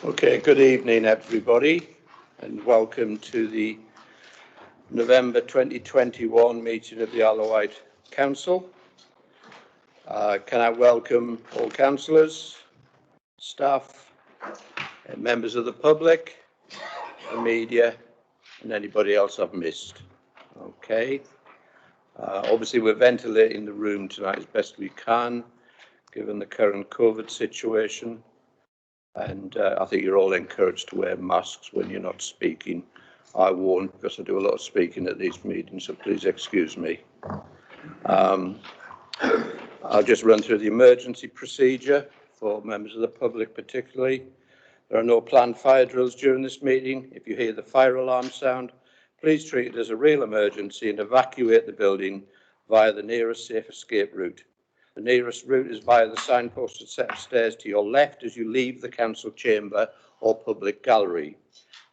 Okay, good evening everybody and welcome to the November 2021 meeting of the Isle of Wight Council. Can I welcome all councillors, staff, and members of the public, the media and anybody else I've missed. Okay, obviously we're ventilating the room tonight as best we can given the current COVID situation. And I think you're all encouraged to wear masks when you're not speaking. I won't because I do a lot of speaking at these meetings, so please excuse me. I'll just run through the emergency procedure for members of the public particularly. There are no planned fire drills during this meeting. If you hear the fire alarm sound, please treat it as a real emergency and evacuate the building via the nearest safe escape route. The nearest route is via the signposted set of stairs to your left as you leave the council chamber or public gallery.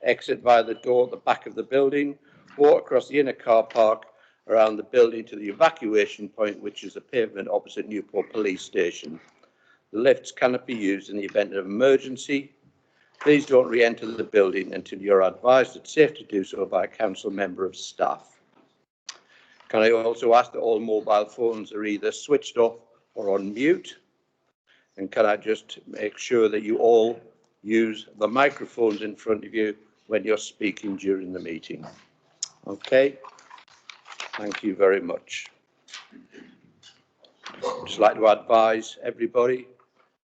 Exit via the door at the back of the building, walk across the inner car park around the building to the evacuation point, which is the pavement opposite Newport Police Station. The lifts cannot be used in the event of emergency. Please don't re-enter the building until you're advised it's safe to do so by a council member of staff. Can I also ask that all mobile phones are either switched off or on mute? And can I just make sure that you all use the microphones in front of you when you're speaking during the meeting? Okay, thank you very much. I'd just like to advise everybody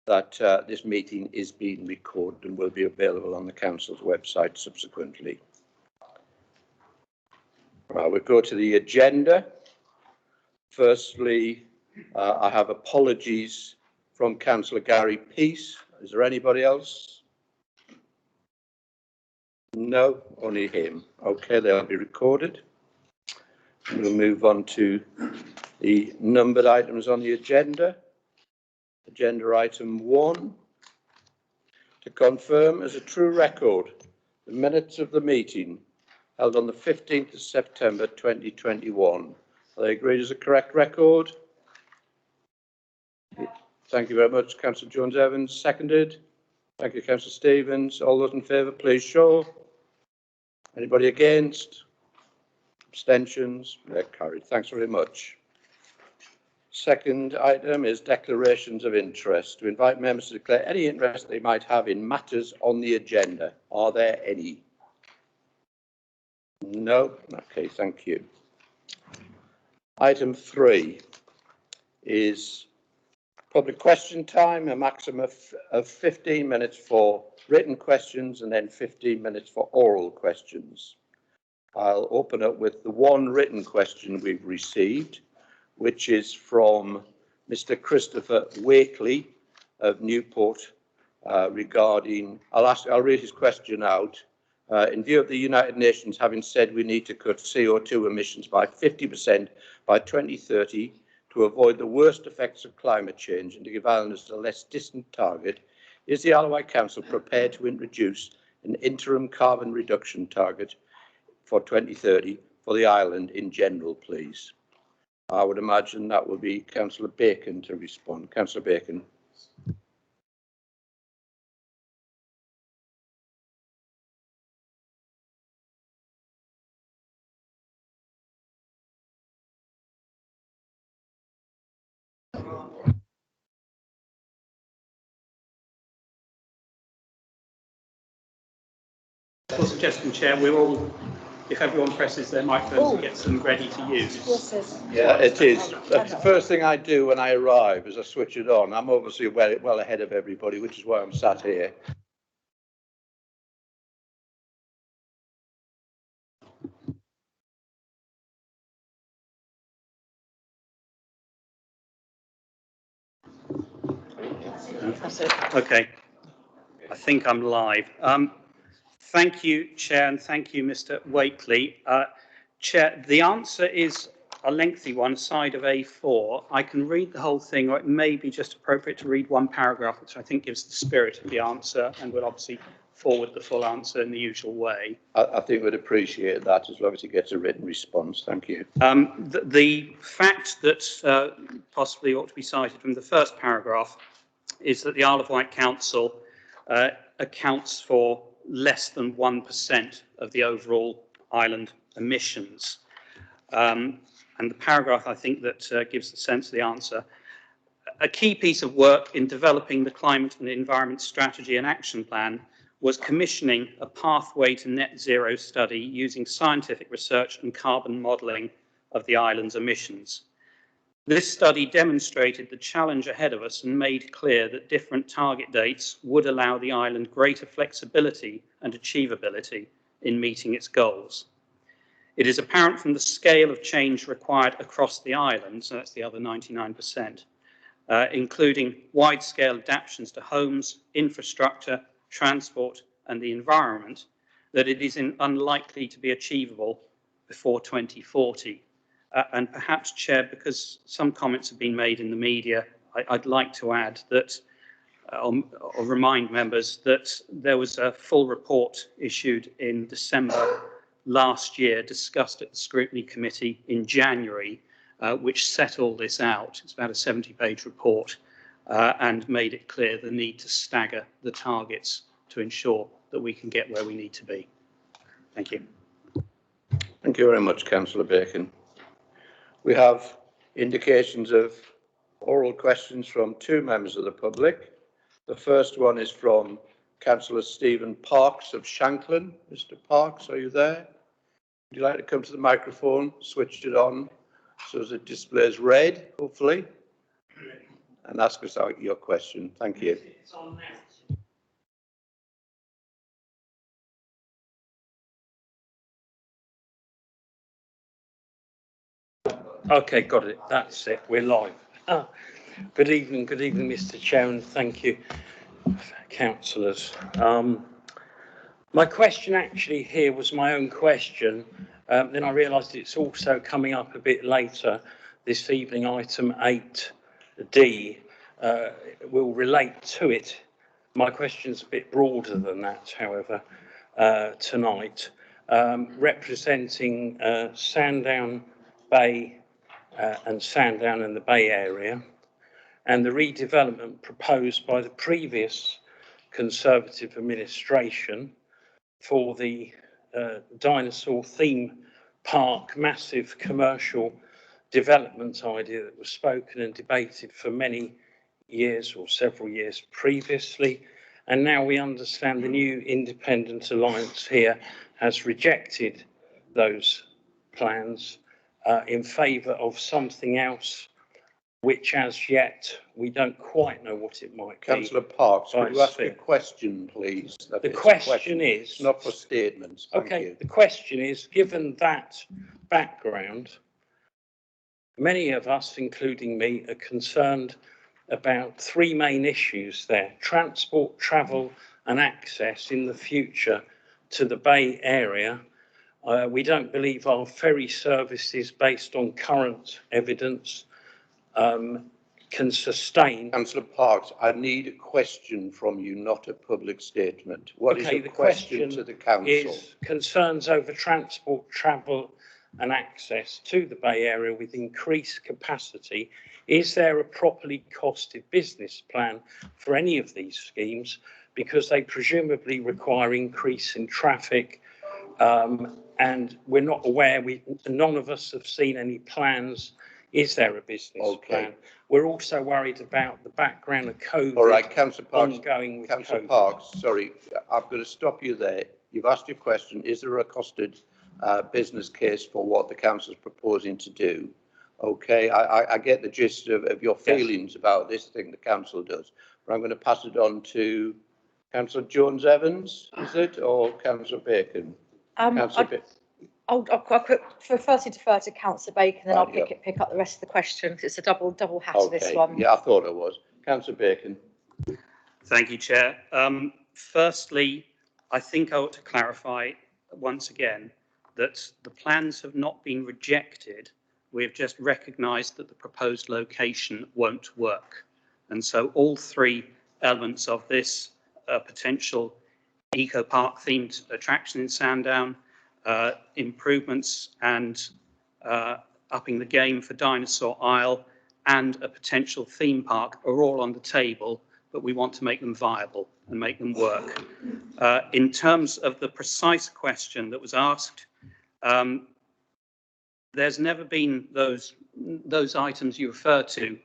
that this meeting is being recorded and will be available on the council's website subsequently. Right, we'll go to the agenda. Firstly, I have apologies from Councillor Gary Peace. Is there anybody else? No, only him. Okay, they'll be recorded. We'll move on to the numbered items on the agenda. Agenda item 1, to confirm as a true record the minutes of the meeting held on the 15th of September 2021. Are they agreed as a correct record? Thank you very much, Councillor Jones-Evans. Seconded. Thank you, Councillor Stevens. All those in favour, please show. Anybody against? Abstentions? They're carried. Thanks very much. Second item is declarations of interest. To invite members to declare any interest they might have in matters on the agenda. Are there any? No? Okay, thank you. Item 3 is public question time, a maximum of 15 minutes for written questions and then 15 minutes for oral questions. I'll open up with the one written question we've received, which is from Mr. Christopher Wakely of Newport regarding, I'll read his question out. In view of the United Nations having said we need to cut CO2 emissions by 50% by 2030 to avoid the worst effects of climate change and to give islanders a less distant target, is the Isle of Wight Council prepared to introduce an interim carbon reduction target for 2030 for the island in general, please? I would imagine that will be Councillor Bacon to respond. Councillor Bacon. Suggestion, Chair, we're all, if everyone presses their microphones and gets them ready to use. Yes, yeah, it is. That's the first thing I do when I arrive is I switch it on. I'm obviously well ahead of everybody, which is why I'm sat here. Okay, I think I'm live. Thank you, Chair, and thank you, Mr. Wakely. Chair, the answer is a lengthy one, side of A4. I can read the whole thing, or it may be just appropriate to read one paragraph, which I think gives the spirit of the answer, and will obviously forward the full answer in the usual way. I think we'd appreciate that as long as it gets a written response. Thank you. The fact that possibly ought to be cited from the first paragraph is that the Isle of Wight Council accounts for less than 1% of the overall island emissions. And the paragraph, I think, that gives the sense of the answer. A key piece of work in developing the Climate and Environment Strategy and Action Plan was commissioning a pathway to net zero study using scientific research and carbon modelling of the island's emissions. This study demonstrated the challenge ahead of us and made clear that different target dates would allow the island greater flexibility and achievability in meeting its goals. It is apparent from the scale of change required across the island, so that's the other 99%, including wide-scale adaptations to homes, infrastructure, transport and the environment, that it is unlikely to be achievable before 2040. And perhaps, Chair, because some comments have been made in the media, I'd like to add that, or remind members that there was a full report issued in December last year, discussed at the Scrutiny Committee in January, which set all this out. It's about a 70-page report and made it clear the need to stagger the targets to ensure that we can get where we need to be. Thank you. Thank you very much, Councillor Bacon. We have indications of oral questions from two members of the public. The first one is from Councillor Stephen Parks of Shanklin. Mr. Parks, are you there? Would you like to come to the microphone, switch it on so as it displays red, hopefully, and ask us out your question. Thank you. It's on now. Okay, got it. That's it. We're live. Good evening, Mr. Chairman. Thank you, councillors. My question actually here was my own question. Then I realised it's also coming up a bit later this evening. Item 8D will relate to it. My question's a bit broader than that, however, tonight, representing Sandown Bay and Sandown in the Bay Area, and the redevelopment proposed by the previous Conservative administration for the dinosaur theme park, massive commercial development idea that was spoken and debated for many years or several years previously. And now we understand the new independent alliance here has rejected those plans in favour of something else, which as yet we don't quite know what it might be. Councillor Parks, could you ask a question, please? The question is... Not for statements. Okay, the question is, given that background, many of us, including me, are concerned about three main issues there: transport, travel and access in the future to the Bay Area. We don't believe our ferry services, based on current evidence, can sustain. Councillor Parks, I need a question from you, not a public statement. What is your question to the council? Is concerns over transport, travel and access to the Bay Area with increased capacity. Is there a properly costed business plan for any of these schemes? Because they presumably require increase in traffic, and we're not aware, none of us have seen any plans. Is there a business plan? We're also worried about the background of COVID. All right, Councillor Parks. Ongoing with Councillor COVID. Parks, sorry, I've got to stop you there. You've asked your question. Is there a costed business case for what the council is proposing to do? Okay, I get the gist of your feelings about this thing the council does, but I'm going to pass it on to Councillor Jones-Evans, is it, or Councillor Bacon? I'll firstly defer to Councillor Bacon, then I'll pick up the rest of the question. It's a double hat of this one. Yeah, I thought it was. Councillor Bacon. Thank you, Chair. Firstly, I think I ought to clarify once again that the plans have not been rejected. We have just recognised that the proposed location won't work. And so all three elements of this potential eco-park themed attraction in Sandown, improvements and upping the game for Dinosaur Isle, and a potential theme park are all on the table, but we want to make them viable and make them work. In terms of the precise question that was asked, there's never been those items you refer to,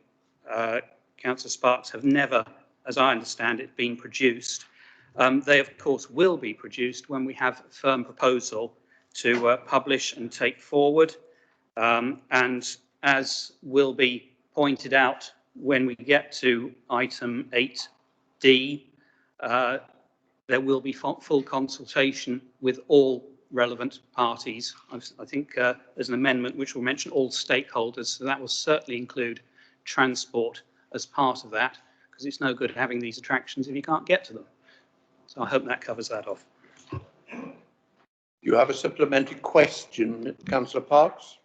Councillor Sparks, have never, as I understand it, been produced. They, of course, will be produced when we have a firm proposal to publish and take forward. And as will be pointed out when we get to item 8D, there will be full consultation with all relevant parties. I think there's an amendment which will mention all stakeholders, so that will certainly include transport as part of that, because it's no good having these attractions if you can't get to them. So I hope that covers that off. You have a supplementary question, Councillor Parks?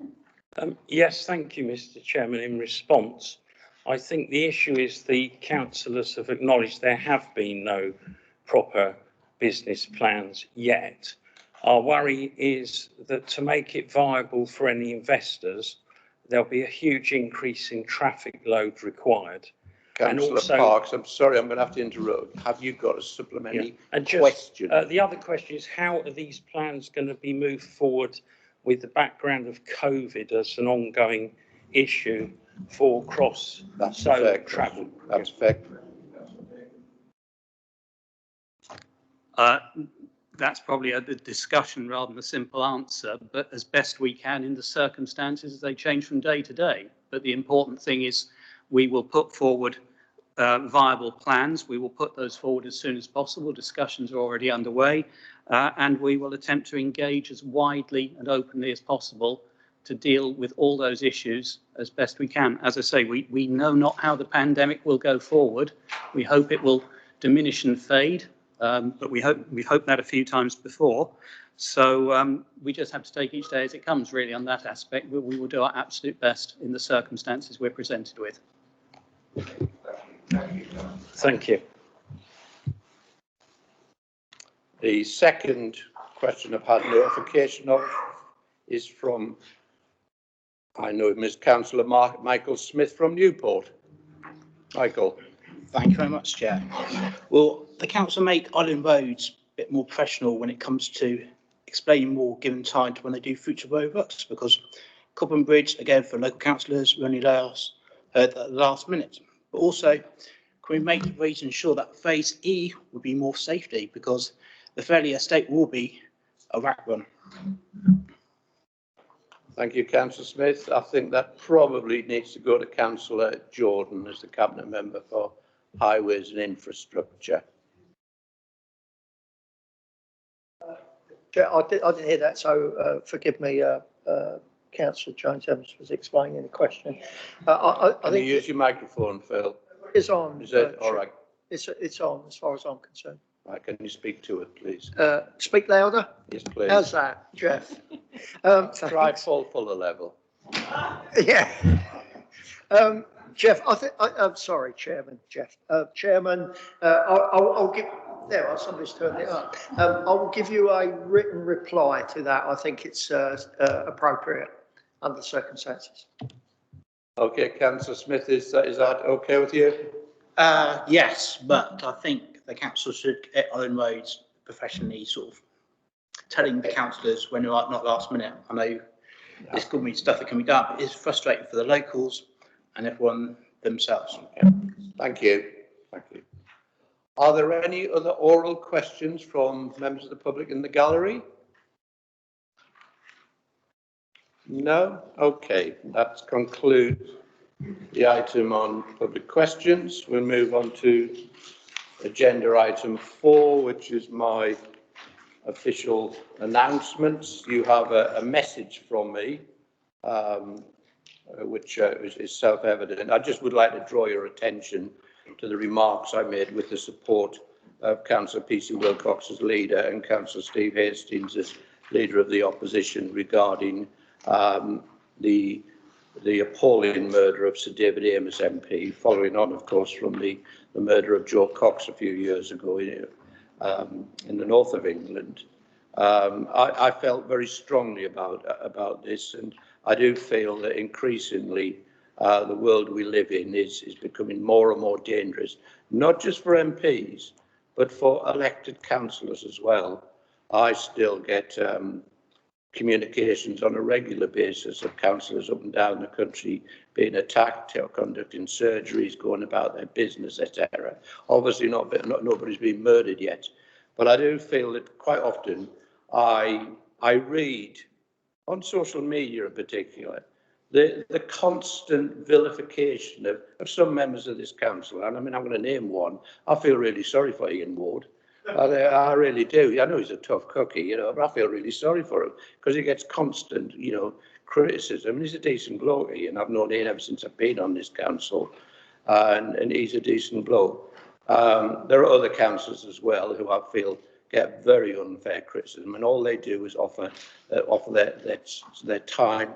Yes, thank you, Mr. Chairman. In response, I think the issue is the councillors have acknowledged there have been no proper business plans yet. Our worry is that to make it viable for any investors, there'll be a huge increase in traffic load required. Councillor Parks, I'm sorry, I'm going to have to interrupt. Have you got a supplementary question? The other question is, how are these plans going to be moved forward with the background of COVID as an ongoing issue for cross-zone travel? That's fair. That's probably a discussion rather than a simple answer, but as best we can in the circumstances, they change from day to day. But the important thing is we will put forward viable plans. We will put those forward as soon as possible. Discussions are already underway, and we will attempt to engage as widely and openly as possible to deal with all those issues as best we can. As I say, we know not how the pandemic will go forward. We hope it will diminish and fade, but we've hoped that a few times before. So we just have to take each day as it comes, really, on that aspect. We will do our absolute best in the circumstances we're presented with. Thank you. The second question I've had notification of is from, I know Ms. Councillor Michael Smith from Newport. Michael. Thank you very much, Chair. Will the council make island roads a bit more professional when it comes to explaining more given time to when they do future road works? Because Cobham Bridge, again, for local councillors, we only heard at the last minute. But also, can we make ways to ensure that phase E will be more safety, because the Fairley estate will be a rat run? Thank you, Councillor Smith. I think that probably needs to go to Councillor Jordan as the Cabinet Member for Highways and Infrastructure. I didn't hear that, so forgive me. Councillor Jones Evans was explaining the question. I Can think you use your microphone, Phil? it's on. Is it all right? It's on as far as I'm concerned. Right, can you speak to it, please? Speak louder. Yes, please. How's that, Jeff? Try full level. Yeah. Jeff, I'm sorry, Chairman. Jeff, Chairman, I'll give. There, somebody's turned it up. I will give you a written reply to that. I think it's appropriate under the circumstances. Okay, Councillor Smith, is that okay with you? Yes, but I think the council should get island roads professionally, sort of telling the councillors when they're not last minute. I know this could be stuff that can be done, but it's frustrating for the locals and everyone themselves. Okay. Thank you. Thank you. Are there any other oral questions from members of the public in the gallery? No? Okay, that concludes the item on public questions. We'll move on to agenda item 4, which is my official announcements. You have a message from me, which is self-evident. I just would like to draw your attention to the remarks I made with the support of Councillor P.C. Wilcox as leader and Councillor Steve Hastings as leader of the opposition regarding the appalling murder of Sir David Amess MP, following on, of course, from the murder of Joe Cox a few years ago in the north of England. I felt very strongly about this, and I do feel that increasingly the world we live in is becoming more and more dangerous, not just for MPs, but for elected councillors as well. I still get communications on a regular basis of councillors up and down the country being attacked or conducting surgeries, going about their business, etc. Obviously, nobody's been murdered yet, but I do feel that quite often I read on social media in particular the constant vilification of some members of this council. And I mean, I'm going to name one. I feel really sorry for Ian Ward. I really do. I know he's a tough cookie, you know, but I feel really sorry for him because he gets constant, you know, criticism. He's a decent bloke, and I've known him ever since I've been on this council, and he's a decent bloke. There are other councillors as well who I feel get very unfair criticism, and all they do is offer their time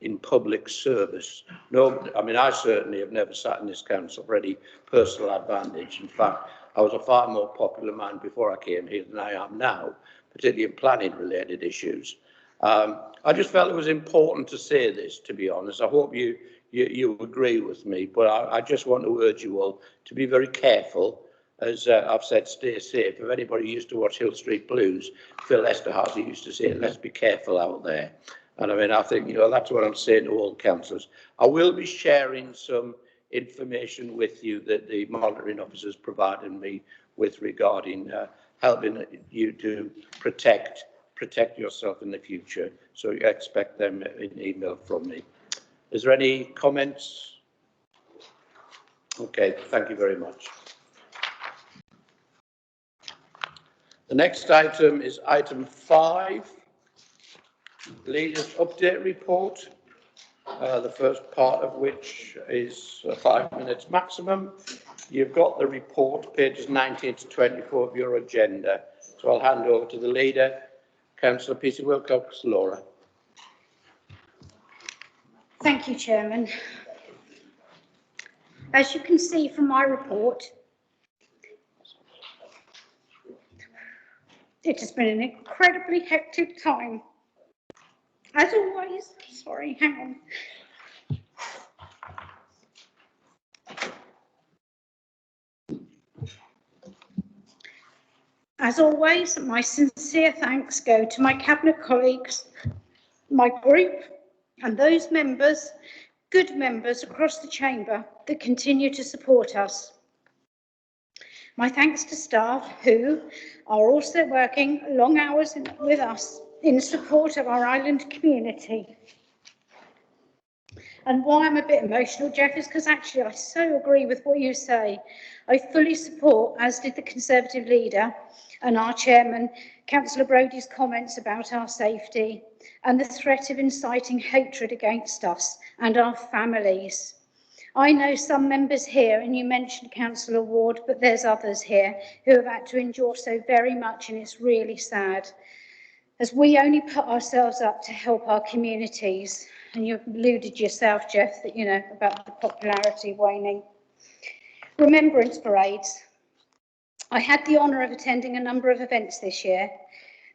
in public service. No, I mean, I certainly have never sat in this council for any personal advantage. In fact, I was a far more popular man before I came here than I am now, particularly in planning related issues. I just felt it was important to say this, to be honest. I hope you agree with me, but I just want to urge you all to be very careful. As I've said, stay safe. If anybody used to watch Hill Street Blues, Phil Esterhazy used to say, let's be careful out there. And I mean, I think, you know, that's what I'm saying to all councillors. I will be sharing some information with you that the monitoring officers provided me with regarding helping you to protect yourself in the future. So you expect them in email from me. Is there any comments? Okay, thank you very much. The next item is item 5, Leaders Update Report. The first part of which is 5 minutes maximum. You've got the report, pages 19 to 24 of your agenda. So I'll hand over to the leader, Councillor Peter Wilcox, Laura. Thank you, Chairman. As you can see from my report, it has been an incredibly hectic time. As always, sorry, hang on. As always, my sincere thanks go to my Cabinet colleagues, my group, and those members, good members across the Chamber that continue to support us. My thanks to staff who are also working long hours with us in support of our island community. And why I'm a bit emotional, Jeff, is because actually I so agree with what you say. I fully support, as did the Conservative leader and our chairman, Councillor Brodie's comments about our safety and the threat of inciting hatred against us and our families. I know some members here, and you mentioned Councillor Ward, but there's others here who have had to endure so very much, and it's really sad. As we only put ourselves up to help our communities, and you alluded yourself, Jeff, that, you know, about the popularity waning. Remembrance parades. I had the honour of attending a number of events this year.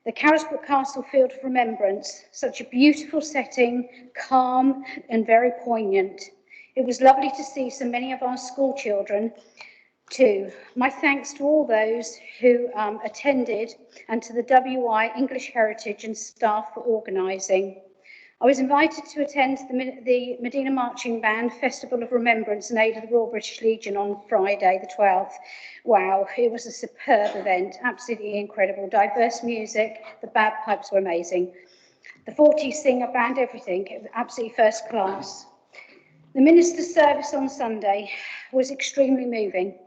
The Carisbrooke Castle Field of Remembrance, such a beautiful setting, calm and very poignant. It was lovely to see so many of our school children too. My thanks to all those who attended and to the WI English Heritage and staff for organising. I was invited to attend the Medina Marching Band Festival of Remembrance in aid of the Royal British Legion on Friday the 12th. Wow, it was a superb event, absolutely incredible. Diverse music, the bagpipes were amazing. The 40 singer band, everything, it was absolutely first class. The minister's service on Sunday was extremely moving.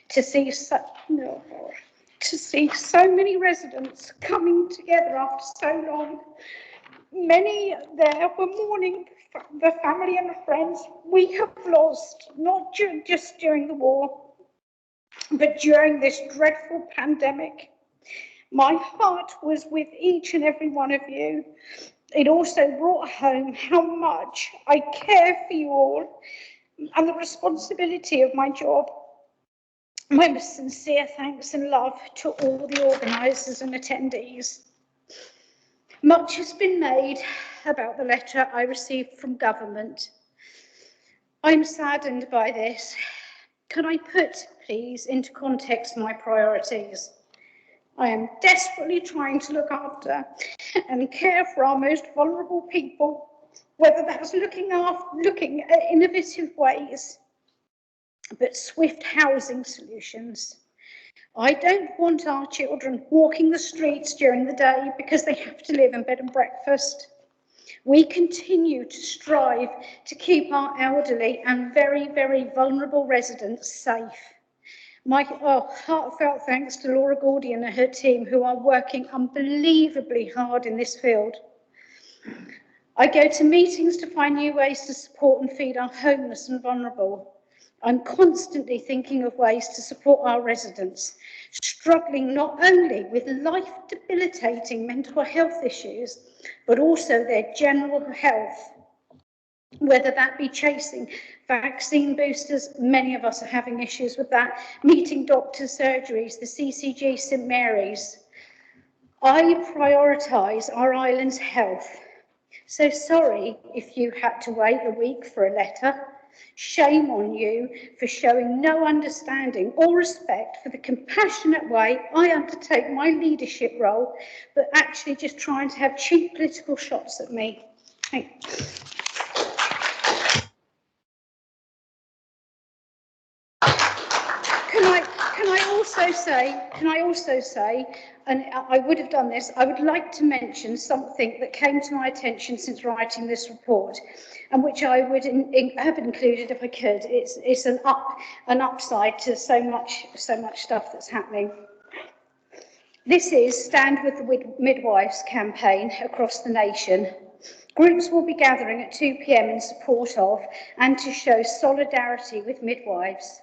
To see so many residents coming together after so long. Many there were mourning the family and the friends we have lost, not just during the war, but during this dreadful pandemic. My heart was with each and every one of you. It also brought home how much I care for you all and the responsibility of my job. My sincere thanks and love to all the organisers and attendees. Much has been made about the letter I received from government. I'm saddened by this. Can I put, please, into context my priorities? I am desperately trying to look after and care for our most vulnerable people, whether that's looking at innovative ways, but swift housing solutions. I don't want our children walking the streets during the day because they have to live in bed and breakfast. We continue to strive to keep our elderly and very, very vulnerable residents safe. My heartfelt thanks to Laura Gordian and her team, who are working unbelievably hard in this field. I go to meetings to find new ways to support and feed our homeless and vulnerable. I'm constantly thinking of ways to support our residents, struggling not only with life-debilitating mental health issues, but also their general health, whether that be chasing vaccine boosters. Many of us are having issues with that, meeting doctors' surgeries, the CCG St Mary's. I prioritise our island's health. So sorry if you had to wait a week for a letter. Shame on you for showing no understanding or respect for the compassionate way I undertake my leadership role, but actually just trying to have cheap political shots at me. Thanks. Can I also say, and I would have done this, I would like to mention something that came to my attention since writing this report, and which I would have included if I could. It's an upside to so much stuff that's happening. This is Stand with the Midwives Campaign across the nation. Groups will be gathering at 2 p.m. in support of and to show solidarity with midwives.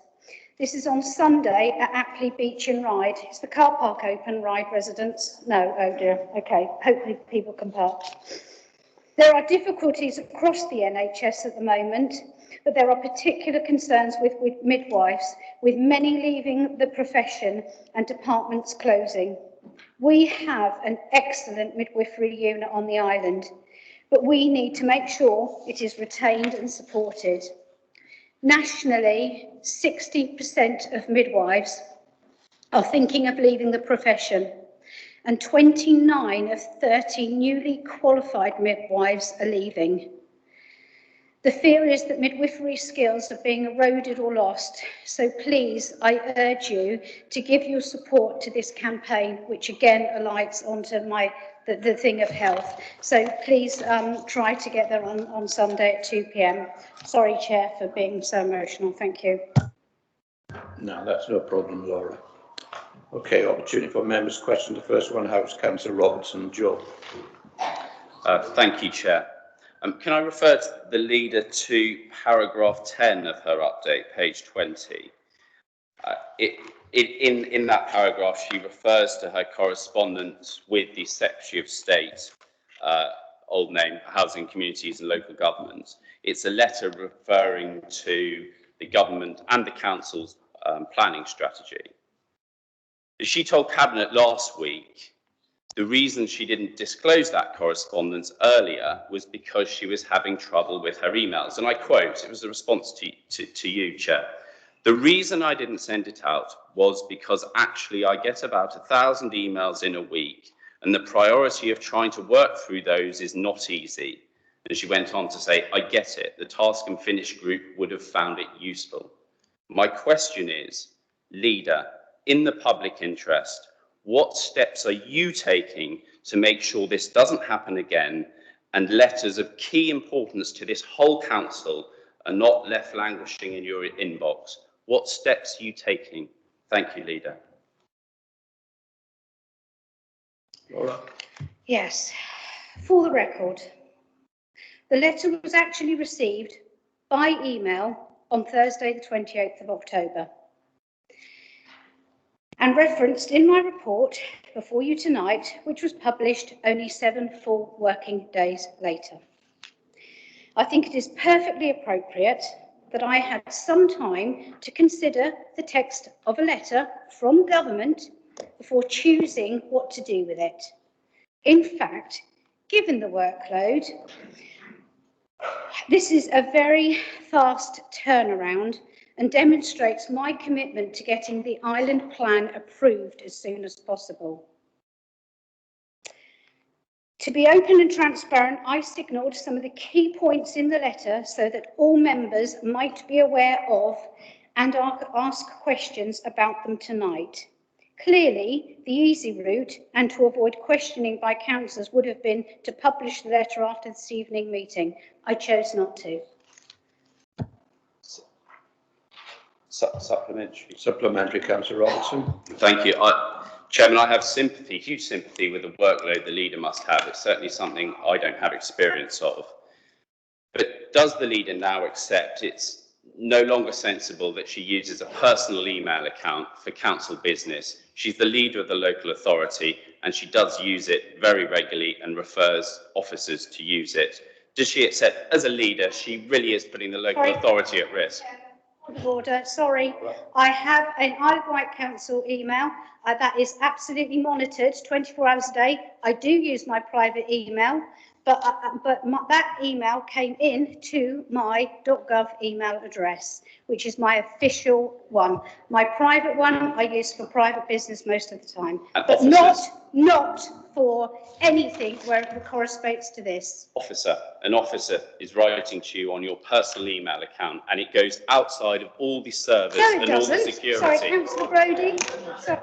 This is on Sunday at Apley Beach and Ride. Is the car park open, Ride residents? No, oh dear, okay, hopefully people can park. There are difficulties across the NHS at the moment, but there are particular concerns with midwives, with many leaving the profession and departments closing. We have an excellent midwifery unit on the island, but we need to make sure it is retained and supported. Nationally, 60% of midwives are thinking of leaving the profession, and 29 of 30 newly qualified midwives are leaving. The fear is that midwifery skills are being eroded or lost, so please, I urge you to give your support to this campaign, which again alights onto the thing of health. So please try to get there on Sunday at 2 p.m. Sorry, Chair, for being so emotional. Thank you. No, that's no problem, Laura. Okay, opportunity for members' questions. The first one, House Councillor Robertson. Joe. Thank you, Chair. Can I refer the leader to paragraph 10 of her update, page 20? In that paragraph, she refers to her correspondence with the Secretary of State, old name, Housing, Communities and Local Government. It's a letter referring to the government and the council's planning strategy. She told Cabinet last week the reason she didn't disclose that correspondence earlier was because she was having trouble with her emails. And I quote, it was a response to you, Chair. The reason I didn't send it out was because actually I get about 1,000 emails in a week, and the priority of trying to work through those is not easy. And she went on to say, I get it. The Task and Finish group would have found it useful. My question is, leader, in the public interest, what steps are you taking to make sure this doesn't happen again and letters of key importance to this whole council are not left languishing in your inbox? What steps are you taking? Thank you, Leader. Laura. Yes, for the record, the letter was actually received by email on Thursday, the 28th of October, and referenced in my report before you tonight, which was published only 7 full working days later. I think it is perfectly appropriate that I had some time to consider the text of a letter from government before choosing what to do with it. In fact, given the workload, this is a very fast turnaround, and demonstrates my commitment to getting the island plan approved as soon as possible. To be open and transparent, I signalled some of the key points in the letter so that all members might be aware of and ask questions about them tonight. Clearly, the easy route and to avoid questioning by councillors would have been to publish the letter after this evening meeting. I chose not to. Supplementary. Supplementary, Councillor Robertson. Thank you. Chairman, I have sympathy, huge sympathy with the workload the leader must have. It's certainly something I don't have experience of. But does the leader now accept it's no longer sensible that she uses a personal email account for council business? She's the leader of the local authority and she does use it very regularly and refers officers to use it. Does she accept, as a leader, she really is putting the local authority at risk? Order. Sorry, I have an Isle of Wight Council email that is absolutely monitored 24 hours a day. I do use my private email, but that email came in to my .gov email address, which is my official one. My private one I use for private business most of the time, but not for anything where it corresponds to this. An officer is writing to you on your personal email account and it goes outside of all the service and all the security. Sorry, Councillor Brading. Sorry.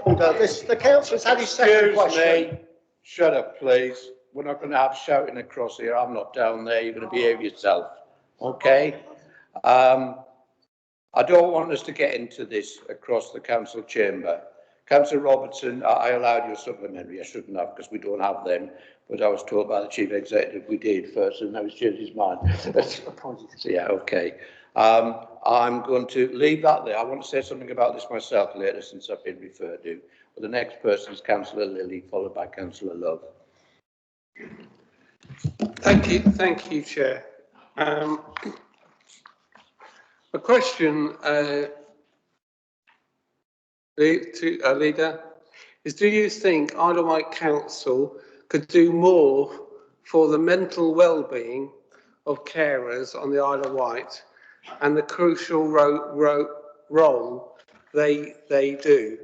Order. The councillor's had his second question. Excuse me. Shut up, please. We're not going to have shouting across here. I'm not down there. You're going to behave yourself. Okay? I don't want us to get into this across the council chamber. Councillor Robertson, I allowed you a supplementary. I shouldn't have because we don't have them. But I was told by the Chief Executive we did first and now he's changed his mind. So, yeah, okay. I'm going to leave that there. I want to say something about this myself later since I've been referred to. But the next person is Councillor Lilly, followed by Councillor Love. Thank you, Chair. A question to a leader is: do you think Isle of Wight Council could do more for the mental well-being of carers on the Isle of Wight and the crucial role they do?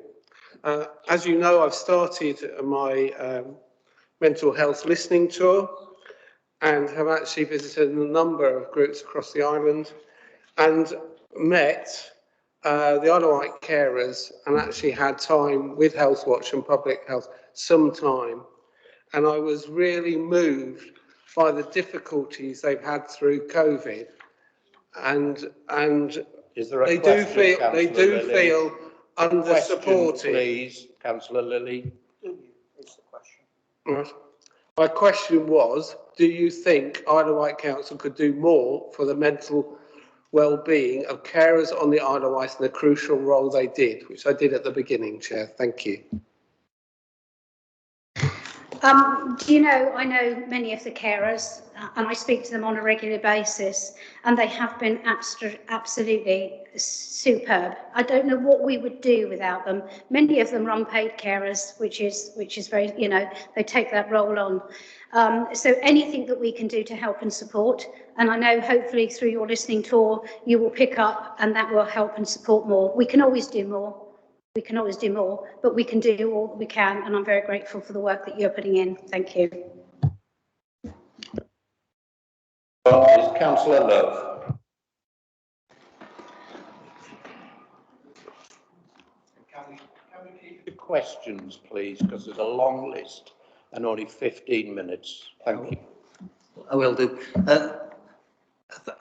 As you know, I've started my mental health listening tour and have actually visited a number of groups across the island and met the Isle of Wight carers and actually had time with Health Watch and Public Health some time. And I was really moved by the difficulties they've had through COVID. And is there a they do feel under supported. Please, Councillor Lilly. Right. My question was, do you think Isle of Wight Council could do more for the mental well-being of carers on the Isle of Wight and the crucial role they did, which I did at the beginning, Chair? Thank you. Do you know, I know many of the carers and I speak to them on a regular basis and they have been absolutely superb. I don't know what we would do without them. Many of them are unpaid carers, which is very, you know, they take that role on. So anything that we can do to help and support, and I know hopefully through your listening tour you will pick up and that will help and support more. We can always do more. We can always do more, but we can do all that we can, and I'm very grateful for the work that you're putting in. Thank you. Councillor Love. Can we keep the questions, please, because there's a long list and only 15 minutes. Thank you. I will do.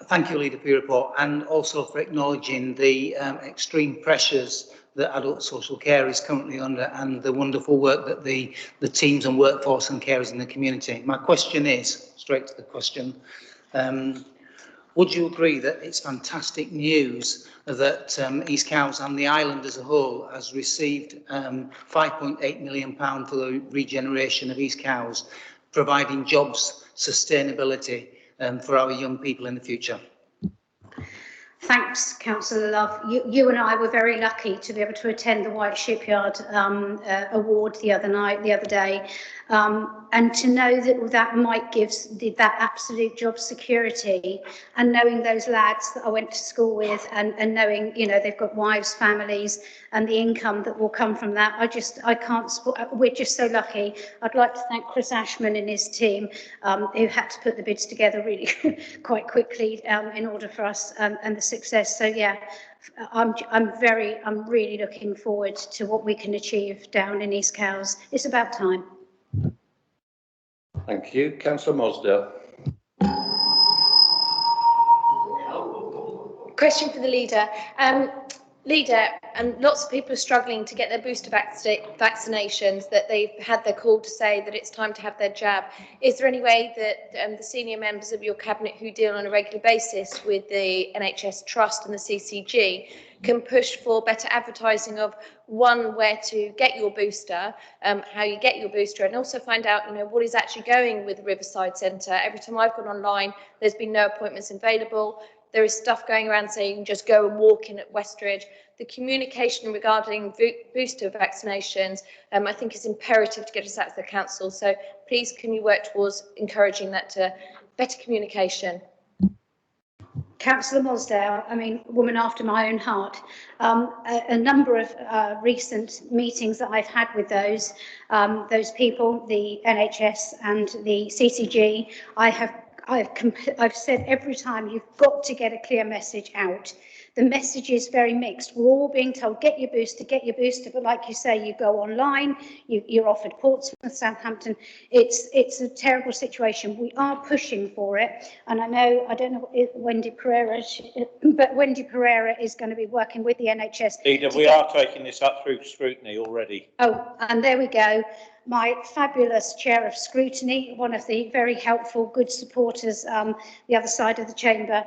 Thank you, Leader, for your report, and also for acknowledging the extreme pressures that adult social care is currently under and the wonderful work that the teams and workforce and carers in the community. My question is, straight to the question, would you agree that it's fantastic news that East Cowes and the island as a whole has received £5.8 million for the regeneration of East Cowes, providing jobs, sustainability for our young people in the future? Thanks, Councillor Love. You and I were very lucky to be able to attend the Wight Shipyard Award the other day. and to know that that might give that absolute job security, and knowing those lads that I went to school with, and knowing, you know, they've got wives, families, and the income that will come from that. I can't, we're just so lucky. I'd like to thank Chris Ashman and his team, who had to put the bids together really quite quickly in order for us and the success. So yeah, I'm really looking forward to what we can achieve down in East Cowes. It's about time. Thank you. Councillor Mosdale. Question for the leader. Leader, and lots of people are struggling to get their booster vaccinations, that they've had their call to say that it's time to have their jab. Is there any way that the senior members of your cabinet who deal on a regular basis with the NHS Trust and the CCG can push for better advertising of, one, where to get your booster, how you get your booster, and also find out, you know, what is actually going with the Riverside Centre? Every time I've gone online, there's been no appointments available. There is stuff going around saying just go and walk in at Westridge. The communication regarding booster vaccinations, I think, is imperative to get us out to the council. So please, can you work towards encouraging that better communication? Councillor Mosdale, I mean, woman after my own heart. A number of recent meetings that I've had with those people, the NHS and the CCG, I've said every time, you've got to get a clear message out. The message is very mixed. We're all being told, get your booster, but like you say, you go online, you're offered Portsmouth, Southampton. It's a terrible situation. We are pushing for it, and I don't know if Wendy Pereira is going to be working with the NHS. Leader, we are taking this up through scrutiny already. Oh, and there we go. My fabulous chair of scrutiny, one of the very helpful, good supporters, the other side of the chamber,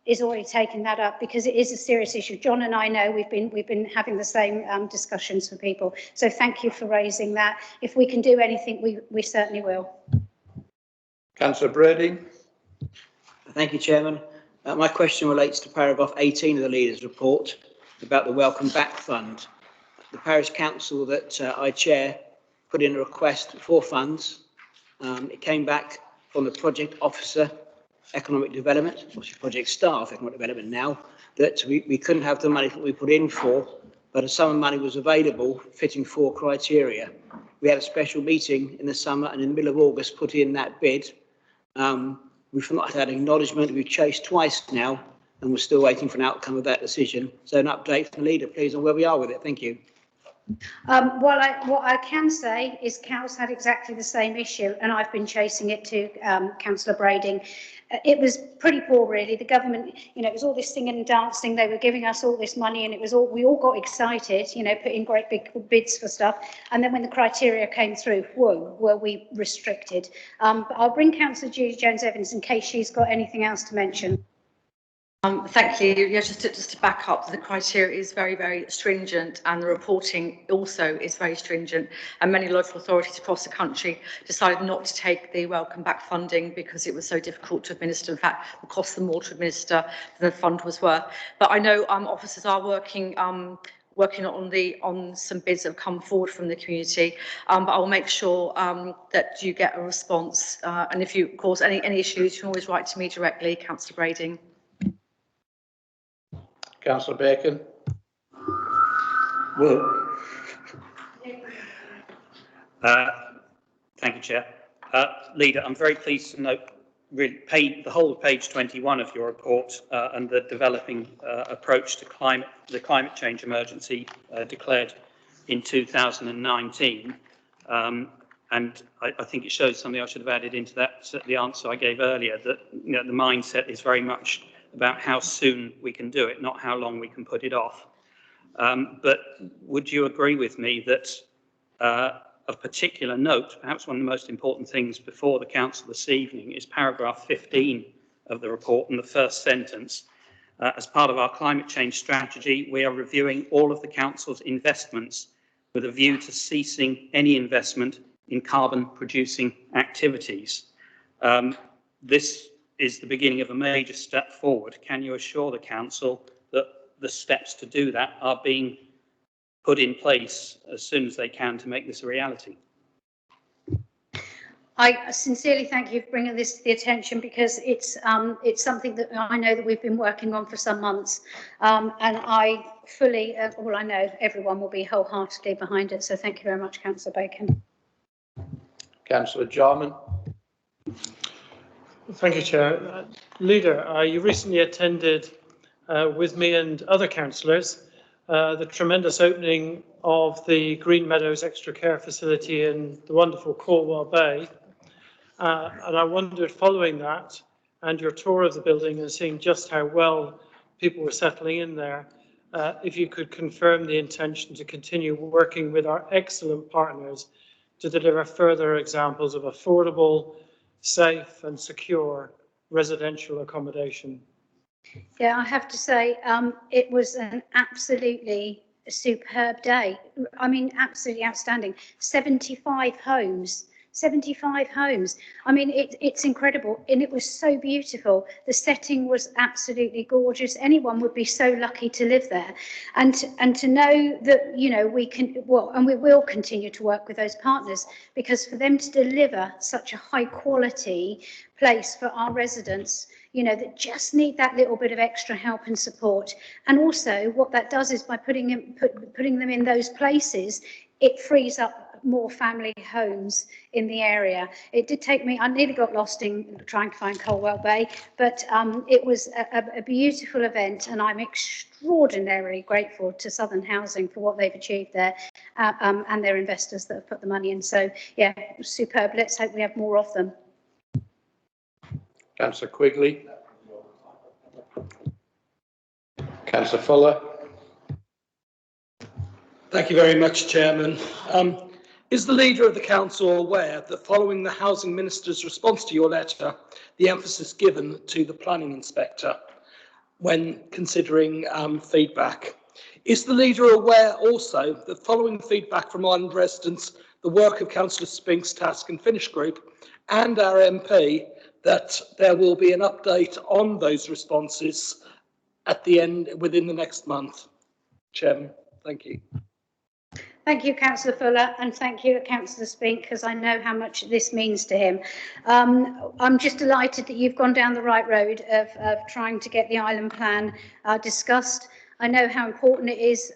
is already taking that up, because it is a serious issue. John and I know we've been having the same discussions with people. So thank you for raising that. If we can do anything, we certainly will. Councillor Brading. Thank you, Chairman. My question relates to paragraph 18 of the Leader's report about the Welcome Back Fund. The parish council that I chair put in a request for funds. It came back from the project officer, economic development, obviously project staff, economic development now, that we couldn't have the money that we put in for, but a sum of money was available fitting 4 criteria. We had a special meeting in the summer, and in the middle of August put in that bid. We've not had acknowledgement. We've chased twice now, and we're still waiting for an outcome of that decision. So an update from the Leader, please, on where we are with it. Thank you. What I can say is Cowes had exactly the same issue, and I've been chasing it to Councillor Brading. It was pretty poor, really. The government, you know, it was all this singing and dancing. They were giving us all this money, and it was all, we all got excited, you know, put in great big bids for stuff. And then when the criteria came through, whoa, were we restricted? But I'll bring Councillor Judy Jones-Evans in case she's got anything else to mention. Thank you. Yeah, just to back up, the criteria is very, very stringent, and the reporting also is very stringent. And many local authorities across the country decided not to take the Welcome Back funding because it was so difficult to administer. In fact, it cost them more to administer than the fund was worth. But I know officers are working on some bids that have come forward from the community, but I'll make sure that you get a response. And if you cause any issues, you can always write to me directly, Councillor Brading. Councillor Bacon. Well, thank you, Chair. Leader, I'm very pleased to note really the whole of page 21 of your report and the developing approach to the climate change emergency declared in 2019. And I think it shows something I should have added into that, the answer I gave earlier, that, you know, the mindset is very much about how soon we can do it, not how long we can put it off. But would you agree with me that of particular note, perhaps one of the most important things before the council this evening, is paragraph 15 of the report and the first sentence. As part of our climate change strategy, we are reviewing all of the council's investments with a view to ceasing any investment in carbon producing activities. This is the beginning of a major step forward. Can you assure the council that the steps to do that are being put in place as soon as they can to make this a reality? I sincerely thank you for bringing this to the attention, because it's something that I know that we've been working on for some months, and I fully, well, I know everyone will be wholeheartedly behind it. So thank you very much, Councillor Bacon. Councillor Jarman. Thank you, Chair. Leader, you recently attended with me and other councillors the tremendous opening of the Green Meadows Extra Care Facility in the wonderful Cornwall Bay. And I wondered, following that and your tour of the building and seeing just how well people were settling in there, if you could confirm the intention to continue working with our excellent partners to deliver further examples of affordable, safe and secure residential accommodation. Yeah, I have to say, it was an absolutely superb day. I mean, absolutely outstanding. 75 homes. 75 homes. I mean, it's incredible, and it was so beautiful. The setting was absolutely gorgeous. Anyone would be so lucky to live there, and to know that, you know, we can, well, and we will continue to work with those partners, because for them to deliver such a high quality place for our residents, you know, that just need that little bit of extra help and support. And also what that does is, by putting them in those places, it frees up more family homes in the area. It did take me, I nearly got lost in trying to find Colwell Bay, but it was a beautiful event, and I'm extraordinarily grateful to Southern Housing for what they've achieved there, and their investors that have put the money in. So yeah, it was superb. Let's hope we have more of them. Councillor Quigley. Councillor Fuller. Thank you very much, Chairman. Is the Leader of the Council aware that following the Housing Minister's response to your letter, the emphasis given to the Planning Inspector when considering feedback? Is the Leader aware also that following feedback from island residents, the work of Councillor Spink's Task and Finish Group and our MP, that there will be an update on those responses at the end, within the next month? Chairman, thank you. Thank you, Councillor Fuller, and thank you, Councillor Spink, because I know how much this means to him. I'm just delighted that you've gone down the right road of trying to get the island plan discussed. I know how important it is,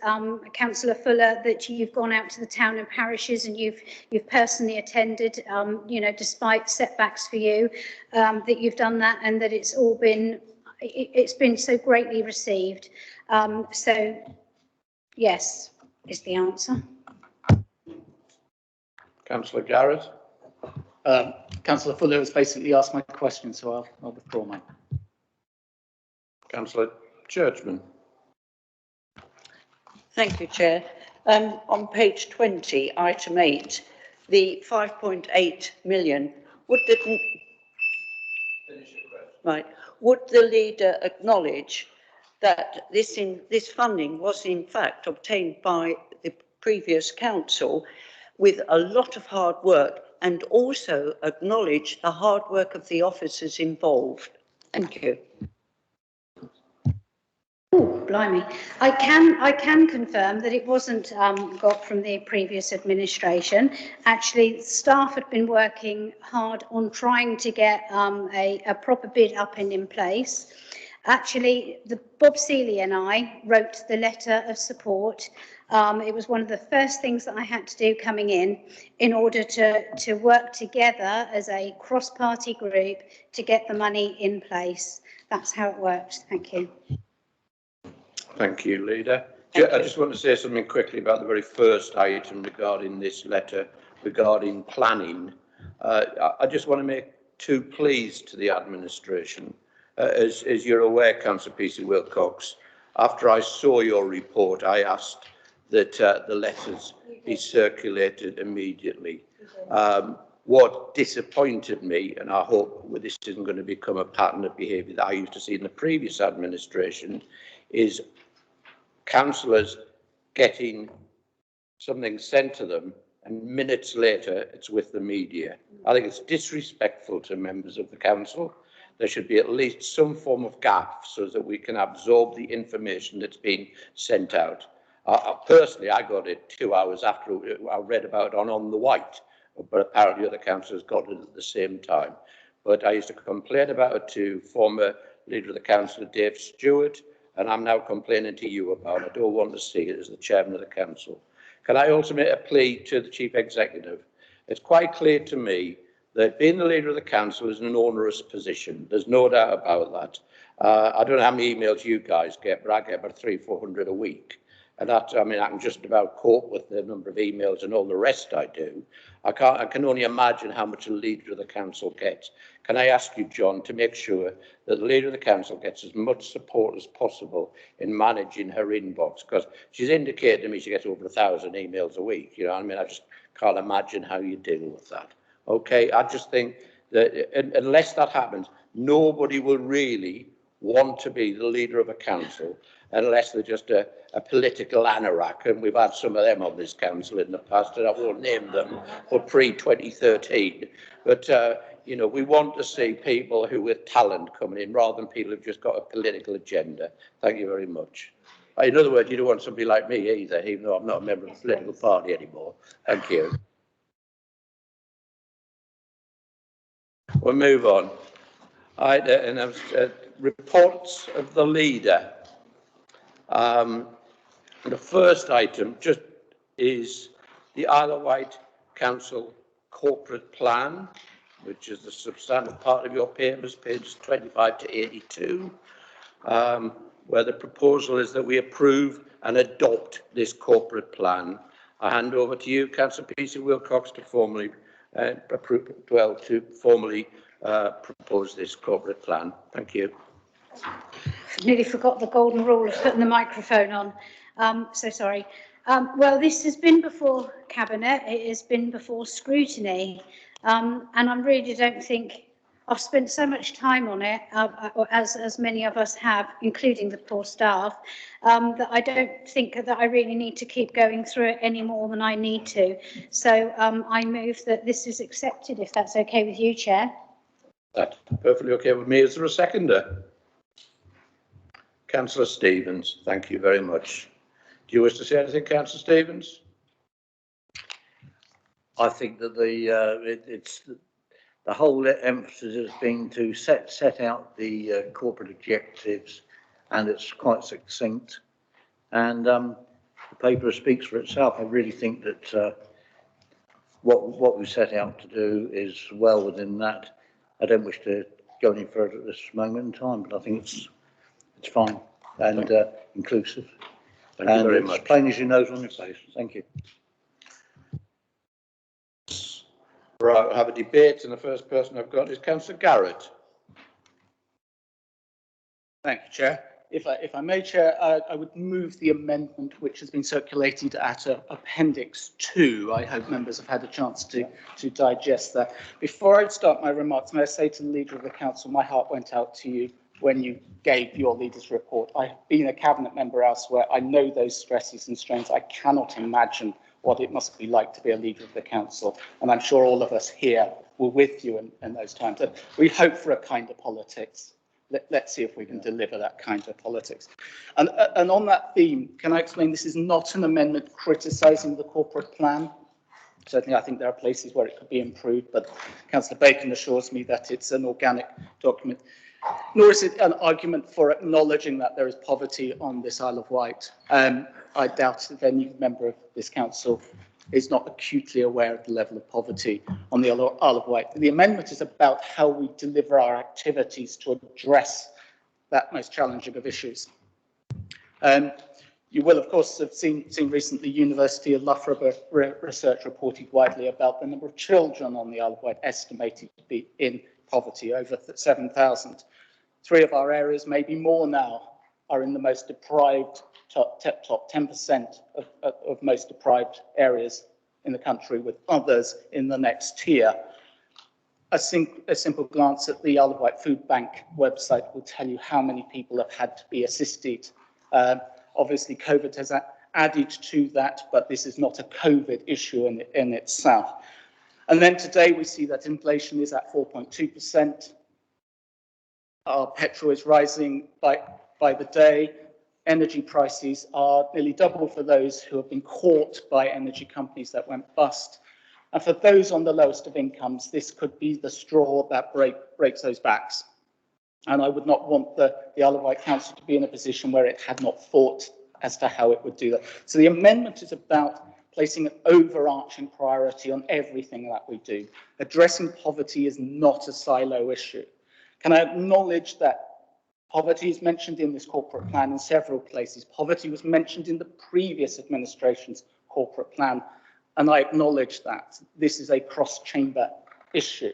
Councillor Fuller, that you've gone out to the town and parishes and you've personally attended, you know, despite setbacks for you, that you've done that, and that it's all been, it's been so greatly received. So, yes, is the answer. Councillor Garrett. Councillor Fuller has basically asked my question, so I'll withdraw mine. Councillor Churchman. Thank you, Chair. On page 20, item 8, the 5.8 million, would the would the Leader acknowledge that this funding was in fact obtained by the previous council with a lot of hard work, and also acknowledge the hard work of the officers involved? Thank you. Oh, blimey. I can confirm that it wasn't got from the previous administration. Actually, staff had been working hard on trying to get a proper bid up and in place. Actually, Bob Seeley and I wrote the letter of support. It was one of the first things that I had to do coming in order to work together as a cross-party group to get the money in place. That's how it worked. Thank you. Thank you, Leader. I just want to say something quickly about the very first item regarding this letter regarding planning. I just want to make two pleas to the administration. As you're aware, Councillor P.C. Wilcox, after I saw your report, I asked that the letters be circulated immediately. What disappointed me, and I hope this isn't going to become a pattern of behaviour that I used to see in the previous administration, is councillors getting something sent to them and minutes later it's with the media. I think it's disrespectful to members of the council. There should be at least some form of gap so that we can absorb the information that's been sent out. Personally, I got it 2 hours after I read about it on the Wight, but apparently other councillors got it at the same time. But I used to complain about it to former Leader of the Council, Dave Stewart, and I'm now complaining to you about it. I don't want to see it as the Chairman of the Council. Can I also make a plea to the Chief Executive? It's quite clear to me that being the Leader of the Council is an onerous position. There's no doubt about that. I don't know how many emails you guys get, but I get about 300-400 a week. And that, I mean, I can just about cope with the number of emails and all the rest I do. I can only imagine how much a Leader of the Council gets. Can I ask you, John, to make sure that the Leader of the Council gets as much support as possible in managing her inbox? Because she's indicated to me she gets over 1,000 emails a week. You know what I mean? I just can't imagine how you deal with that. Okay, I just think that unless that happens, nobody will really want to be the leader of a council unless they're just a political anorak, and we've had some of them on this council in the past, and I won't name them, but pre-2013. But, you know, we want to see people who with talent coming in rather than people who've just got a political agenda. Thank you very much. In other words, you don't want somebody like me either, even though I'm not a member of the political party anymore. Thank you. We'll move on. Reports of the leader. The first item just is the Isle of Wight Council corporate plan, which is the substantive part of your papers, pages 25 to 82, where the proposal is that we approve and adopt this corporate plan. I hand over to you, Councillor Peter Wilcox, to formally propose this corporate plan. Thank you. Nearly forgot the golden rule of putting the microphone on. So sorry. Well, this has been before Cabinet. It has been before scrutiny. And I really don't think I've spent so much time on it, as many of us have, including the poor staff, that I don't think that I really need to keep going through it any more than I need to. So I move that this is accepted, if that's okay with you, Chair. That's perfectly okay with me. Is there a seconder? Councillor Stevens, thank you very much. Do you wish to say anything, Councillor Stevens? I think that the whole emphasis has been to set out the corporate objectives, and it's quite succinct. And the paper speaks for itself. I really think that what we set out to do is well within that. I don't wish to go any further at this moment in time, but I think it's fine and inclusive. Thank you very much. Plain as your nose on your face. Thank you. Right, we'll have a debate, and the first person I've got is Councillor Garrett. Thank you, Chair. If I may, Chair, I would move the amendment which has been circulated at Appendix 2. I hope members have had a chance to digest that. Before I start my remarks, may I say to the Leader of the Council, my heart went out to you when you gave your Leader's report. I have been a Cabinet member elsewhere. I know those stresses and strains. I cannot imagine what it must be like to be a Leader of the Council. And I'm sure all of us here were with you in those times. And we hope for a kind of politics. Let's see if we can deliver that kind of politics. And on that theme, can I explain this is not an amendment criticising the corporate plan? Certainly, I think there are places where it could be improved, but Councillor Bacon assures me that it's an organic document. Nor is it an argument for acknowledging that there is poverty on this Isle of Wight. I doubt if any member of this council is not acutely aware of the level of poverty on the Isle of Wight. The amendment is about how we deliver our activities to address that most challenging of issues. You will, of course, have seen recently University of Loughborough research reported widely about the number of children on the Isle of Wight estimated to be in poverty, over 7,000. 3 of our areas, maybe more now, are in the most deprived top 10% of most deprived areas in the country, with others in the next tier. A simple glance at the Isle of Wight Food Bank website will tell you how many people have had to be assisted. Obviously, COVID has added to that, but this is not a COVID issue in itself. And then today we see that inflation is at 4.2%. Our petrol is rising by the day. Energy prices are nearly double for those who have been caught by energy companies that went bust. And for those on the lowest of incomes, this could be the straw that breaks those backs. And I would not want the Isle of Wight Council to be in a position where it had not thought as to how it would do that. So the amendment is about placing an overarching priority on everything that we do. Addressing poverty is not a silo issue. Can I acknowledge that poverty is mentioned in this corporate plan in several places? Poverty was mentioned in the previous administration's corporate plan, and I acknowledge that this is a cross-chamber issue.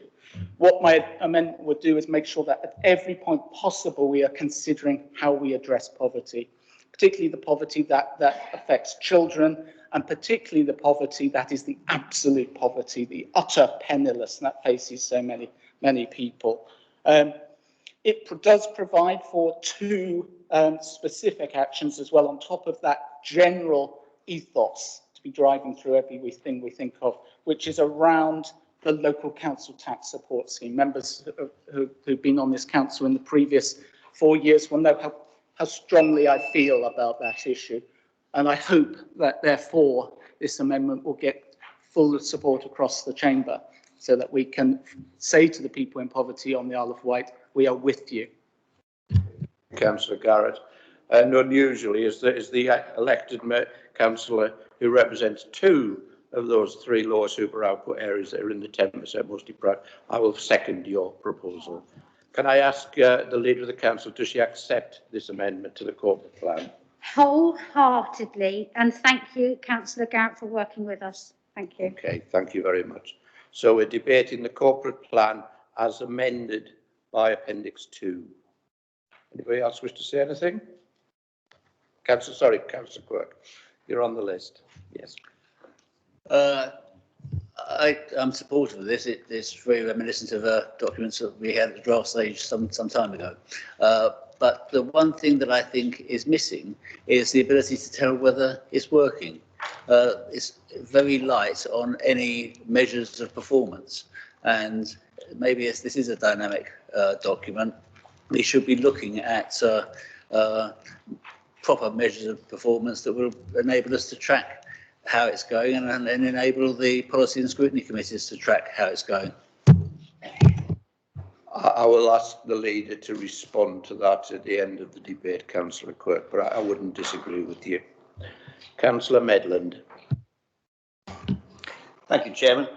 What my amendment would do is make sure that at every point possible we are considering how we address poverty, particularly the poverty that affects children, and particularly the poverty that is the absolute poverty, the utter penniless that faces so many people. It does provide for two specific actions as well on top of that general ethos to be driving through everything we think of, which is around the local council tax support scheme. Members who've been on this council in the previous 4 years will know how strongly I feel about that issue. And I hope that, therefore, this amendment will get full support across the chamber so that we can say to the people in poverty on the Isle of Wight, we are with you. Councillor Garrett. And unusually, as the elected councillor who represents two of those three lower super output areas that are in the 10% most deprived, I will second your proposal. Can I ask the Leader of the Council, does she accept this amendment to the corporate plan? Wholeheartedly, and thank you, Councillor Garrett, for working with us. Thank you. Okay, thank you very much. So we're debating the corporate plan as amended by Appendix 2. Anybody else wish to say anything? Councillor Quirk, you're on the list. Yes. I'm supportive of this. It's very reminiscent of documents that we had at the draft stage some time ago. But the one thing that I think is missing is the ability to tell whether it's working. It's very light on any measures of performance. And maybe as this is a dynamic document, we should be looking at proper measures of performance that will enable us to track how it's going and enable the policy and scrutiny committees to track how it's going. I will ask the Leader to respond to that at the end of the debate, Councillor Quirk, but I wouldn't disagree with you. Councillor Medland. Thank you, Chairman.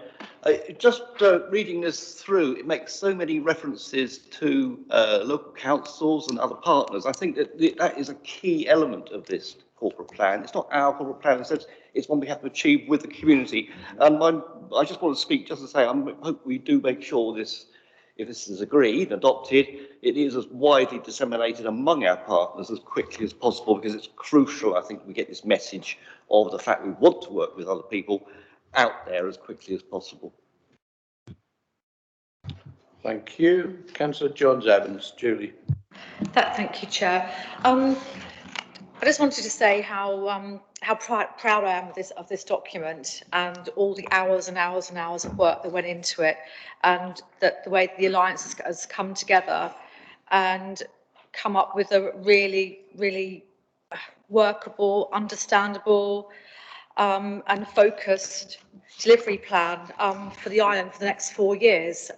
Just reading this through, it makes so many references to local councils and other partners. I think that that is a key element of this corporate plan. It's not our corporate plan, it's one we have to achieve with the community. And I just want to speak just to say, I hope we do make sure this, if this is agreed, adopted, it is as widely disseminated among our partners as quickly as possible, because it's crucial, I think, we get this message of the fact we want to work with other people out there as quickly as possible. Thank you. Councillor Jones-Evans. Julie. Thank you, Chair. I just wanted to say how proud I am of this document and all the hours and hours and hours of work that went into it, and that the way the Alliance has come together and come up with a really, really workable, understandable and focused delivery plan for the island for the next 4 years.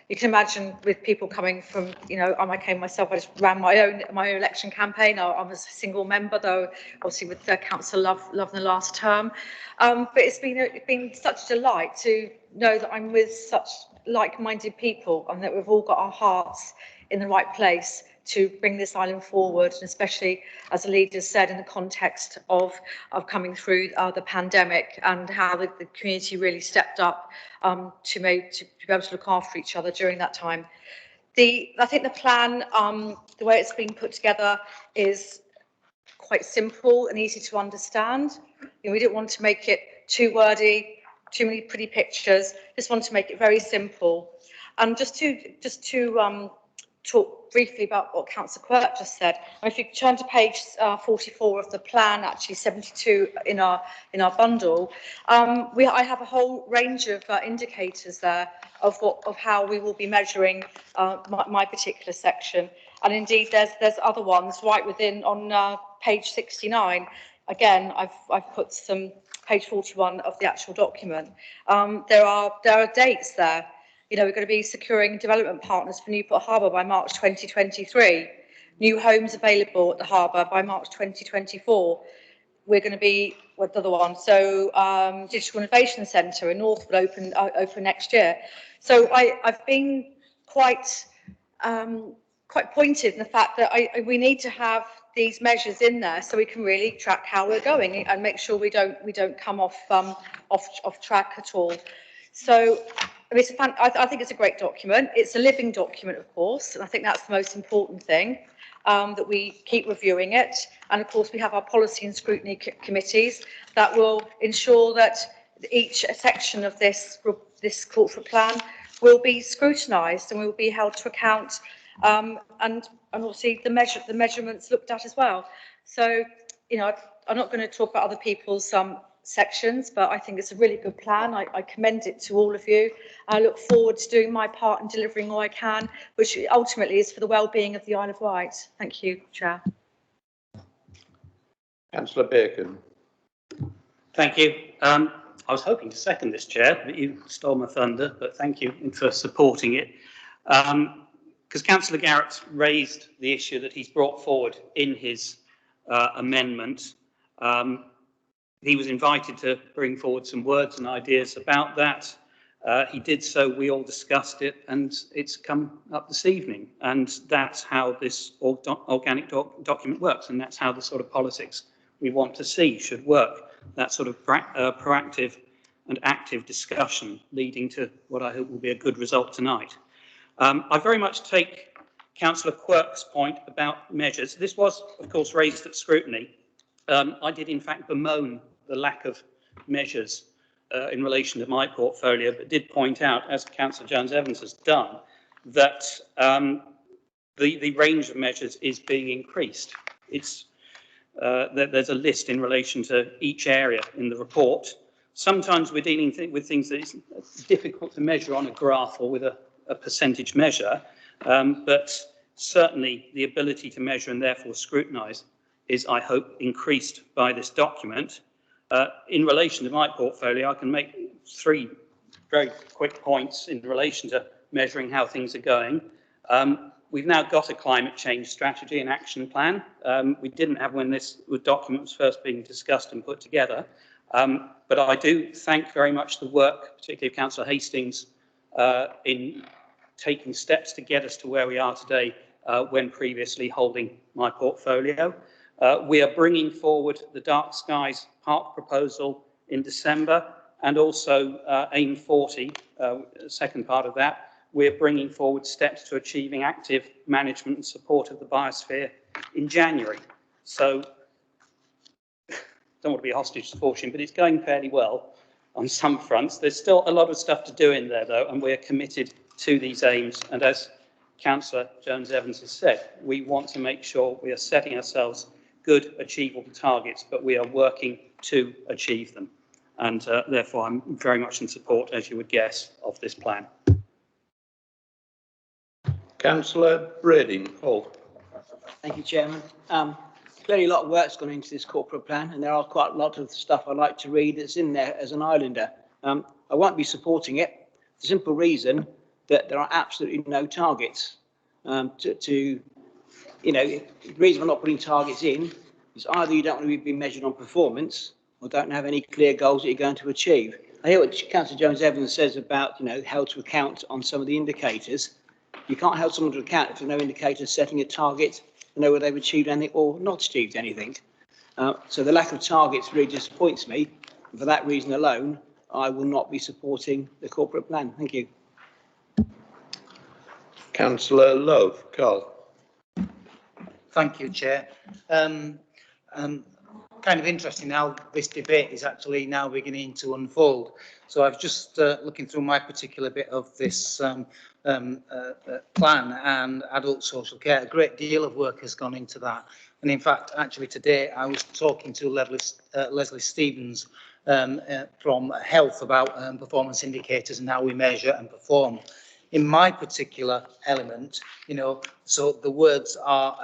You can imagine with people coming from, I came myself, I just ran my own election campaign. I was a single member, though, obviously with Councillor Love in the last term. But it's been such a delight to know that I'm with such like-minded people and that we've all got our hearts in the right place to bring this island forward, and especially, as the Leader said, in the context of coming through the pandemic and how the community really stepped up to be able to look after each other during that time. I think the plan, the way it's being put together, is quite simple and easy to understand. We didn't want to make it too wordy, too many pretty pictures. Just want to make it very simple. And just to talk briefly about what Councillor Quirk just said. If you turn to page 44 of the plan, actually 72 in our bundle, I have a whole range of indicators there of how we will be measuring my particular section, and indeed there's other ones right within on page 69. again, I've put some page 41 of the actual document. There are dates there. You know, we're going to be securing development partners for Newport Harbour by March 2023. New homes available at the harbour by March 2024. We're going to be, what's the other one? So Digital Innovation Centre in North will open next year. So I've been quite pointed in the fact that we need to have these measures in there so we can really track how we're going and make sure we don't come off track at all. So I think it's a great document. It's a living document, of course, and I think that's the most important thing, that we keep reviewing it. And of course, we have our policy and scrutiny committees that will ensure that each section of this corporate plan will be scrutinised and will be held to account, and obviously the measurements looked at as well. So, you know, I'm not going to talk about other people's sections, but I think it's a really good plan. I commend it to all of you. I look forward to doing my part in delivering all I can, which ultimately is for the well-being of the Isle of Wight. Thank you, Chair. Councillor Bacon. Thank you. I was hoping to second this, Chair, but you stole my thunder, but thank you for supporting it. Because Councillor Garrett's raised the issue that he's brought forward in his amendment. He was invited to bring forward some words and ideas about that. He did so, we all discussed it, and it's come up this evening. And that's how this organic document works, and that's how the sort of politics we want to see should work. That sort of proactive and active discussion leading to what I hope will be a good result tonight. I very much take Councillor Quirk's point about measures. This was, of course, raised at scrutiny. I did, in fact, bemoan the lack of measures in relation to my portfolio, but did point out, as Councillor Jones-Evans has done, that the range of measures is being increased. It's there's a list in relation to each area in the report. Sometimes we're dealing with things that it's difficult to measure on a graph or with a percentage measure, but certainly the ability to measure and therefore scrutinise is, I hope, increased by this document. In relation to my portfolio, I can make 3 very quick points in relation to measuring how things are going. We've now got a climate change strategy and action plan. We didn't have when this document was first being discussed and put together. But I do thank very much the work, particularly of Councillor Hastings, in taking steps to get us to where we are today when previously holding my portfolio. We are bringing forward the Dark Skies Park proposal in December, and also AIM 40, second part of that. We're bringing forward steps to achieving active management and support of the biosphere in January. So, don't want to be a hostage to fortune, but it's going fairly well on some fronts. There's still a lot of stuff to do in there, though, and we're committed to these aims. And as Councillor Jones-Evans has said, we want to make sure we are setting ourselves good, achievable targets, but we are working to achieve them. And therefore, I'm very much in support, as you would guess, of this plan. Councillor Brading. Oh. Thank you, Chairman. Clearly a lot of work's gone into this corporate plan, and there are quite a lot of stuff I like to read that's in there as an islander. I won't be supporting it for the simple reason that there are absolutely no targets. The reason I'm not putting targets in is either you don't want to be measured on performance or don't have any clear goals that you're going to achieve. I hear what Councillor Jones-Evans says about, held to account on some of the indicators. You can't hold someone to account if there's no indicators setting a target to know whether they've achieved anything or not achieved anything. So the lack of targets really disappoints me. And for that reason alone, I will not be supporting the corporate plan. Thank you. Councillor Love. Carl. Thank you, Chair. Kind of interesting how this debate is actually now beginning to unfold. So I've just looking through my particular bit of this plan and adult social care. A great deal of work has gone into that. And in fact, actually today I was talking to Leslie Stevens from Health about performance indicators and how we measure and perform. In my particular element, so the words are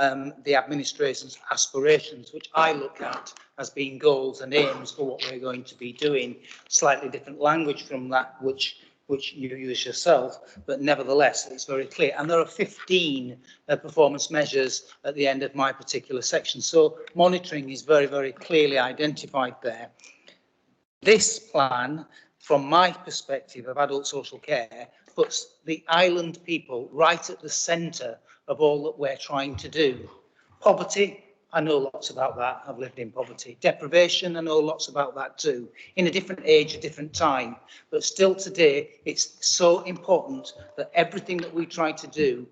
the administration's aspirations, which I look at as being goals and aims for what we're going to be doing. Slightly different language from that which you use yourself, but nevertheless, it's very clear. And there are 15 performance measures at the end of my particular section. So monitoring is very, very clearly identified there. This plan, from my perspective of adult social care, puts the island people right at the centre of all that we're trying to do. Poverty, I know lots about that. I've lived in poverty. Deprivation, I know lots about that too. In a different age, a different time. But still today, it's so important that everything that we try to do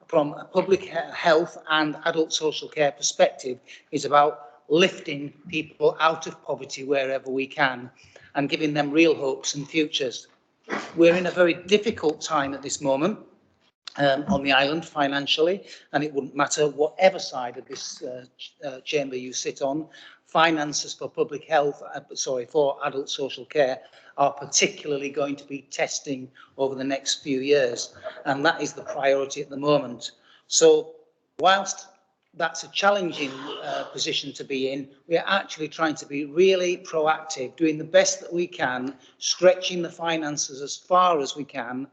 from a public health and adult social care perspective is about lifting people out of poverty wherever we can and giving them real hopes and futures. We're in a very difficult time at this moment. On the island financially, and it wouldn't matter whatever side of this chamber you sit on. Finances for public health, for adult social care are particularly going to be testing over the next few years, and that is the priority at the moment. So whilst that's a challenging position to be in, we are actually trying to be really proactive, doing the best that we can, stretching the finances as far as we can,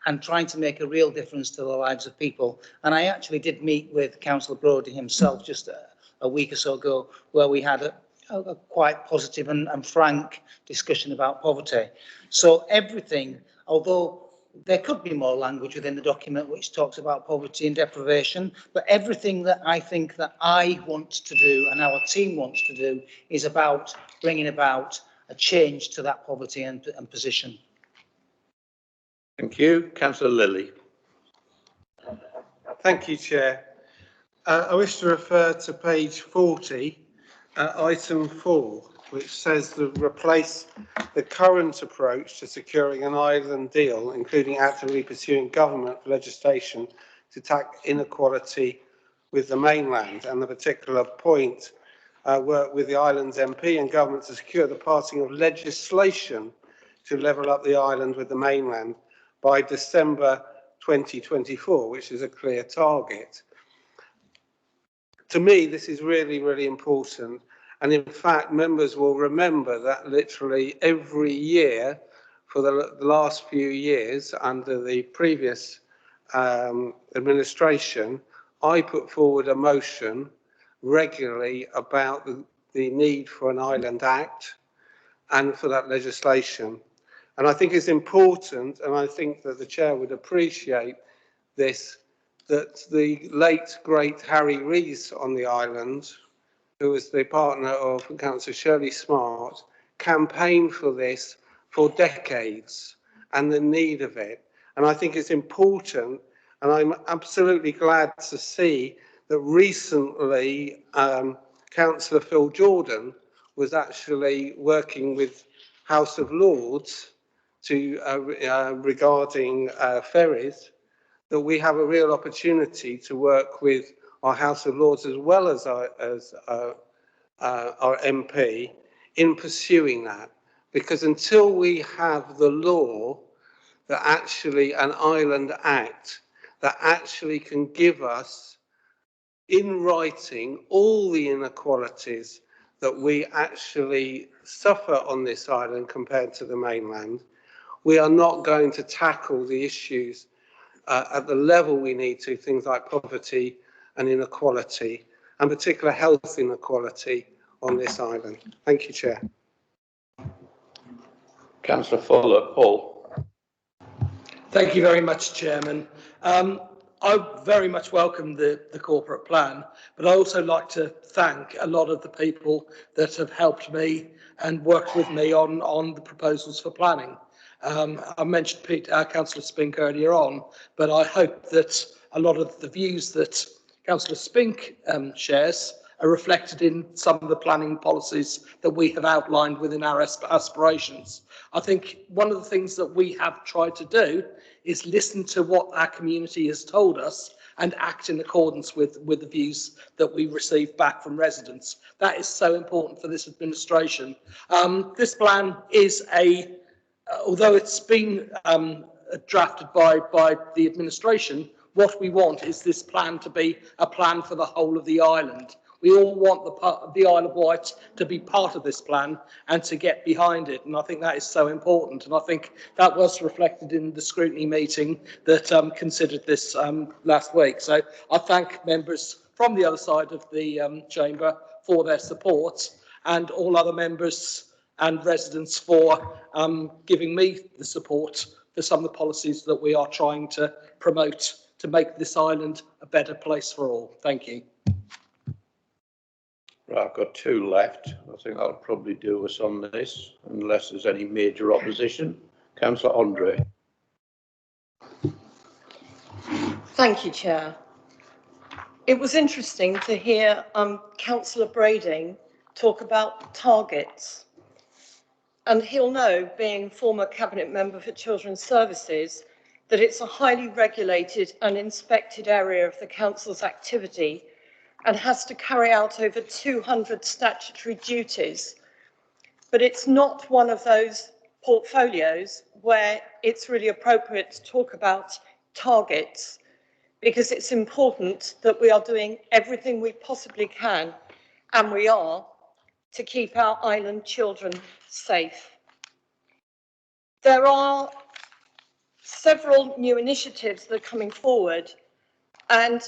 and trying to make a real difference to the lives of people. And I actually did meet with Councillor Brading himself just a week or so ago, where we had a quite positive and frank discussion about poverty. So everything, although there could be more language within the document which talks about poverty and deprivation, but everything that I think that I want to do and our team wants to do is about bringing about a change to that poverty and position. Thank you. Councillor Lilly. Thank you, Chair. I wish to refer to page 40, item 4, which says to replace the current approach to securing an island deal, including actively pursuing government legislation to tackle inequality with the mainland, and the particular point work with the island's MP and government to secure the passing of legislation to level up the island with the mainland by December 2024, which is a clear target. To me, this is really, really important. And in fact, members will remember that literally every year for the last few years under the previous administration, I put forward a motion regularly about the need for an Island Act and for that legislation. And I think it's important, and I think that the Chair would appreciate this, that the late, great Harry Rees on the island, who was the partner of Councillor Shirley Smart, campaigned for this for decades and the need of it. And I think it's important, and I'm absolutely glad to see that recently Councillor Phil Jordan was actually working with House of Lords to regarding ferries, that we have a real opportunity to work with our House of Lords as well as our MP in pursuing that. Because until we have the law that actually, an Island Act, that actually can give us in writing all the inequalities that we actually suffer on this island compared to the mainland, we are not going to tackle the issues at the level we need to, things like poverty and inequality, and particular health inequality on this island. Thank you, Chair. Councillor Fuller, Paul. Thank you very much, Chairman. I very much welcome the corporate plan, but I also like to thank a lot of the people that have helped me and worked with me on the proposals for planning. I mentioned Councillor Spink earlier on, but I hope that a lot of the views that Councillor Spink shares are reflected in some of the planning policies that we have outlined within our aspirations. I think one of the things that we have tried to do is listen to what our community has told us and act in accordance with the views that we receive back from residents. That is so important for this administration. This plan is although it's been drafted by the administration, what we want is this plan to be a plan for the whole of the island. We all want the Isle of Wight to be part of this plan and to get behind it. And I think that is so important. And I think that was reflected in the scrutiny meeting that considered this last week. So I thank members from the other side of the chamber for their support, and all other members and residents for giving me the support for some of the policies that we are trying to promote to make this island a better place for all. Thank you. Right, I've got two left. I think I'll probably do us on this, unless there's any major opposition. Councillor Andre. Thank you, Chair. It was interesting to hear Councillor Brading talk about targets. And he'll know, being former Cabinet Member for Children's Services, that it's a highly regulated and inspected area of the Council's activity and has to carry out over 200 statutory duties. But it's not one of those portfolios where it's really appropriate to talk about targets, because it's important that we are doing everything we possibly can, and we are, to keep our island children safe. There are several new initiatives that are coming forward, and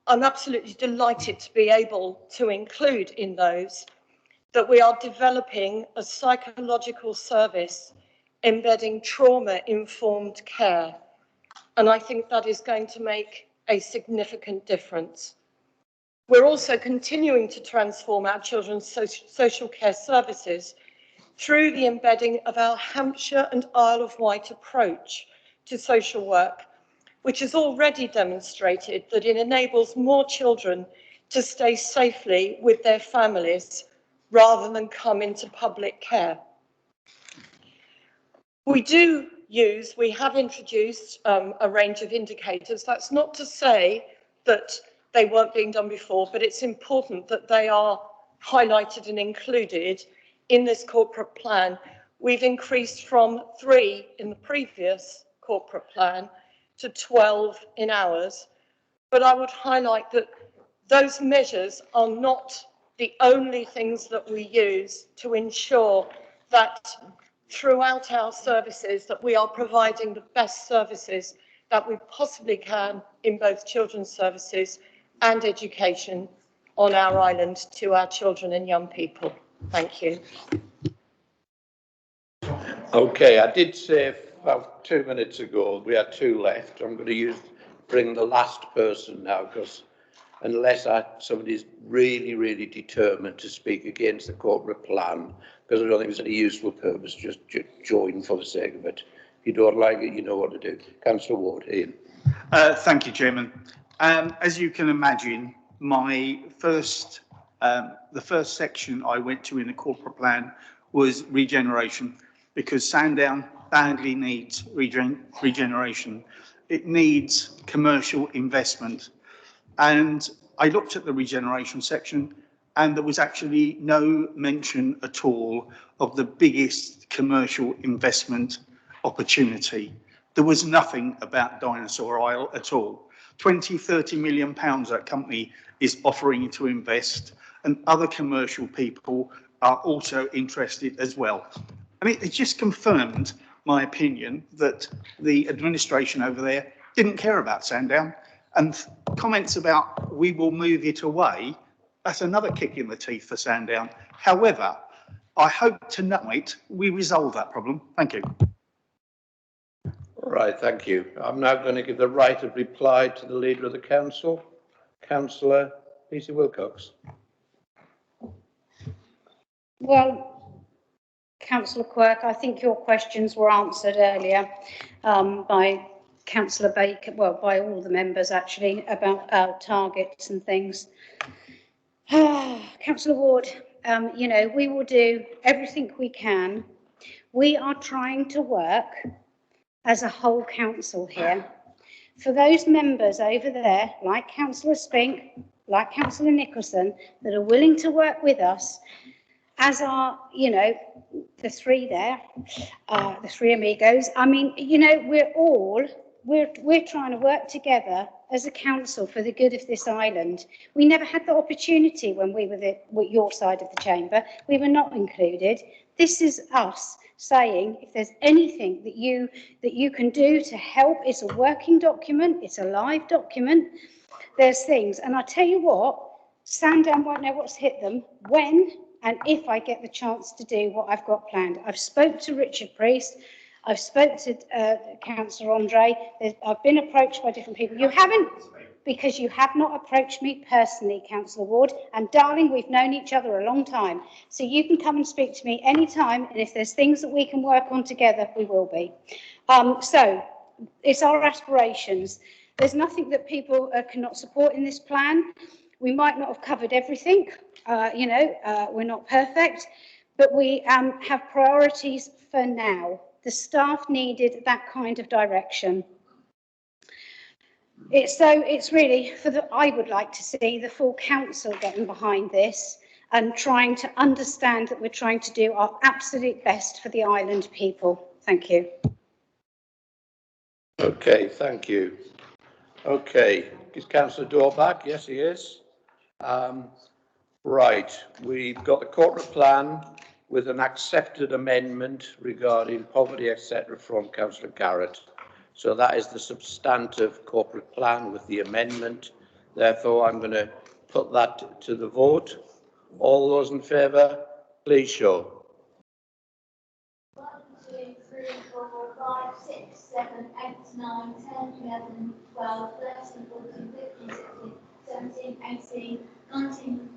I'm absolutely delighted to be able to include in those that we are developing a psychological service embedding trauma-informed care, and I think that is going to make a significant difference. We're also continuing to transform our children's social care services through the embedding of our Hampshire and Isle of Wight approach to social work, which has already demonstrated that it enables more children to stay safely with their families rather than come into public care. We have introduced a range of indicators. That's not to say that they weren't being done before, but it's important that they are highlighted and included in this corporate plan. We've increased from 3 in the previous corporate plan to 12 in ours, but I would highlight that those measures are not the only things that we use to ensure that throughout our services that we are providing the best services that we possibly can in both children's services and education on our island to our children and young people. Thank you. Okay, I did say about 2 minutes ago we had two left. I'm going to bring the last person now, because unless somebody's really, really determined to speak against the corporate plan, because I don't think there's any useful purpose, just join for the sake of it. If you don't like it, you know what to do. Councillor Ward, Ian. Thank you, Chairman. As you can imagine, the first section I went to in the corporate plan was regeneration, because Sandown badly needs regeneration. It needs commercial investment. And I looked at the regeneration section, and there was actually no mention at all of the biggest commercial investment opportunity. There was nothing about Dinosaur Isle at all. 20–30 million pounds that company is offering to invest, and other commercial people are also interested as well. I mean, it just confirmed my opinion that the administration over there didn't care about Sandown, and comments about we will move it away, that's another kick in the teeth for Sandown. However, I hope tonight we resolve that problem. Thank you. All right, thank you. I'm now going to give the right of reply to the Leader of the Council, Councillor Lisa Wilcox. Well, Councillor Quirk, I think your questions were answered earlier by Councillor Baker, well, by all the members actually, about targets and things. Councillor Ward, you know, we will do everything we can. We are trying to work as a whole council here. For those members over there, like Councillor Spink, like Councillor Nicholson, that are willing to work with us, as are, you know, the three there, the three amigos. I mean, you know, we're trying to work together as a council for the good of this island. We never had the opportunity when we were your side of the chamber. We were not included. This is us saying if there's anything that you can do to help. It's a working document, it's a live document. There's things, and I tell you what, Sandown won't know what's hit them when and if I get the chance to do what I've got planned. I've spoke to Richard Priest, I've spoke to Councillor Andre, I've been approached by different people. You haven't, because you have not approached me personally, Councillor Ward, and darling, we've known each other a long time. So you can come and speak to me anytime, and if there's things that we can work on together, we will be. So it's our aspirations. There's nothing that people cannot support in this plan. We might not have covered everything, we're not perfect, but we have priorities for now. The staff needed that kind of direction. It's really, I would like to see the full council getting behind this and trying to understand that we're trying to do our absolute best for the island people. Thank you. Okay, thank you. Okay, is Councillor Dorr back? Yes, he is. Right, we've got the corporate plan with an accepted amendment regarding poverty, etc., from Councillor Garrett. So that is the substantive corporate plan with the amendment. Therefore, I'm going to put that to the vote. All those in favour, please show. 1, 2, 3, 4, 5, 6, 7, 8, 9, 10, 11, 12, 13, 14, 15, 16, 17, 18, 19,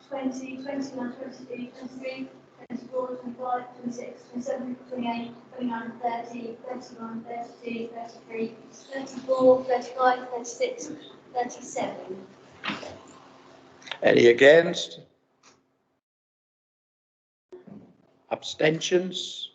20, 21, 22, 23, 24, 25, 26, 27, 28, 29, 30, 31, 32, 33, 34, 35, 36, 37. Any against? Abstentions?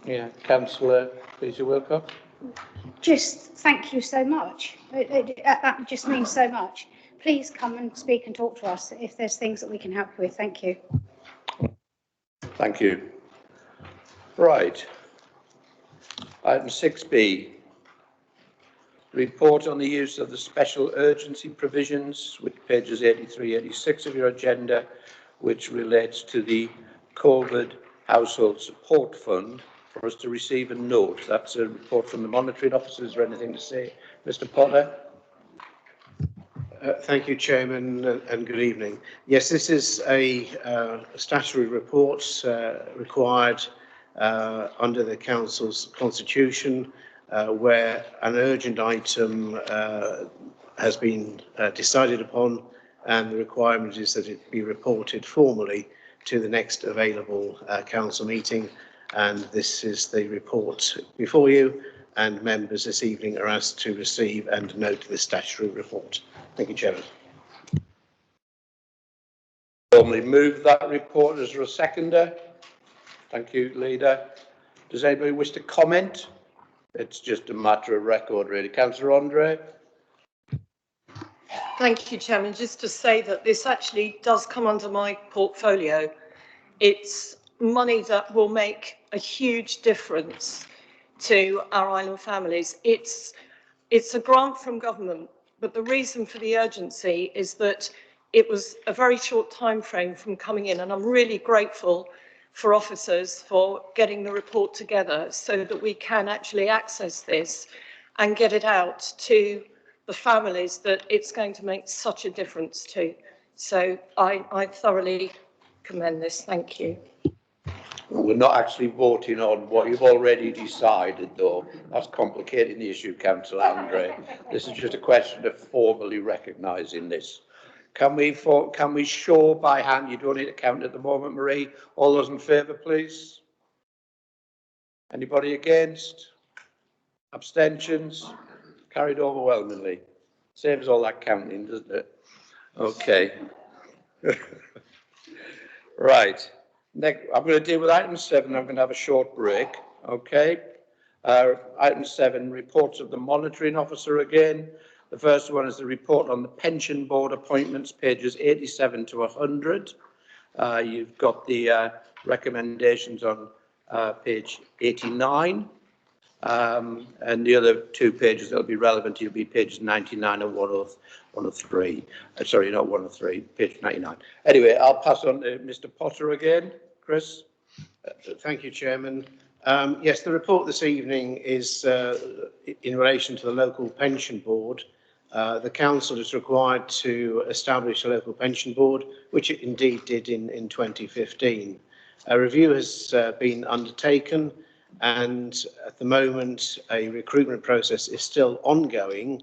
Yeah, Councillor Peter Wilcox. Just thank you so much. That just means so much. Please come and speak and talk to us if there's things that we can help with. Thank you. Thank you. Right. Item 6B. Report on the use of the special urgency provisions, which pages 83, 86 of your agenda, which relates to the COVID Household Support Fund, for us to receive and note. That's a report from the monitoring officer. Is there anything to say? Mr. Potter? Thank you, Chairman, and good evening. Yes, this is a statutory report required under the Council's constitution, where an urgent item has been decided upon, and the requirement is that it be reported formally to the next available Council meeting. And this is the report before you, and members this evening are asked to receive and note the statutory report. Thank you, Chairman. Formally move that report. Is there a seconder? Thank you, Leader. Does anybody wish to comment? It's just a matter of record, really. Councillor Andre? Thank you, Chairman. Just to say that this actually does come under my portfolio. It's money that will make a huge difference to our island families. It's a grant from government, but the reason for the urgency is that it was a very short time frame from coming in, and I'm really grateful for officers for getting the report together so that we can actually access this and get it out to the families that it's going to make such a difference to. So I thoroughly commend this. Thank you. We're not actually voting on what you've already decided, though. That's complicating the issue, Councillor Andre. This is just a question of formally recognising this. Can we show by hand? You don't need to count at the moment, Marie. All those in favour, please. Anybody against? Abstentions? Carried overwhelmingly. Saves all that counting, doesn't it? Okay. Right. Next, I'm going to deal with item 7. I'm going to have a short break. Okay. Item 7, reports of the monitoring officer again. The first one is the report on the pension board appointments, pages 87 to 100. You've got the recommendations on page 89. And the other 2 pages that will be relevant will be pages 99 and 103. Sorry, not 103, page 99. Anyway, I'll pass on to Mr. Potter again. Chris? Thank you, Chairman. Yes, the report this evening is in relation to the local pension board. The council is required to establish a local pension board, which it indeed did in 2015. A review has been undertaken, and at the moment a recruitment process is still ongoing.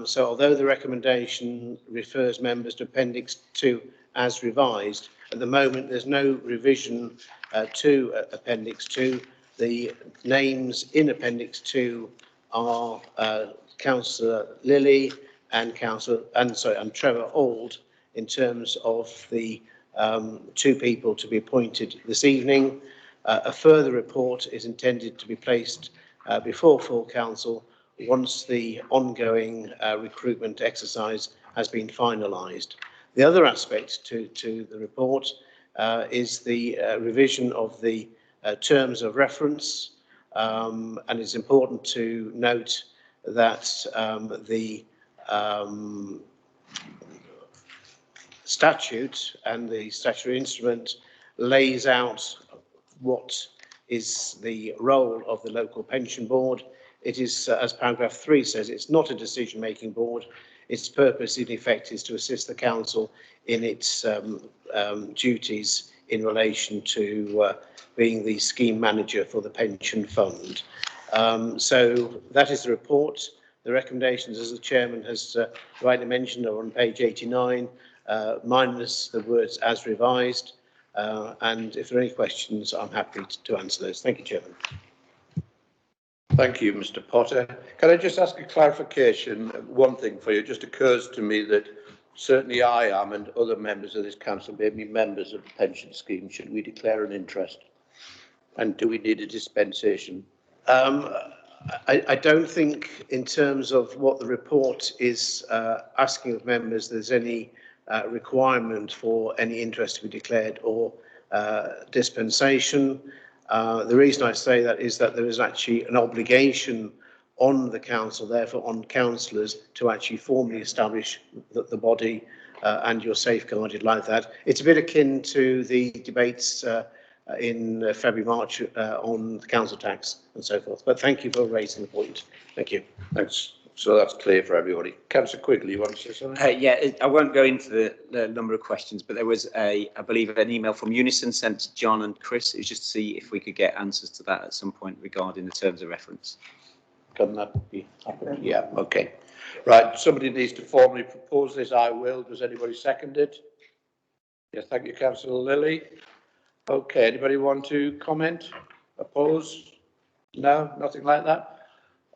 So although the recommendation refers members to Appendix 2 as revised, at the moment there's no revision to Appendix 2. The names in Appendix 2 are Councillor Lilly and Trevor Auld in terms of the 2 people to be appointed this evening. A further report is intended to be placed before full council once the ongoing recruitment exercise has been finalised. The other aspect to the report is the revision of the terms of reference, and it's important to note that the statute and the statutory instrument lays out what is the role of the local pension board. It is, as paragraph 3 says, it's not a decision-making board. Its purpose, in effect, is to assist the council in its duties in relation to being the scheme manager for the pension fund. So that is the report. The recommendations, as the chairman has rightly mentioned, are on page 89, minus the words "as revised." And if there are any questions, I'm happy to answer those. Thank you, Chairman. Thank you, Mr. Potter. Can I just ask a clarification? One thing for you. It just occurs to me that certainly I am, and other members of this council may be members of the pension scheme. Should we declare an interest? And do we need a dispensation? I don't think, in terms of what the report is asking of members, there's any requirement for any interest to be declared or dispensation. The reason I say that is that there is actually an obligation on the council, therefore on councillors, to actually formally establish the body, and you're safeguarded like that. It's a bit akin to the debates in February, March on the council tax and so forth. But thank you for raising the point. Thank you. Thanks. So that's clear for everybody. Councillor Quigley, you want to say something? Yeah, I won't go into the number of questions, but there was I believe, an email from Unison sent to John and Chris. It was just to see if we could get answers to that at some point regarding the terms of reference. Can that be happened? Yeah, okay. Right, somebody needs to formally propose this. I will. Does anybody second it? Yes, thank you, Councillor Lilly. Okay, anybody want to comment? Oppose? No, nothing like that?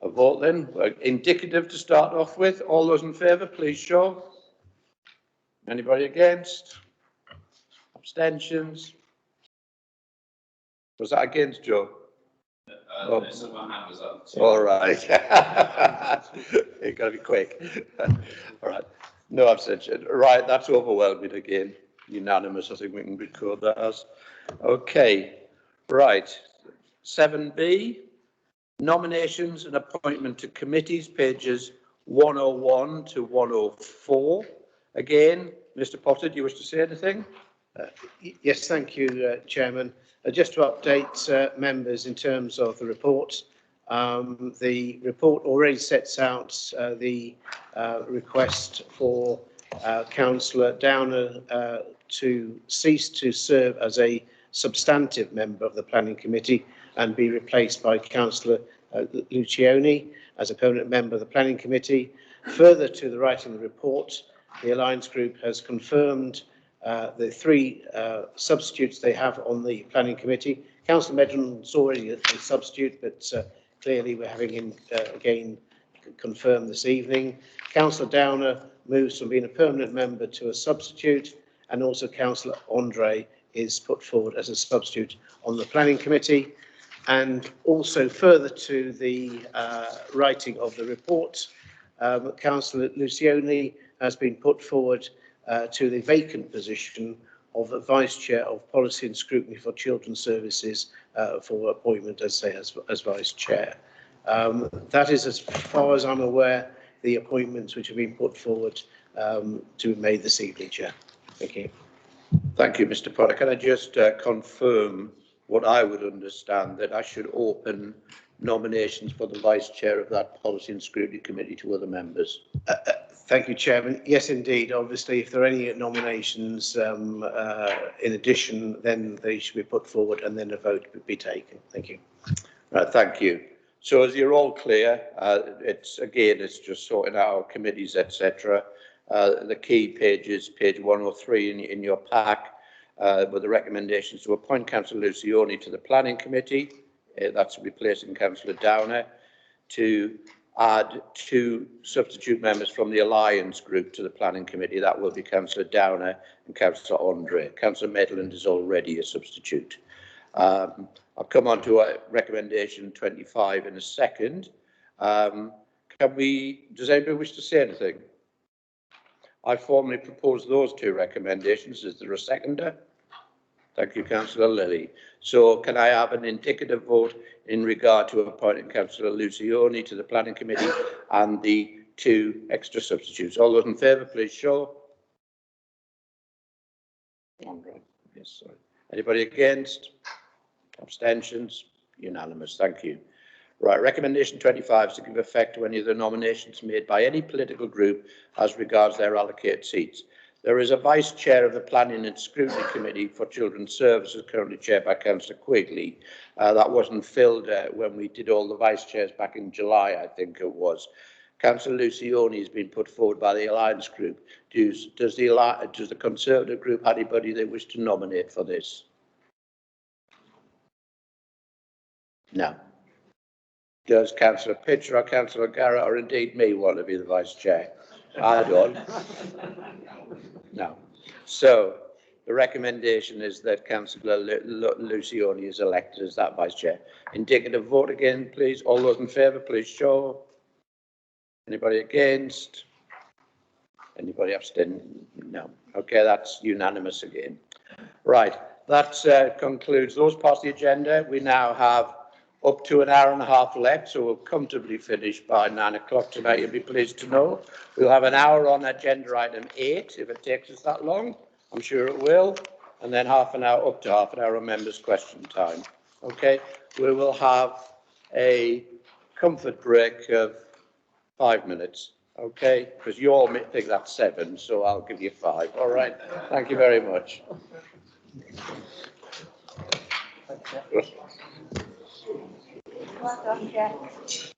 A vote then. Indicative to start off with. All those in favour, please show. Anybody against? Abstentions? Was that against, Joe? My hand was up. All right. You've got to be quick. All right. No abstention. Right, that's overwhelming again. Unanimous, I think we can record that as. Okay. Right. 7B. Nominations and appointment to committees, pages 101 to 104. Again, Mr. Potter, do you wish to say anything? Yes, thank you, Chairman. Just to update members in terms of the report, the report already sets out the request for Councillor Downer to cease to serve as a substantive member of the Planning Committee and be replaced by Councillor Lucioni as a permanent member of the Planning Committee. Further to the right in the report, the Alliance Group has confirmed the 3 substitutes they have on the Planning Committee. Councillor Medron's already a substitute, but clearly we're having him again confirmed this evening. Councillor Downer moves from being a permanent member to a substitute, and also Councillor Andre is put forward as a substitute on the Planning Committee. And also further to the writing of the report, Councillor Lucioni has been put forward to the vacant position of the Vice Chair of Policy and Scrutiny for Children's Services for appointment, as Vice Chair. That is, as far as I'm aware, the appointments which have been put forward to be made this evening, Chair. Thank you. Thank you, Mr. Potter. Can I just confirm what I would understand, that I should open nominations for the Vice Chair of that Policy and Scrutiny Committee to other members? Thank you, Chairman. Yes, indeed. Obviously, if there are any nominations in addition, then they should be put forward and then a vote would be taken. Thank you. Right, thank you. So as you're all clear, it's just sorting out our committees, etc. The key page is page 103 in your pack, with the recommendations to appoint Councillor Lucioni to the Planning Committee. That's replacing Councillor Downer. To add 2 substitute members from the Alliance Group to the Planning Committee. That will be Councillor Downer and Councillor Andre. Councillor Medland is already a substitute. I'll come on to recommendation 25 in a second. Does anybody wish to say anything? I formally propose those 2 recommendations. Is there a seconder? Thank you, Councillor Lilly. So can I have an indicative vote in regard to appointing Councillor Lucioni to the Planning Committee and the 2 extra substitutes? All those in favour, please show. Yes, sorry. Anybody against? Abstentions? Unanimous. Thank you. Right, recommendation 25 is to give effect to any of the nominations made by any political group as regards their allocated seats. There is a Vice Chair of the Planning and Scrutiny Committee for Children's Services, currently chaired by Councillor Quigley. That wasn't filled when we did all the Vice Chairs back in July, I think it was. Councillor Lucioni has been put forward by the Alliance Group. Does the Conservative Group have anybody they wish to nominate for this? No. Does Councillor Pitcher or Councillor Garrett, or indeed me, want to be the Vice Chair? I don't. No. So the recommendation is that Councillor Lucioni is elected as that Vice Chair. Indicative vote again, please. All those in favour, please show. Anybody against? Anybody abstain? No. Okay, that's unanimous again. Right, that concludes those parts of the agenda. We now have up to an hour and a half left, so we'll comfortably finish by 9 o'clock tonight, you'll be pleased to know. We'll have an hour on agenda item 8, if it takes us that long. I'm sure it will. And then up to half an hour on members' question time. Okay, we will have a comfort break of 5 minutes. Okay, because you all think that's 7, so I'll give you 5. All right, thank you very much. Well done, Jeff.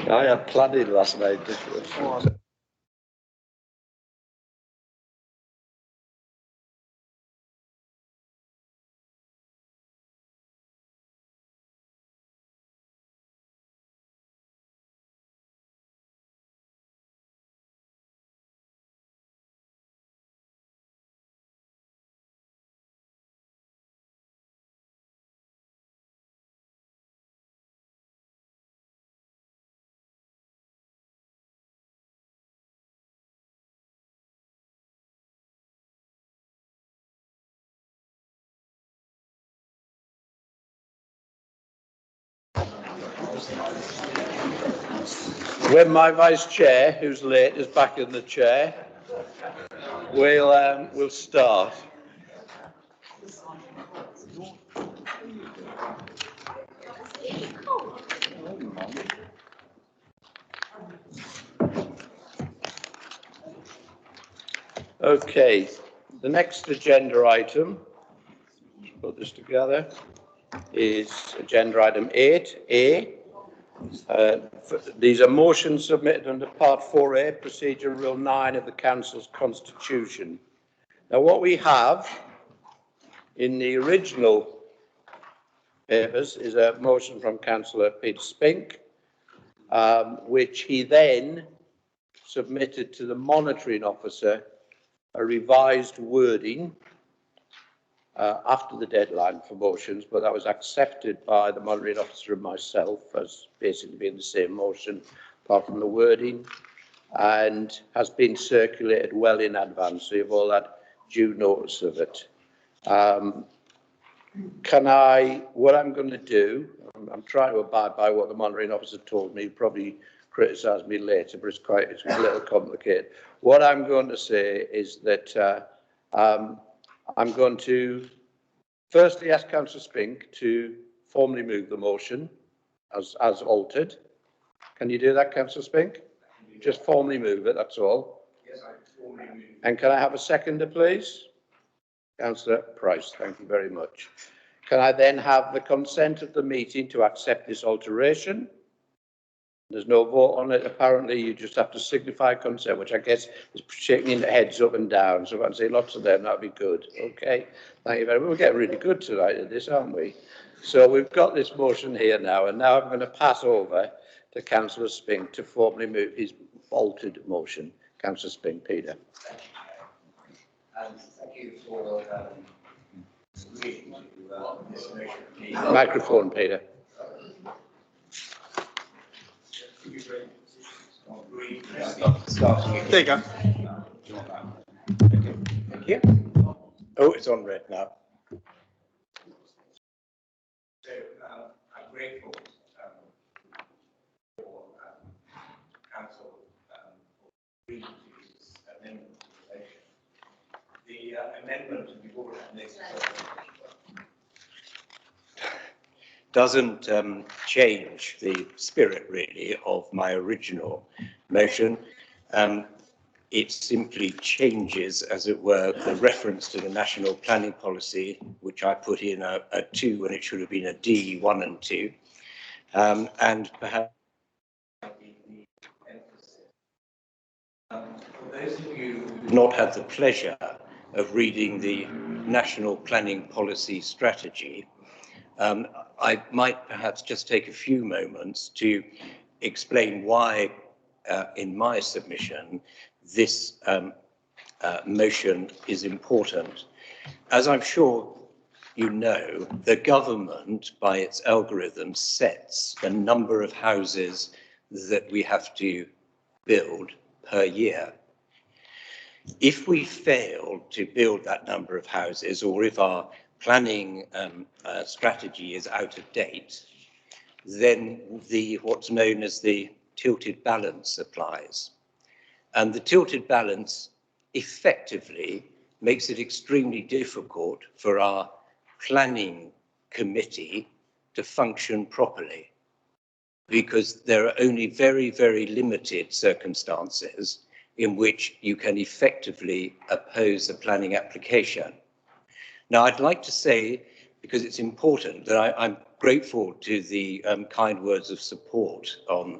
I had planning last night. Didn't I? When my vice chair, who's late, is back in the chair, we'll start. Okay, the next agenda item, put this together, is agenda item 8A. These are motions submitted under Part 4A, Procedure Rule 9 of the Council's Constitution. Now, what we have in the original papers is a motion from Councillor Cllr Spink, which he then submitted to the monitoring officer a revised wording after the deadline for motions, but that was accepted by the monitoring officer and myself as basically being the same motion, apart from the wording, and has been circulated well in advance, so you've all had due notice of it. What I'm going to do, I'm trying to abide by what the monitoring officer told me, probably criticise me later, but it's a little complicated. What I'm going to say is that I'm going to firstly ask Councillor Spink to formally move the motion as altered. Can you do that, Councillor Spink? Just formally move it, that's all. Yes, I formally move. And can I have a seconder, please? Councillor Price, thank you very much. Can I then have the consent of the meeting to accept this alteration? There's no vote on it, apparently. You just have to signify consent, which I guess is shaking the heads up and down. So if I can see lots of them, that'd be good. Okay, thank you very much. We're getting really good tonight at this, aren't we? So we've got this motion here now, and now I'm going to pass over to Councillor Spink to formally move his altered motion. Councillor Spink, Peter. And thank you for reading this motion. Microphone, Peter. There you go. Thank you. Oh, it's on red now. So I'm grateful for Council for agreeing to this amendment to the motion. The amendment to the order doesn't change the spirit really of my original motion. It simply changes, as it were, the reference to the national planning policy, which I put in a 2 when it should have been a D, 1 and 2. And perhaps the emphasis. For those of you who have not had the pleasure of reading the national planning policy strategy, I might perhaps just take a few moments to explain why, in my submission, this motion is important. As I'm sure you know, the government, by its algorithm, sets the number of houses that we have to build per year. If we fail to build that number of houses, or if our planning strategy is out of date, then what's known as the tilted balance applies. And the tilted balance effectively makes it extremely difficult for our planning committee to function properly, because there are only very, very limited circumstances in which you can effectively oppose a planning application. Now, I'd like to say, because it's important that I'm grateful to the kind words of support on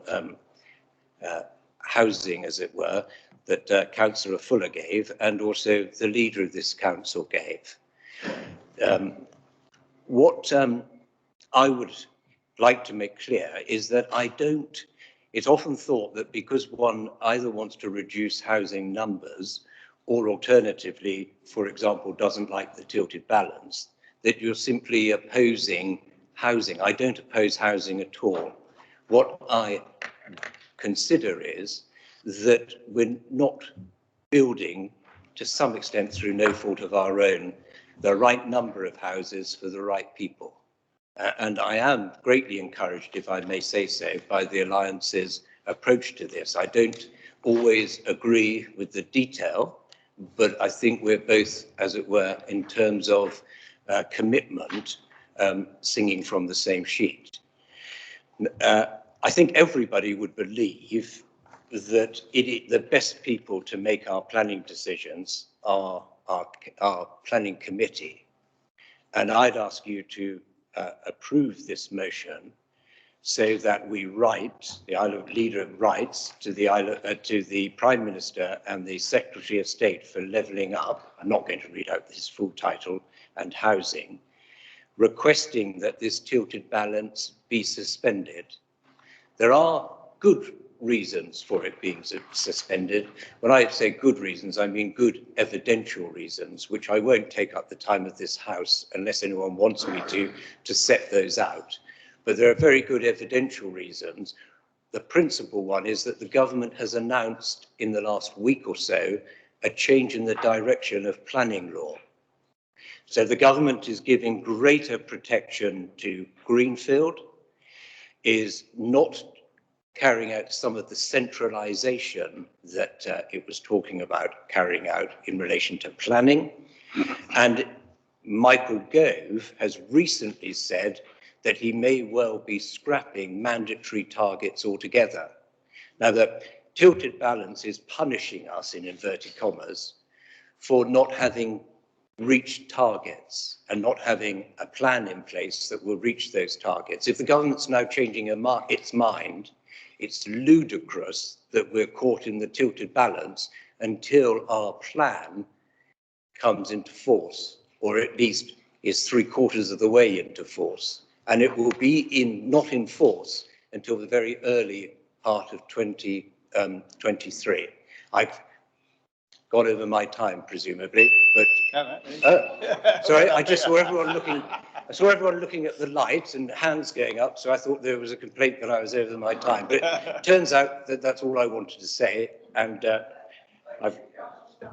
housing, as it were, that Councillor Fuller gave, and also the leader of this council gave. What I would like to make clear is that it's often thought that because one either wants to reduce housing numbers or alternatively, for example, doesn't like the tilted balance, that you're simply opposing housing. I don't oppose housing at all. What I consider is that we're not building, to some extent through no fault of our own, the right number of houses for the right people. And I am greatly encouraged, if I may say so, by the Alliance's approach to this. I don't always agree with the detail, but I think we're both, as it were, in terms of commitment, singing from the same sheet. I think everybody would believe that the best people to make our planning decisions are our planning committee. And I'd ask you to approve this motion so that we write, the Isle leader writes to the Prime Minister and the Secretary of State for Levelling Up, I'm not going to read out his full title, and Housing, requesting that this tilted balance be suspended. There are good reasons for it being suspended. When I say good reasons, I mean good evidential reasons, which I won't take up the time of this House unless anyone wants me to set those out. But there are very good evidential reasons. The principal one is that the government has announced in the last week or so a change in the direction of planning law. So the government is giving greater protection to greenfield, is not carrying out some of the centralisation that it was talking about carrying out in relation to planning. And Michael Gove has recently said that he may well be scrapping mandatory targets altogether. Now, the tilted balance is punishing us, in inverted commas, for not having reached targets and not having a plan in place that will reach those targets. If the government's now changing its mind, it's ludicrous that we're caught in the tilted balance until our plan comes into force, or at least is 3/4 of the way into force. And it will be not in force until the very early part of 2023. I've gone over my time, presumably, but sorry, I just saw everyone looking. I saw everyone looking at the light and hands going up, so I thought there was a complaint that I was over my time. But it turns out that that's all I wanted to say, and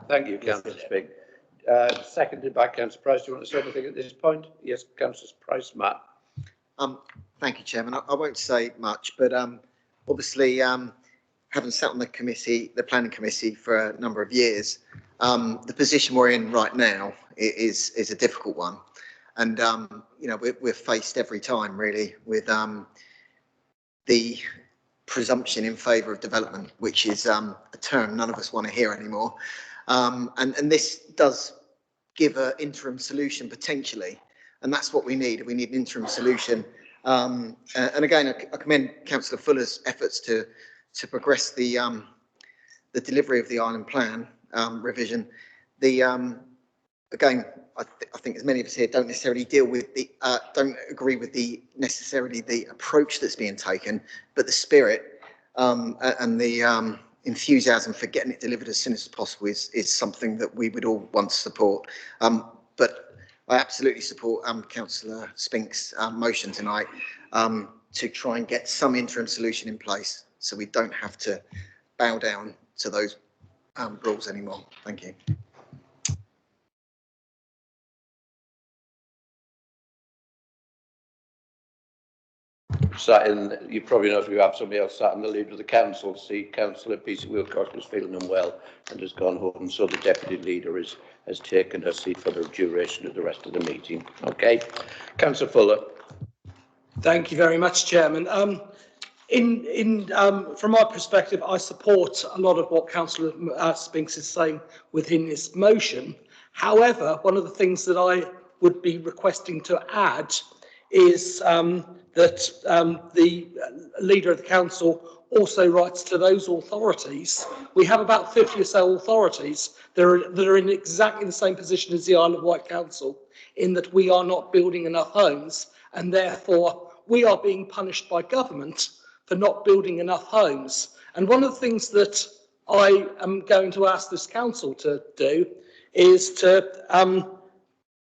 Thank you, Councillor Spink. Seconded by Councillor Price. Do you want to say anything at this point? Yes, Councillor Price, Matt. Thank you, Chairman. I won't say much, but obviously, having sat on the committee, the planning committee, for a number of years, the position we're in right now is a difficult one, and you know, we're faced every time really with the presumption in favour of development, which is a term none of us want to hear anymore, and this does give an interim solution potentially. And that's what we need. We need an interim solution. And again, I commend Councillor Fuller's efforts to progress the delivery of the island plan revision. Again, I think as many of us here don't necessarily deal with don't agree with necessarily the approach that's being taken, but the spirit and the enthusiasm for getting it delivered as soon as possible is something that we would all want to support. But I absolutely support Councillor Spink's motion tonight to try and get some interim solution in place so we don't have to bow down to those rules anymore. Thank you. You probably know if you have somebody else sat in the lead of the council. See, Councillor Peter Wilcox was feeling unwell and has gone home, so the deputy leader has taken her seat for the duration of the rest of the meeting. Okay, Councillor Fuller. Thank you very much, Chairman. From my perspective, I support a lot of what Councillor Spinks is saying within this motion. However, one of the things that I would be requesting to add is that the leader of the council also writes to those authorities. We have about 50 or so authorities that are in exactly the same position as the Isle of Wight Council, in that we are not building enough homes, and therefore we are being punished by government for not building enough homes. And one of the things that I am going to ask this council to do is to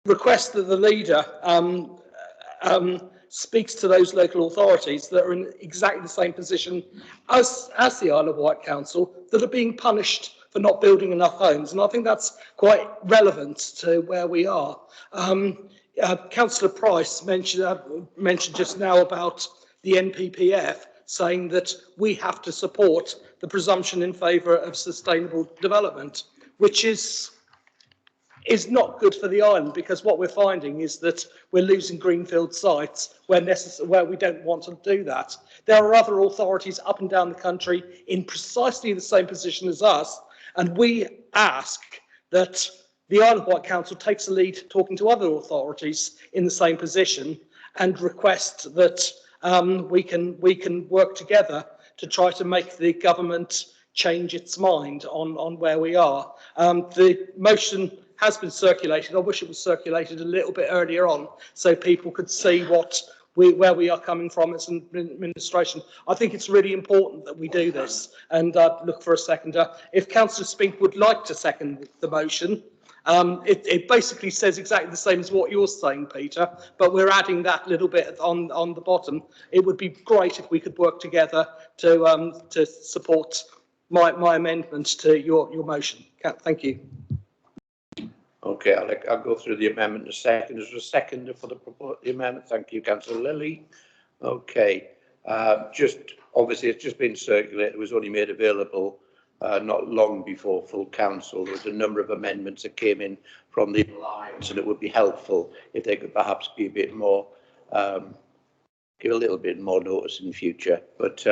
request that the leader speaks to those local authorities that are in exactly the same position as the Isle of Wight Council, that are being punished for not building enough homes. And I think that's quite relevant to where we are. Councillor Price mentioned just now about the NPPF, saying that we have to support the presumption in favour of sustainable development, which is not good for the island, because what we're finding is that we're losing greenfield sites where we don't want to do that. There are other authorities up and down the country in precisely the same position as us, and we ask that the Isle of Wight Council takes the lead talking to other authorities in the same position, and request that we can work together to try to make the government change its mind on where we are. The motion has been circulated. I wish it was circulated a little bit earlier on so people could see where we are coming from as an administration. I think it's really important that we do this, and look for a seconder. If Councillor Spink would like to second the motion, it basically says exactly the same as what you're saying, Peter, but we're adding that little bit on the bottom. It would be great if we could work together to support my amendment to your motion. Thank you. Okay, I'll go through the amendment in a second. There's a seconder for the amendment. Thank you, Councillor Lilly. Okay, obviously it's just been circulated. It was only made available not long before full council. There was a number of amendments that came in from the Alliance, and it would be helpful if they could perhaps be a bit more, give a little bit more notice in future. But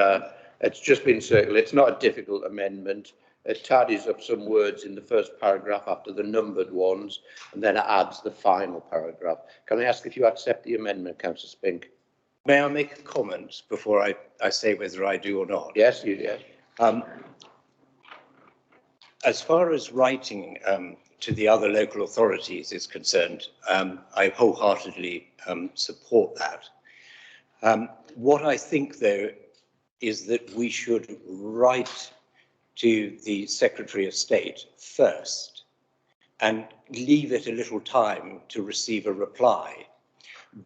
it's just been circulated. It's not a difficult amendment. It tidies up some words in the first paragraph after the numbered ones, and then it adds the final paragraph. Can I ask if you accept the amendment, Councillor Spink? May I make a comment before I say whether I do or not? Yes, you do. As far as writing to the other local authorities is concerned, I wholeheartedly support that. What I think, though, is that we should write to the Secretary of State first and leave it a little time to receive a reply,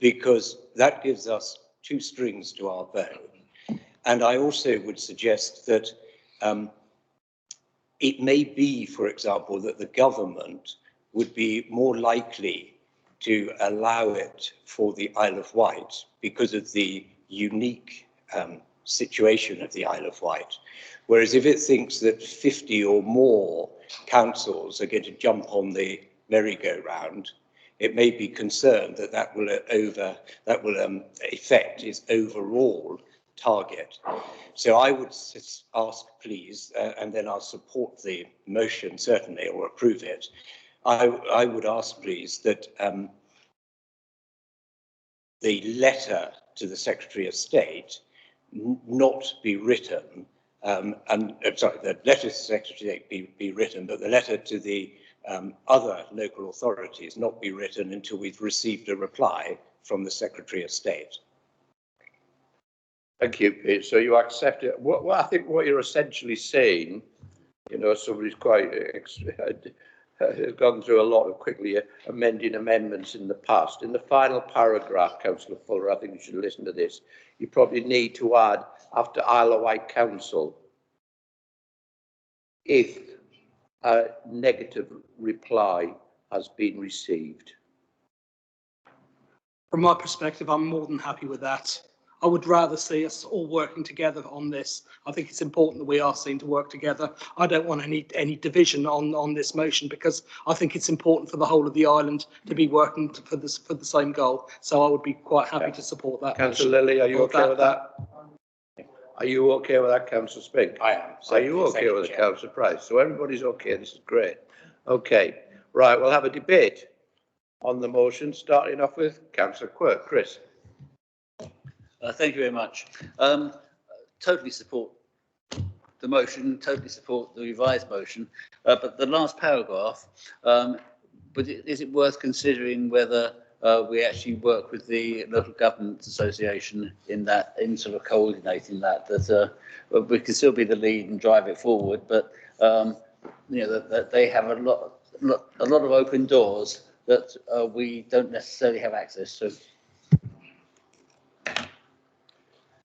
because that gives us two strings to our bow. And I also would suggest that it may be, for example, that the government would be more likely to allow it for the Isle of Wight because of the unique situation of the Isle of Wight. Whereas if it thinks that 50 or more councils are going to jump on the merry-go-round, it may be concerned that that will affect its overall target. So I would ask, please, and then I'll support the motion certainly, or approve it. I would ask, please, that the letter to the Secretary of State not be written, the letter to the Secretary of State be written, but the letter to the other local authorities not be written until we've received a reply from the Secretary of State. Thank you, Pete. So you accept it. I think what you're essentially saying, somebody's quite has gone through a lot of quickly amending amendments in the past. In the final paragraph, Councillor Fuller, I think you should listen to this. You probably need to add, after Isle of Wight Council, if a negative reply has been received. From my perspective, I'm more than happy with that. I would rather see us all working together on this. I think it's important that we are seen to work together. I don't want any division on this motion, because I think it's important for the whole of the island to be working for the same goal. So I would be quite happy to support that. Councillor Lilly, are you okay with that? Are you okay with that, Councillor Spink? I am. Are you okay with it, Councillor Price? So everybody's okay. This is great. Okay. Right, we'll have a debate. on the motion, starting off with Councillor Quirk. Chris. Thank you very much. Totally support the motion, totally support the revised motion, but the last paragraph, is it worth considering whether we actually work with the local government association in that, in sort of coordinating that we can still be the lead and drive it forward, but you know that they have a lot of open doors that we don't necessarily have access to.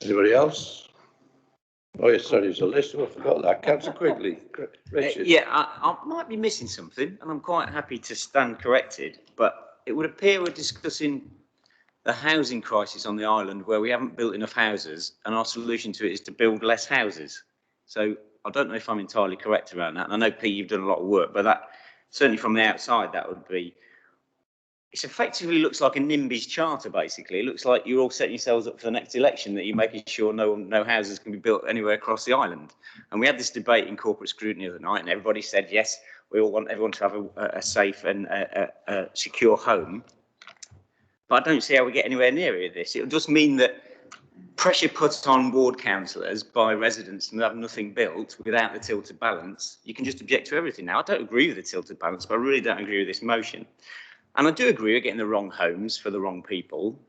Anybody else? Oh, yes, sorry, there's a list. I forgot that. Councillor Quigley. Richard. Yeah, I might be missing something, and I'm quite happy to stand corrected, but it would appear we're discussing the housing crisis on the island where we haven't built enough houses, and our solution to it is to build less houses. So I don't know if I'm entirely correct around that. And I know, Plea, you've done a lot of work, but that certainly from the outside, that would be. It effectively looks like a NIMBY's charter, basically. It looks like you're all setting yourselves up for the next election, that you're making sure no houses can be built anywhere across the island. And we had this debate in corporate scrutiny the other night, and everybody said, yes, we all want everyone to have a safe and a secure home. But I don't see how we get anywhere near this. It will just mean that pressure put on ward councillors by residents who have nothing built without the tilted balance. You can just object to everything now. I don't agree with the tilted balance, but I really don't agree with this motion. And I do agree with getting the wrong homes for the wrong people,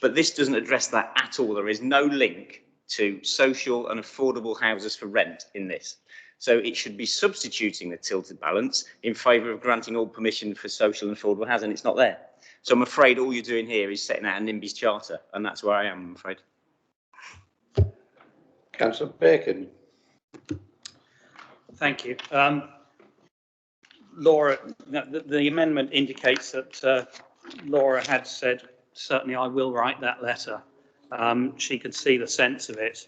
but this doesn't address that at all. There is no link to social and affordable houses for rent in this. So it should be substituting the tilted balance in favour of granting all permission for social and affordable housing. It's not there. So I'm afraid all you're doing here is setting out a NIMBY's charter, and that's where I am, I'm afraid. Councillor Bacon. Thank you. Laura, the amendment indicates that Laura had said, certainly I will write that letter. She could see the sense of it,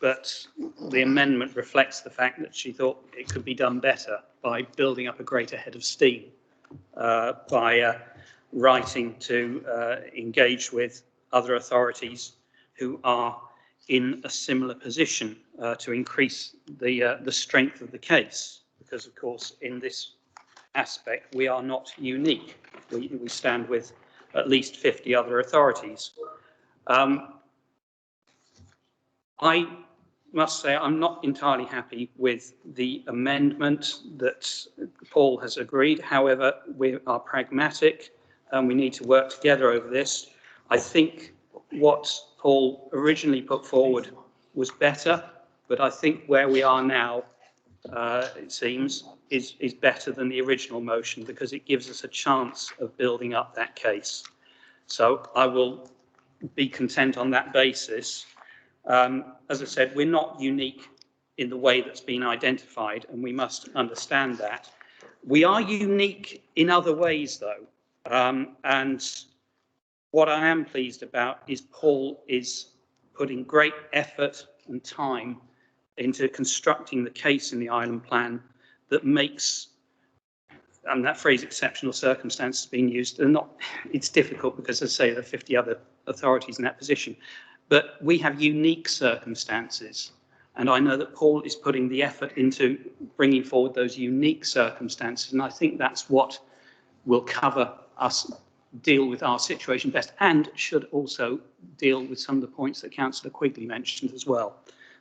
but the amendment reflects the fact that she thought it could be done better by building up a greater head of steam, by writing to engage with other authorities who are in a similar position to increase the strength of the case. Because, of course, in this aspect, we are not unique. We stand with at least 50 other authorities. I must say I'm not entirely happy with the amendment that Paul has agreed. However, we are pragmatic and we need to work together over this. I think what Paul originally put forward was better, but I think where we are now, it seems, is better than the original motion because it gives us a chance of building up that case. So I will be content on that basis. As I said, we're not unique in the way that's been identified, and we must understand that. We are unique in other ways, though, and what I am pleased about is Paul is putting great effort and time into constructing the case in the island plan that makes, and that phrase exceptional circumstances being used, and not, it's difficult because, as I say, there are 50 other authorities in that position, but we have unique circumstances. And I know that Paul is putting the effort into bringing forward those unique circumstances. And I think that's what will cover us, deal with our situation best, and should also deal with some of the points that Councillor Quigley mentioned as well.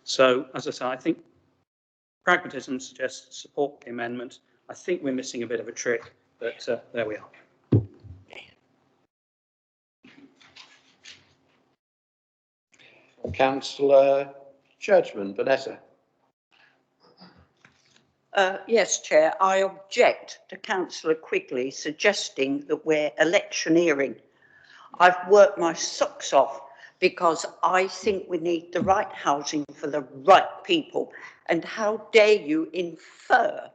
So, as I say, I think pragmatism suggests support the amendment. I think we're missing a bit of a trick, but there we are. Councillor Churchman, Vanessa. Yes, Chair, I object to Councillor Quigley suggesting that we're electioneering. I've worked my socks off because I think we need the right housing for the right people. And how dare you infer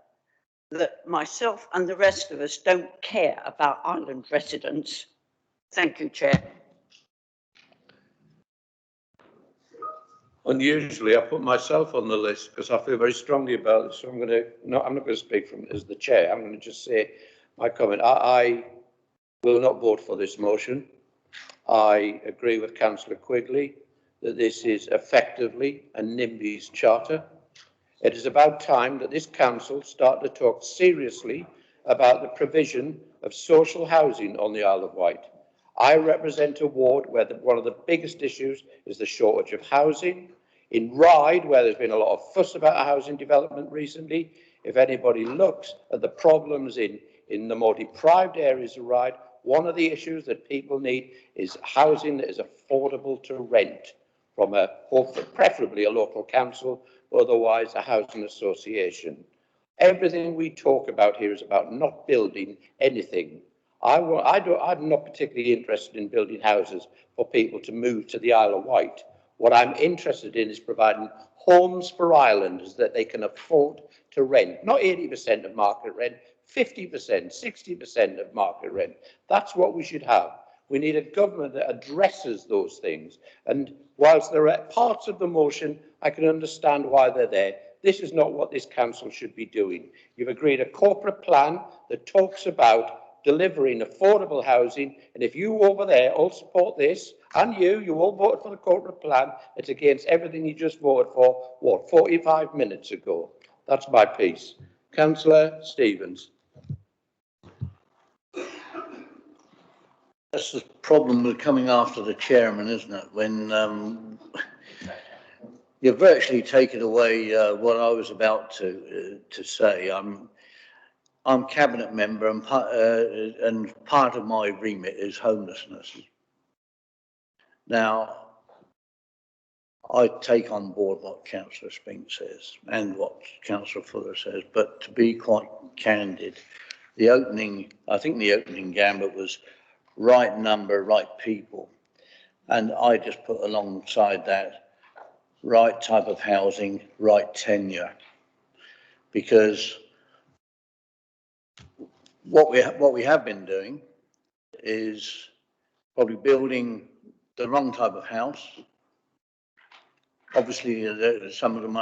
that myself and the rest of us don't care about island residents? Thank you, Chair. Unusually, I put myself on the list because I feel very strongly about it. So I'm not going to speak from as the chair. I'm going to just say my comment. I will not vote for this motion. I agree with Councillor Quigley that this is effectively a NIMBY's charter. It is about time that this council start to talk seriously about the provision of social housing on the Isle of Wight. I represent a ward where one of the biggest issues is the shortage of housing. In Ryde, where there's been a lot of fuss about housing development recently, if anybody looks at the problems in the more deprived areas of Ryde, one of the issues that people need is housing that is affordable to rent from preferably a local council, otherwise a housing association. Everything we talk about here is about not building anything. I'm not particularly interested in building houses for people to move to the Isle of Wight. What I'm interested in is providing homes for islanders that they can afford to rent. Not 80% of market rent, 50%, 60% of market rent. That's what we should have. We need a government that addresses those things. And whilst there are parts of the motion, I can understand why they're there. This is not what this council should be doing. You've agreed a corporate plan that talks about delivering affordable housing, and if you over there all support this, and you all voted for the corporate plan, it's against everything you just voted for, what, 45 minutes ago. That's my piece. Councillor Stevens. That's the problem with coming after the chairman, isn't it? When you virtually taken away what I was about to say. I'm cabinet member, and part of my remit is homelessness. Now, I take on board what Councillor Spink says and what Councillor Fuller says, but to be quite candid, I think the opening gambit was right number, right people, and I just put alongside that right type of housing, right tenure, because what we have been doing is probably building the wrong type of house. Obviously, some of them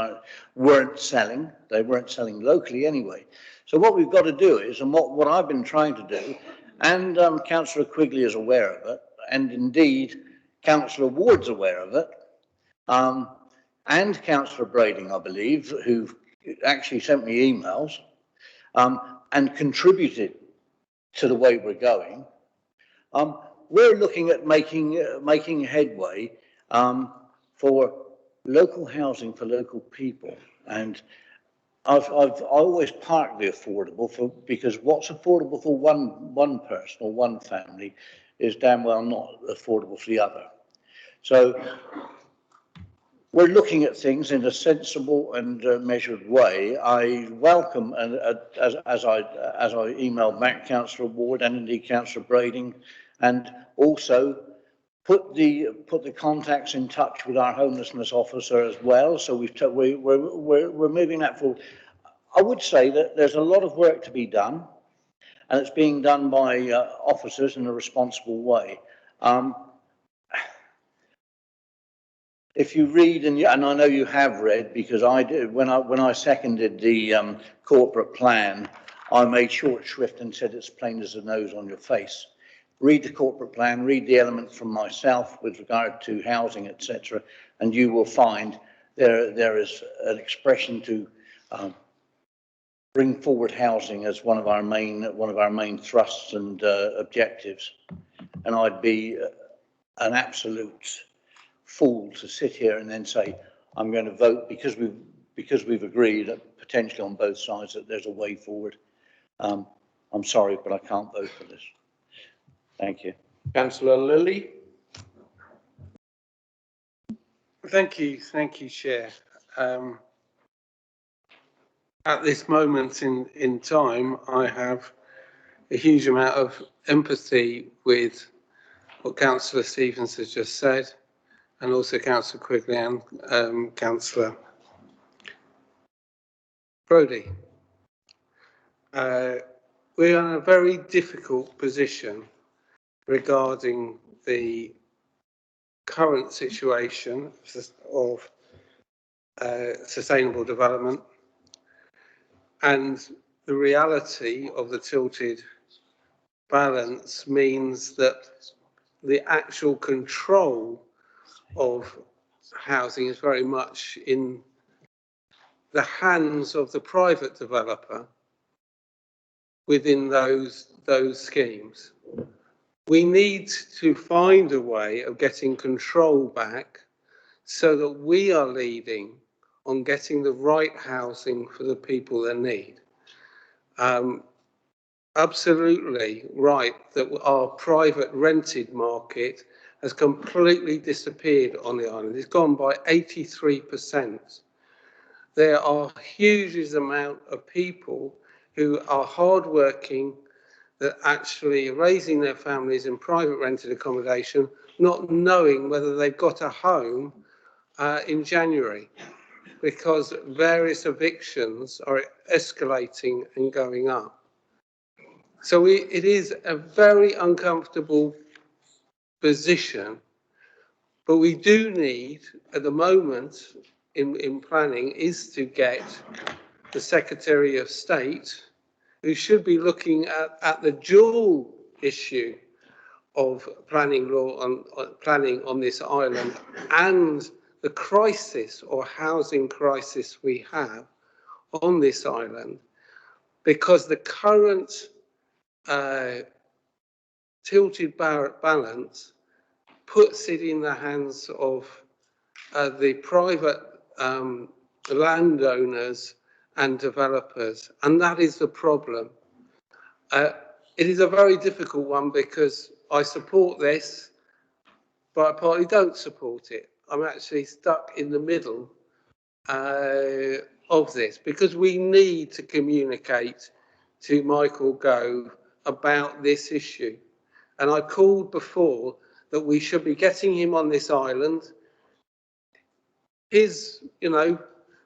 weren't selling. They weren't selling locally anyway. So what we've got to do is, and what I've been trying to do, and Councillor Quigley is aware of it, and indeed Councillor Ward's aware of it, and Councillor Brading, I believe, who actually sent me emails and contributed to the way we're going. We're looking at making headway for local housing for local people, and I've always parked the affordable because what's affordable for one person or one family is damn well not affordable for the other. So we're looking at things in a sensible and measured way. I welcome, and as I emailed back Councillor Ward and indeed Councillor Brading, and also put the contacts in touch with our homelessness officer as well. So we're moving that forward. I would say that there's a lot of work to be done, and it's being done by officers in a responsible way. If you read, and I know you have read, because I did, when I seconded the corporate plan, I made short shrift and said it's plain as the nose on your face. Read the corporate plan, read the elements from myself with regard to housing, etc., and you will find there is an expression to bring forward housing as one of our main thrusts and objectives. And I'd be an absolute fool to sit here and then say I'm going to vote because we've agreed potentially on both sides that there's a way forward. I'm sorry, but I can't vote for this. Thank you. Councillor Lilly. Thank you, Chair. At this moment in time, I have a huge amount of empathy with what Councillor Stevens has just said, and also Councillor Quigley and Councillor Brodie. We're in a very difficult position regarding the current situation of sustainable development and the reality of the tilted balance means that the actual control of housing is very much in the hands of the private developer within those schemes. We need to find a way of getting control back so that we are leading on getting the right housing for the people that need. Absolutely right that our private rented market has completely disappeared on the island. It's gone by 83%. There are huge amount of people who are hardworking, that actually raising their families in private rented accommodation, not knowing whether they've got a home in January, because various evictions are escalating and going up. So it is a very uncomfortable position, but we do need, at the moment, in planning, is to get the Secretary of State, who should be looking at the dual issue of planning law on planning on this island and the crisis or housing crisis we have on this island, because the current tilted balance puts it in the hands of the private landowners and developers, and that is the problem. It is a very difficult one because I support this, but I partly don't support it. I'm actually stuck in the middle of this because we need to communicate to Michael Gove about this issue. And I called before that we should be getting him on this island. His,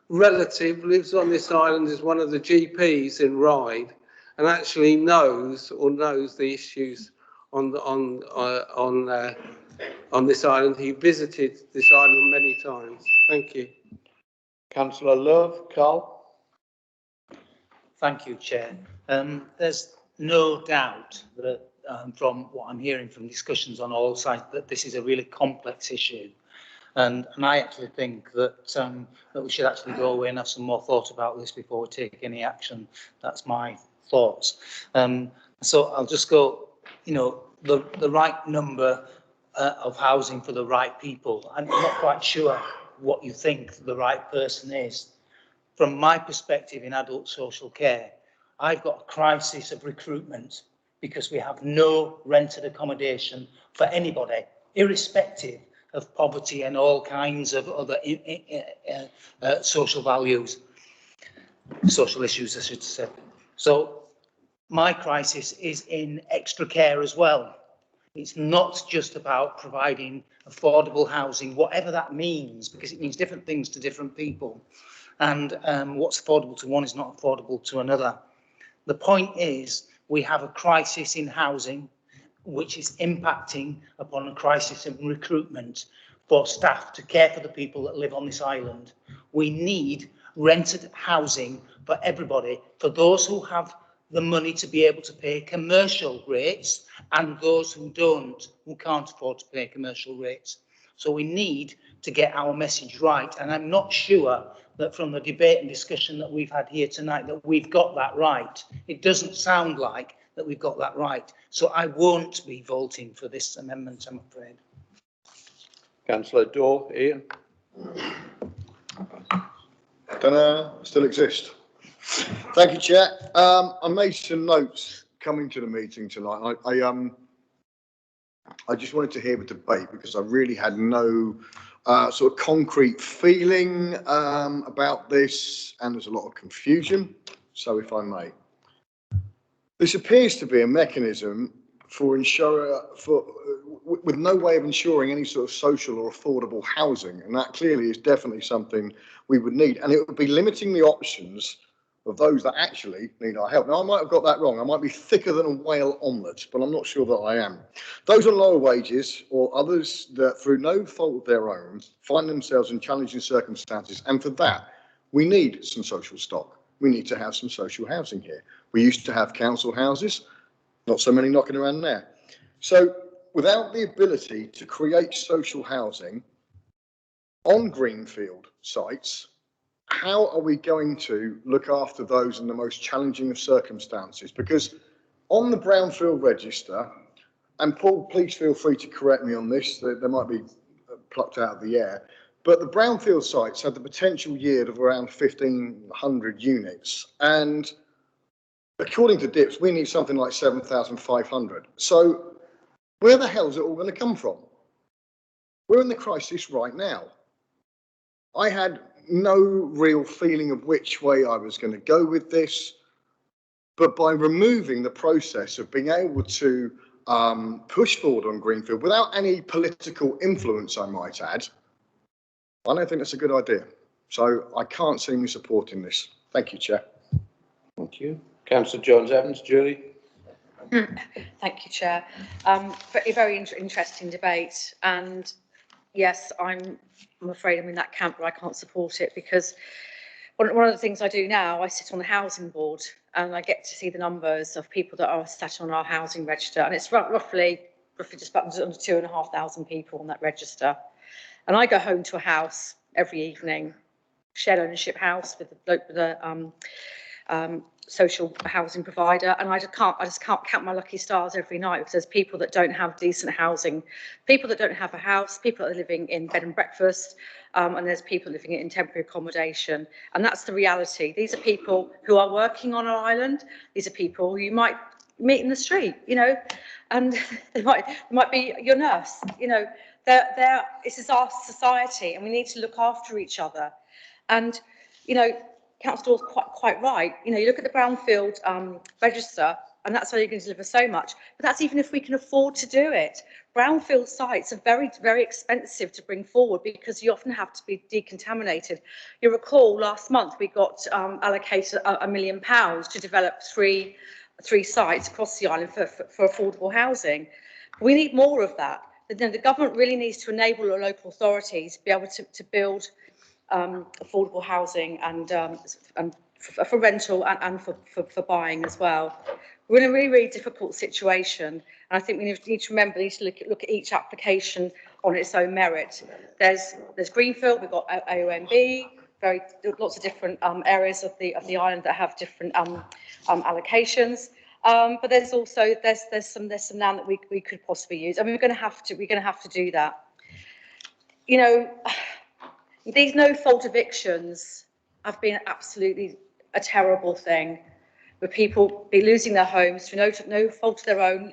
relative lives on this island, is one of the GPs in Ryde, and actually knows the issues on this island. He visited this island many times. Thank you. Councillor Love, Carl. Thank you, Chair. There's no doubt that from what I'm hearing from discussions on all sides, that this is a really complex issue. And I actually think that that we should actually go away and have some more thought about this before we take any action. That's my thoughts. So I'll just go, the right number of housing for the right people. I'm not quite sure what you think the right person is. From my perspective in adult social care, I've got a crisis of recruitment because we have no rented accommodation for anybody, irrespective of poverty and all kinds of other social issues, I should say. So my crisis is in extra care as well. It's not just about providing affordable housing, whatever that means, because it means different things to different people. And what's affordable to one is not affordable to another. The point is, we have a crisis in housing, which is impacting upon a crisis in recruitment for staff to care for the people that live on this island. We need rented housing for everybody, for those who have the money to be able to pay commercial rates and those who don't, who can't afford to pay commercial rates. So we need to get our message right. And I'm not sure that from the debate and discussion that we've had here tonight that we've got that right. It doesn't sound like that we've got that right. So I won't be voting for this amendment, I'm afraid. Councillor Daw, Ian. Don't know, still exist. Thank you, Chair. I made some notes coming to the meeting tonight. I just wanted to hear the debate because I really had no sort of concrete feeling about this, and there's a lot of confusion. So, if I may, this appears to be a mechanism for with no way of ensuring any sort of social or affordable housing, and that clearly is definitely something we would need, and it would be limiting the options of those that actually need our help. Now, I might have got that wrong. I might be thicker than a whale omelette, but I'm not sure that I am. Those on lower wages or others that, through no fault of their own, find themselves in challenging circumstances, and for that, we need some social stock. We need to have some social housing here. We used to have council houses, not so many knocking around there. So, without the ability to create social housing on greenfield sites, how are we going to look after those in the most challenging of circumstances? Because on the brownfield register, and Paul, please feel free to correct me on this, they might be plucked out of the air, but the brownfield sites had the potential yield of around 1,500 units. And according to DIPS, we need something like 7,500. So where the hell is it all going to come from? We're in the crisis right now. I had no real feeling of which way I was going to go with this, but by removing the process of being able to push forward on Greenfield without any political influence, I might add, I don't think that's a good idea. So I can't see me supporting this. Thank you, Chair. Thank you. Councillor Jones-Evans, Julie. Thank you, Chair. Very interesting debate, and yes, I'm afraid I'm in that camp where I can't support it, because one of the things I do now, I sit on the housing board and I get to see the numbers of people that are sat on our housing register, and it's roughly just about under 2,500 people on that register. And I go home to a house every evening, shared ownership house with the social housing provider, and I just can't count my lucky stars every night, because there's people that don't have decent housing, people that don't have a house, people that are living in bed and breakfast, and there's people living in temporary accommodation, and that's the reality. These are people who are working on our island. These are people you might meet in the street, you know, and they might be your nurse, you know. This is our society, and we need to look after each other. And you know, Councillor's quite right. You know, you look at the brownfield register, and that's how you're going to deliver so much. But that's even if we can afford to do it. Brownfield sites are very, very expensive to bring forward, because you often have to be decontaminated. You recall last month we got allocated £1 million to develop three sites across the island for affordable housing. We need more of that. The government really needs to enable the local authorities to be able to build affordable housing and for rental and for buying as well. We're in a really, really difficult situation, and I think we need to remember, we need to look at each application on its own merit. There's Greenfield, we've got AOMB, lots of different areas of the island that have different allocations. But there's also there's some land that we could possibly use, and we're going to have to do that. You know, these no-fault evictions have been absolutely a terrible thing, with people be losing their homes through no fault of their own,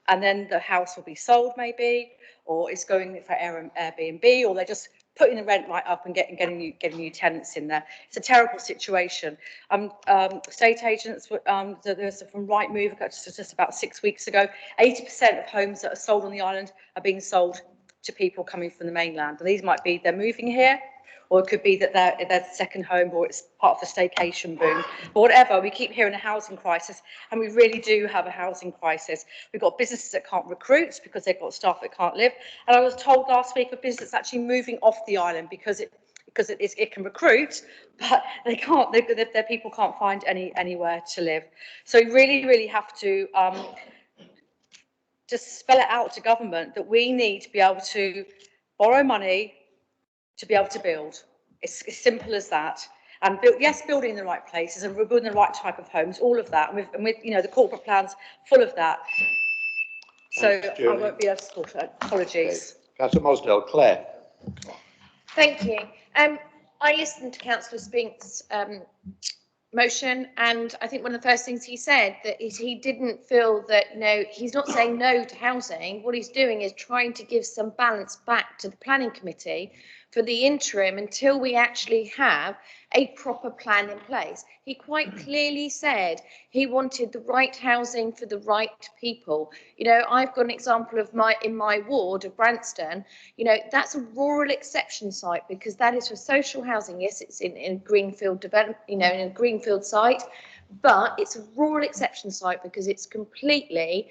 and then the house will be sold maybe, or it's going for Airbnb, or they're just putting the rent right up and getting new tenants in there. It's a terrible situation. Estate agents, there's from Rightmove just about 6 weeks ago, 80% of homes that are sold on the island are being sold to people coming from the mainland. And these might be they're moving here, or it could be that they're their second home, or it's part of the staycation boom. But whatever, we keep hearing a housing crisis, and we really do have a housing crisis. We've got businesses that can't recruit because they've got staff that can't live. And I was told last week of business actually moving off the island because it can recruit, but they can't. Their people can't find anywhere to live. So we really have to just spell it out to government that we need to be able to borrow money to be able to build. It's as simple as that. And building in the right places and building the right type of homes, all of that. And with you know, the corporate plans full of that. So Thanks, I won't be able to support it. Apologies. Okay. Councillor Mosdale, Claire. Thank you. I listened to Cllr Spink's motion, and I think one of the first things he said that is he didn't feel that, you know, he's not saying no to housing. What he's doing is trying to give some balance back to the planning committee for the interim until we actually have a proper plan in place. He quite clearly said he wanted the right housing for the right people. You know, I've got an example of in my ward of Branston, you know, that's a rural exception site because that is for social housing. Yes, it's in Greenfield development, you know, in a Greenfield site, but it's a rural exception site because it's completely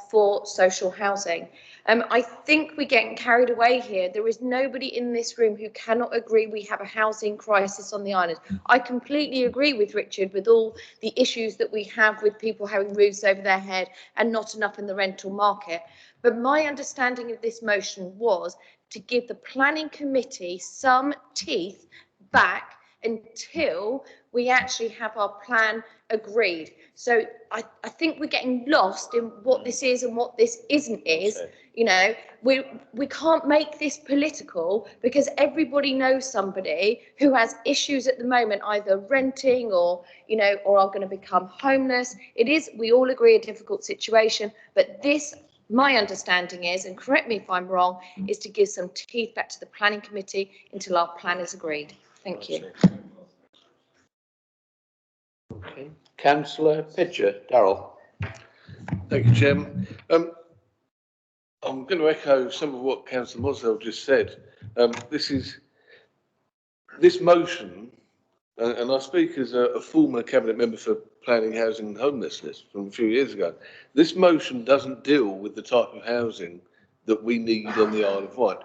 for social housing. I think we're getting carried away here. There is nobody in this room who cannot agree we have a housing crisis on the island. I completely agree with Richard with all the issues that we have with people having roofs over their head and not enough in the rental market. But my understanding of this motion was to give the planning committee some teeth back until we actually have our plan agreed. So I think we're getting lost in what this is and what this isn't is. You know, we can't make this political because everybody knows somebody who has issues at the moment, either renting or, you know, or are going to become homeless. It is, we all agree, a difficult situation, but this, my understanding is, and correct me if I'm wrong, is to give some teeth back to the planning committee until our plan is agreed. Thank you. Okay. Councillor Pitcher, Darryl. Thank you, Chairman. I'm going to echo some of what Councillor Mosdale just said. This motion, and I speak as a former cabinet member for planning, housing and homelessness from a few years ago. This motion doesn't deal with the type of housing that we need on the Isle of Wight.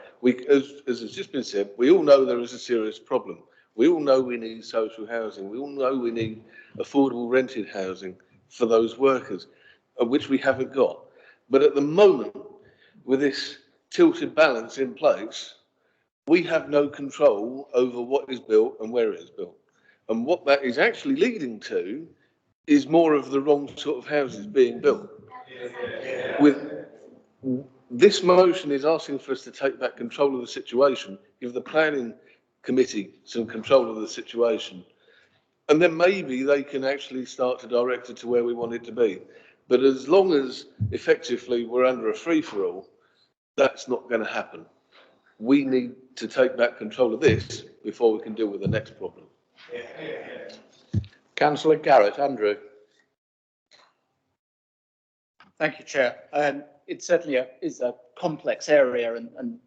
As has just been said, we all know there is a serious problem. We all know we need social housing. We all know we need affordable rented housing for those workers, which we haven't got. But at the moment, with this tilted balance in place, we have no control over what is built and where it is built. And what that is actually leading to is more of the wrong sort of houses being built. This motion is asking for us to take back control of the situation, give the planning committee some control of the situation, and then maybe they can actually start to direct it to where we want it to be. But as long as effectively we're under a free-for-all, that's not going to happen. We need to take back control of this before we can deal with the next problem. Councillor Garrett, Andrew. Thank you, Chair. It certainly is a complex area, and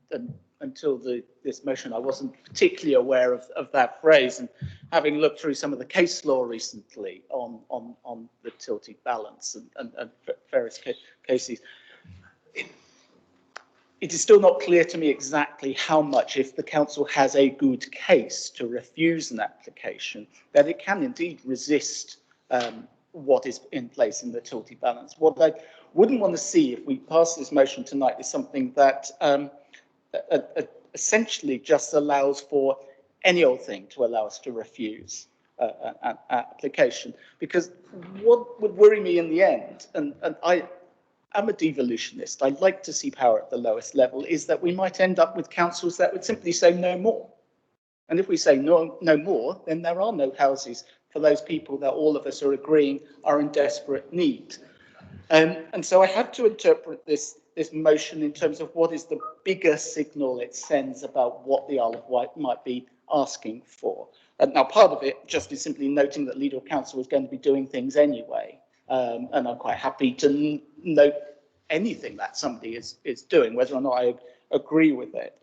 until this motion, I wasn't particularly aware of that phrase. And having looked through some of the case law recently on the tilted balance and various cases, it is still not clear to me exactly how much, if the council has a good case to refuse an application, that it can indeed resist what is in place in the tilted balance. What I wouldn't want to see if we pass this motion tonight is something that essentially just allows for any old thing to allow us to refuse an application. Because what would worry me in the end, and I'm a devolutionist, I like to see power at the lowest level, is that we might end up with councils that would simply say no more. And if we say no more, then there are no houses for those people that all of us are agreeing are in desperate need. And so I have to interpret this motion in terms of what is the bigger signal it sends about what the Isle of Wight might be asking for. Now, part of it just is simply noting that legal counsel is going to be doing things anyway. And I'm quite happy to note anything that somebody is doing, whether or not I agree with it.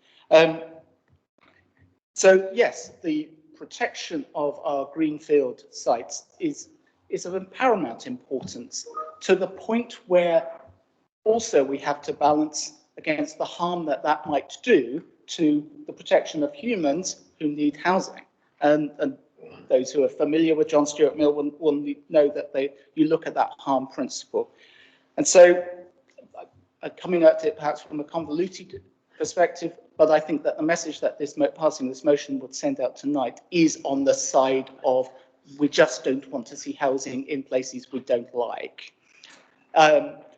So yes, the protection of our greenfield sites is of paramount importance, to the point where also we have to balance against the harm that might do to the protection of humans who need housing. And those who are familiar with John Stuart Mill will know that you look at that harm principle. And so, coming at it perhaps from a convoluted perspective, but I think that the message that passing this motion would send out tonight is on the side of we just don't want to see housing in places we don't like.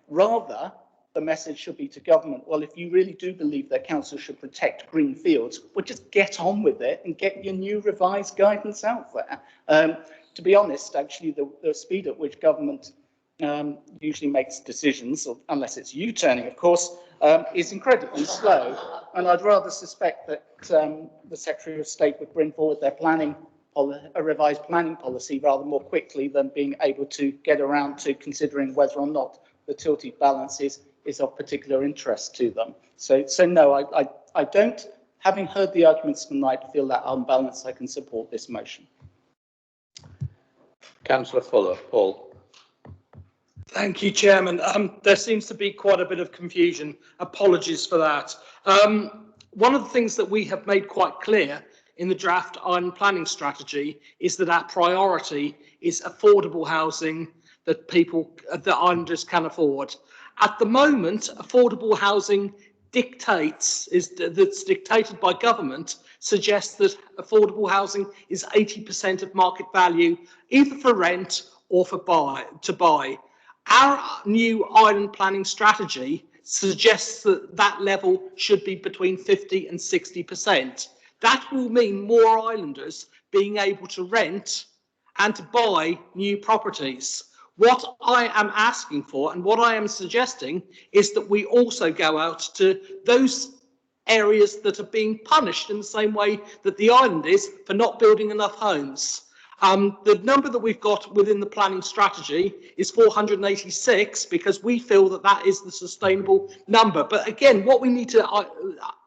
Rather, the message should be to government, well, if you really do believe that council should protect green fields, well, just get on with it and get your new revised guidance out there. To be honest, actually, the speed at which government usually makes decisions, or unless it's U-turning, of course, is incredibly slow. And I'd rather suspect that the Secretary of State would bring forward their a revised planning policy rather more quickly than being able to get around to considering whether or not the tilted balance is of particular interest to them. So no, I don't, having heard the arguments tonight, feel that on balance I can support this motion. Councillor Fuller, Paul. Thank you, Chairman. There seems to be quite a bit of confusion. Apologies for that. One of the things that we have made quite clear in the draft on planning strategy is that our priority is affordable housing that people, that islanders can afford. At the moment, affordable housing that's dictated by government suggests that affordable housing is 80% of market value, either for rent or for to buy. Our new island planning strategy suggests that that level should be between 50 and 60%. That will mean more islanders being able to rent and to buy new properties. What I am asking for and what I am suggesting is that we also go out to those areas that are being punished in the same way that the island is for not building enough homes. The number that we've got within the planning strategy is 486 because we feel that that is the sustainable number. But again, what we need to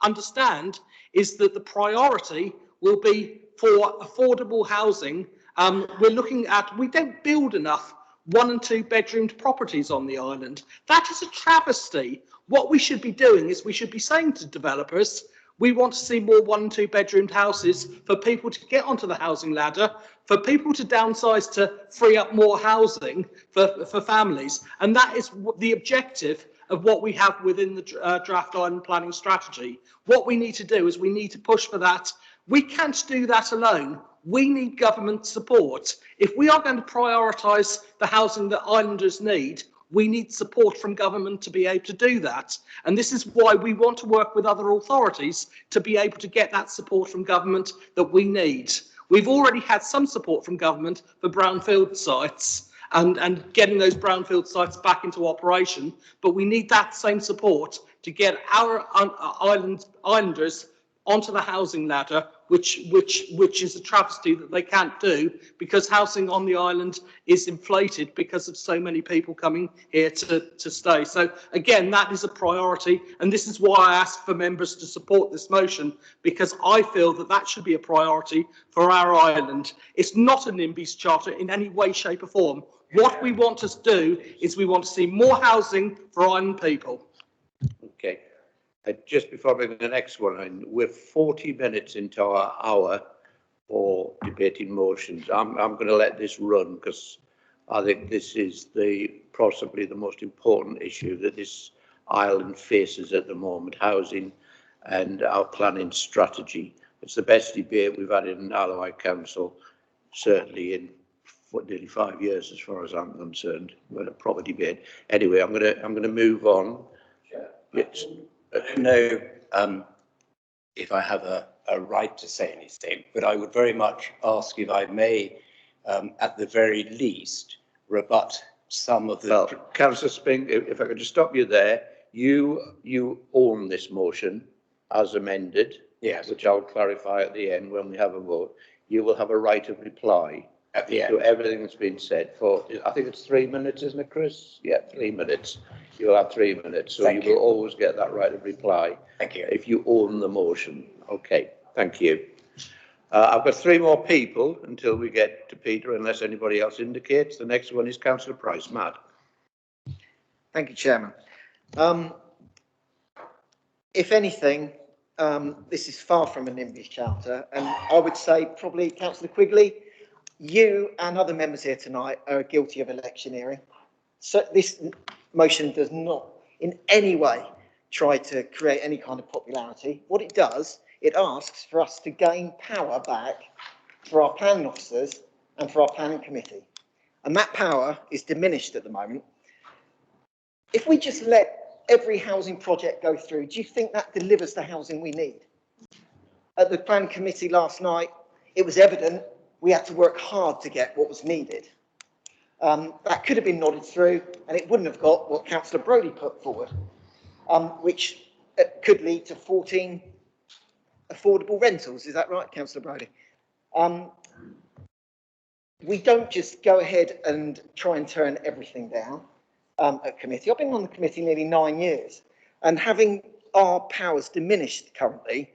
understand is that the priority will be for affordable housing. We're looking at, we don't build enough 1 and 2 bedroomed properties on the island. That is a travesty. What we should be doing is we should be saying to developers, we want to see more 1 and 2 bedroomed houses for people to get onto the housing ladder, for people to downsize to free up more housing for families. And that is the objective of what we have within the draft island planning strategy. What we need to do is we need to push for that. We can't do that alone. We need government support. If we are going to prioritise the housing that islanders need, we need support from government to be able to do that. And this is why we want to work with other authorities to be able to get that support from government that we need. We've already had some support from government for brownfield sites and getting those brownfield sites back into operation, but we need that same support to get our islanders onto the housing ladder, which is a travesty that they can't do because housing on the island is inflated because of so many people coming here to stay. So again, that is a priority, and this is why I ask for members to support this motion, because I feel that that should be a priority for our island. It's not a NIMBYs charter in any way, shape or form. What we want to do is we want to see more housing for island people. Okay. Just before I bring the next one in, we're 40 minutes into our hour for debating motions. I'm going to let this run because I think this is possibly the most important issue that this island faces at the moment, housing and our planning strategy. It's the best debate we've had in Isle of Wight Council, certainly in nearly 5 years, as far as I'm concerned. We're in a proper debate. Anyway, I'm going to move on. Yes. Know if I have a right to say anything, but I would very much ask if I may, at the very least, rebut some of the... Well, Councillor Spink, if I could just stop you there, you own this motion as amended, yes, which I'll clarify at the end when we have a vote. You will have a right of reply at the end to everything that's been said for, I think it's 3 minutes, isn't it, Chris? Yeah, 3 minutes. You'll have 3 minutes, so you will always get that right of reply. Thank you. If you own the motion. Okay, thank you. I've got 3 more people until we get to Peter, unless anybody else indicates. The next one is Councillor Price. Matt. Thank you, Chairman. If anything, this is far from a NIMBYs charter, and I would say probably, Councillor Quigley, you and other members here tonight are guilty of electioneering. So this motion does not in any way try to create any kind of popularity. What it does, it asks for us to gain power back for our planning officers and for our planning committee. And that power is diminished at the moment. If we just let every housing project go through, do you think that delivers the housing we need? At the planning committee last night, it was evident we had to work hard to get what was needed. That could have been nodded through and it wouldn't have got what Councillor Brading put forward, which could lead to 14 affordable rentals. Is that right, Councillor Brading? We don't just go ahead and try and turn everything down at committee. I've been on the committee nearly 9 years, and having our powers diminished currently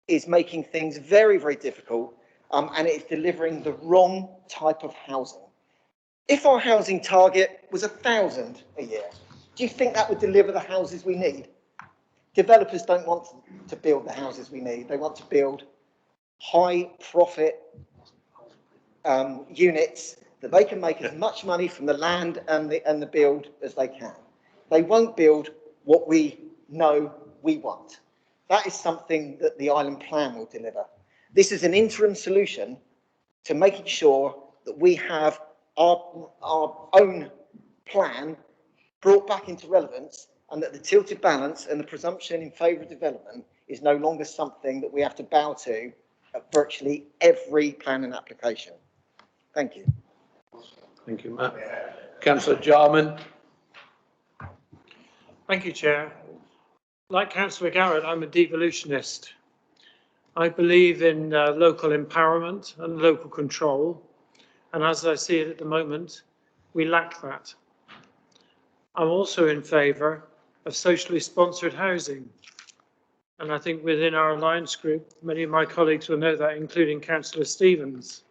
is making things very, very difficult, and it's delivering the wrong type of housing. If our housing target was 1,000 a year, do you think that would deliver the houses we need? Developers don't want to build the houses we need. They want to build high profit units that they can make as much money from the land and the build as they can. They won't build what we know we want. That is something that the island plan will deliver. This is an interim solution to making sure that we have our own plan brought back into relevance, and that the tilted balance and the presumption in favour of development is no longer something that we have to bow to at virtually every planning application. Thank you. Thank you, Matt. Councillor Jarman. Thank you, Chair. Like Councillor Garrett, I'm a devolutionist. I believe in local empowerment and local control, and as I see it at the moment, we lack that. I'm also in favour of socially sponsored housing, and I think within our alliance group, many of my colleagues will know that, including Councillor Stevens.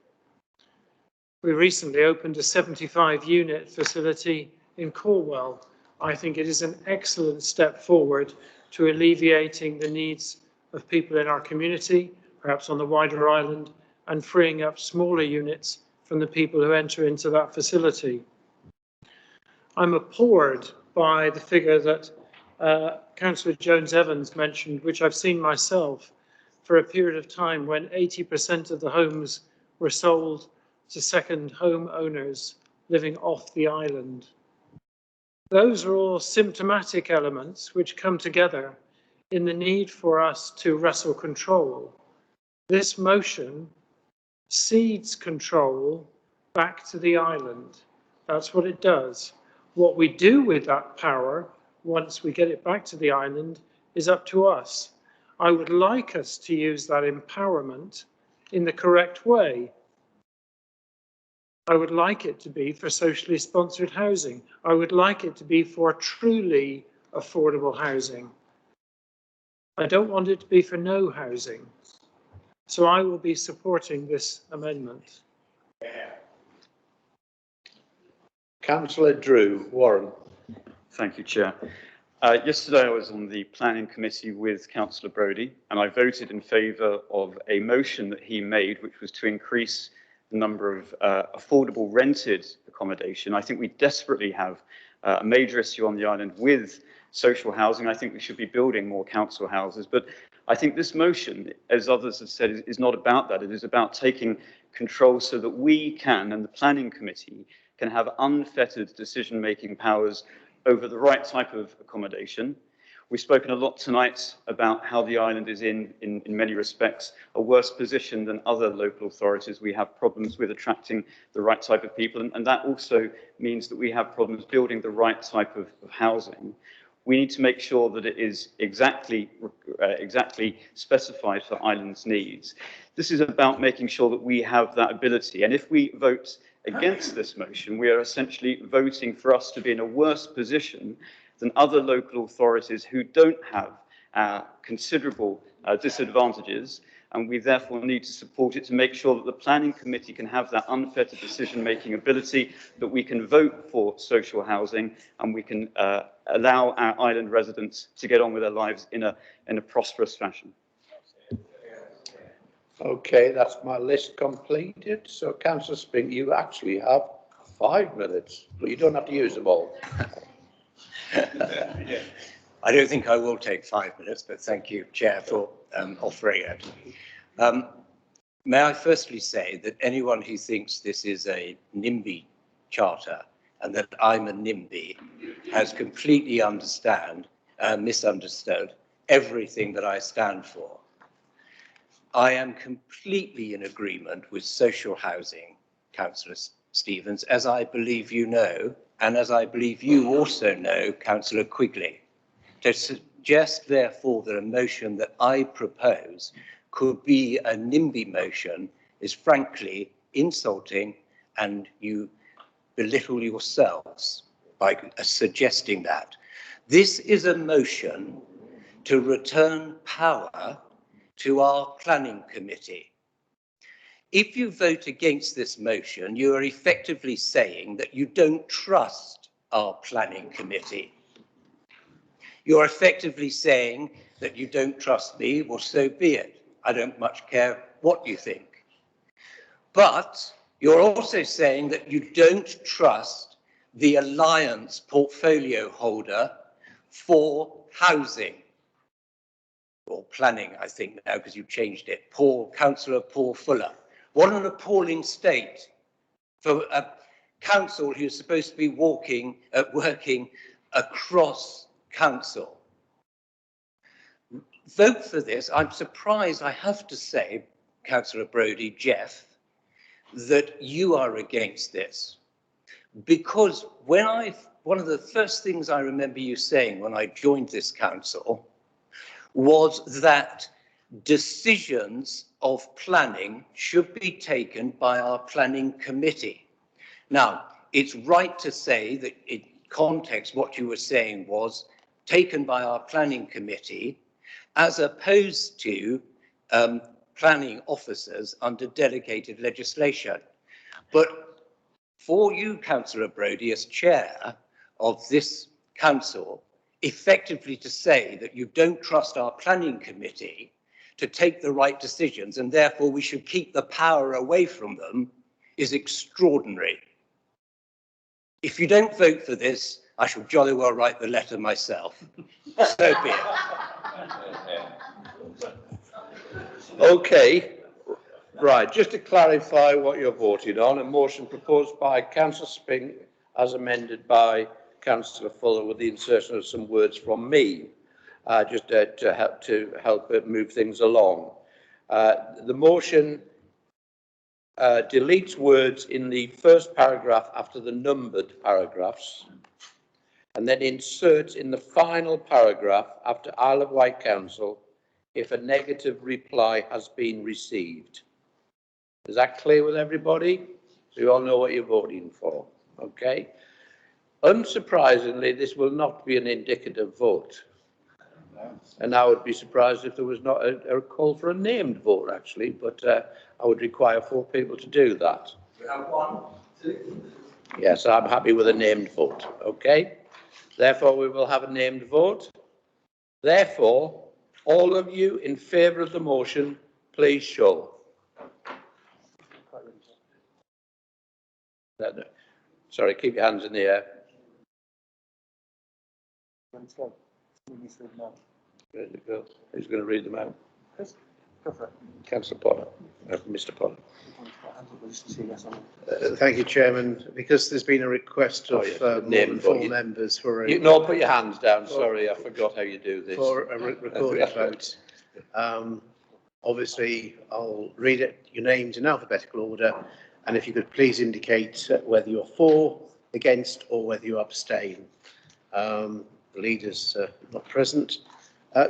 We recently opened a 75-unit facility in Cornwall. I think it is an excellent step forward to alleviating the needs of people in our community, perhaps on the wider island, and freeing up smaller units from the people who enter into that facility. I'm appalled by the figure that Councillor Jones-Evans mentioned, which I've seen myself, for a period of time when 80% of the homes were sold to second home owners living off the island. Those are all symptomatic elements which come together in the need for us to wrestle control. This motion cedes control back to the island. That's what it does. What we do with that power, once we get it back to the island, is up to us. I would like us to use that empowerment in the correct way. I would like it to be for socially sponsored housing. I would like it to be for truly affordable housing. I don't want it to be for no housing. So I will be supporting this amendment. Councillor Drew, Warren. Thank you, Chair. Yesterday I was on the planning committee with Councillor Brading, and I voted in favour of a motion that he made, which was to increase the number of affordable rented accommodation. I think we desperately have a major issue on the island with social housing. I think we should be building more council houses, but I think this motion, as others have said, is not about that. It is about taking control so that we can, and the planning committee, can have unfettered decision-making powers over the right type of accommodation. We've spoken a lot tonight about how the island is in many respects, a worse position than other local authorities. We have problems with attracting the right type of people, and that also means that we have problems building the right type of housing. We need to make sure that it is exactly specified for island's needs. This is about making sure that we have that ability, and if we vote against this motion, we are essentially voting for us to be in a worse position than other local authorities who don't have considerable disadvantages, and we therefore need to support it to make sure that the planning committee can have that unfettered decision-making ability, that we can vote for social housing, and we can allow our island residents to get on with their lives in a prosperous fashion. Okay, that's my list completed. So, Cllr Spink, you actually have 5 minutes, but you don't have to use them all. I don't think I will take 5 minutes, but thank you, Chair, for offering it. May I firstly say that anyone who thinks this is a NIMBY charter and that I'm a NIMBY has completely misunderstood everything that I stand for. I am completely in agreement with social housing, Councillor Stevens, as I believe you know, and as I believe you also know, Councillor Quigley. To suggest, therefore, that a motion that I propose could be a NIMBY motion is frankly insulting, and you belittle yourselves by suggesting that. This is a motion to return power to our planning committee. If you vote against this motion, you are effectively saying that you don't trust our planning committee. You're effectively saying that you don't trust me, well, so be it. I don't much care what you think. But you're also saying that you don't trust the Alliance portfolio holder for housing, or planning, I think now, because you've changed it. Councillor Paul Fuller. What an appalling state for a council who's supposed to be working across council. Vote for this. I'm surprised, I have to say, Councillor Brading, Jeff, that you are against this. Because one of the first things I remember you saying when I joined this council was that decisions of planning should be taken by our planning committee. Now, it's right to say that in context what you were saying was taken by our planning committee as opposed to planning officers under delegated legislation. But for you, Councillor Brading, as chair of this council, effectively to say that you don't trust our planning committee to take the right decisions and therefore we should keep the power away from them is extraordinary. If you don't vote for this, I shall jolly well write the letter myself. So be it. Okay, right, just to clarify what you're voting on, a motion proposed by Councillor Spink as amended by Councillor Fuller with the insertion of some words from me, just to help move things along. The motion deletes words in the first paragraph after the numbered paragraphs and then inserts in the final paragraph after Isle of Wight Council if a negative reply has been received. Is that clear with everybody? So you all know what you're voting for, okay? Unsurprisingly, this will not be an indicative vote. And I would be surprised if there was not a call for a named vote, actually, but I would require 4 people to do that. We have 1, 2. Yes, I'm happy with a named vote, okay? Therefore, we will have a named vote. Therefore, all of you in favour of the motion, please show. No. Sorry, keep your hands in the air. Where's it go? Who's going to read them out? Councillor Potter, Mr. Potter. Thank you, Chairman. Because there's been a request of more than 4 members for a... No, put your hands down. Sorry, I forgot how you do this. For a recorded vote. Obviously, I'll read it, your names in alphabetical order, and if you could please indicate whether you're for, against, or whether you abstain. The leader's not present.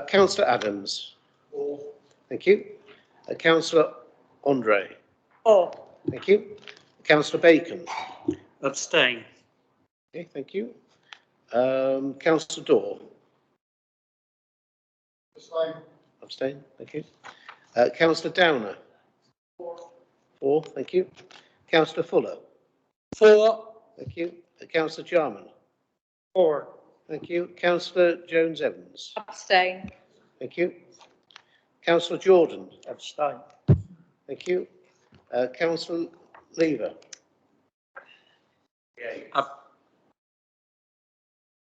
Councillor Adams. For. Thank you. Councillor Andre. For. Thank you. Councillor Bacon. Abstain. Okay, thank you. Councillor Dorr. Abstain. Abstain, thank you. Councillor Downer. For, thank you. Councillor Fuller. For. Thank you. Councillor Jarman. For. Thank you. Councillor Jones-Evans. Abstain. Thank you. Councillor Jordan. Abstain. Thank you. Councillor Lever.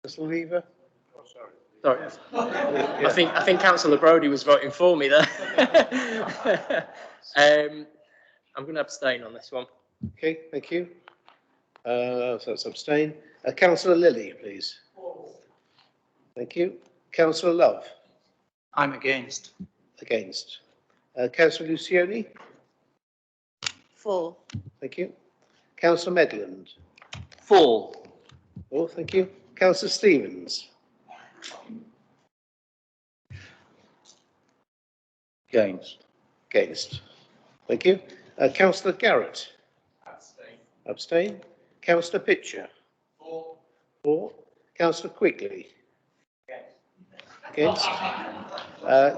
Councillor Lever. Sorry. I think Councillor Brading was voting for me there. I'm going to abstain on this one. Okay, thank you. So that's abstain. Councillor Lilly, please. Thank you. Councillor Love. I'm against. Against. Councillor Lucioni. For. Thank you. Councillor Medland. For. Oh, thank you. Councillor Stevens. Against. Against. Thank you. Councillor Garrett. Abstain. Abstain. Councillor Pitcher. For. For. Councillor Quigley. Against.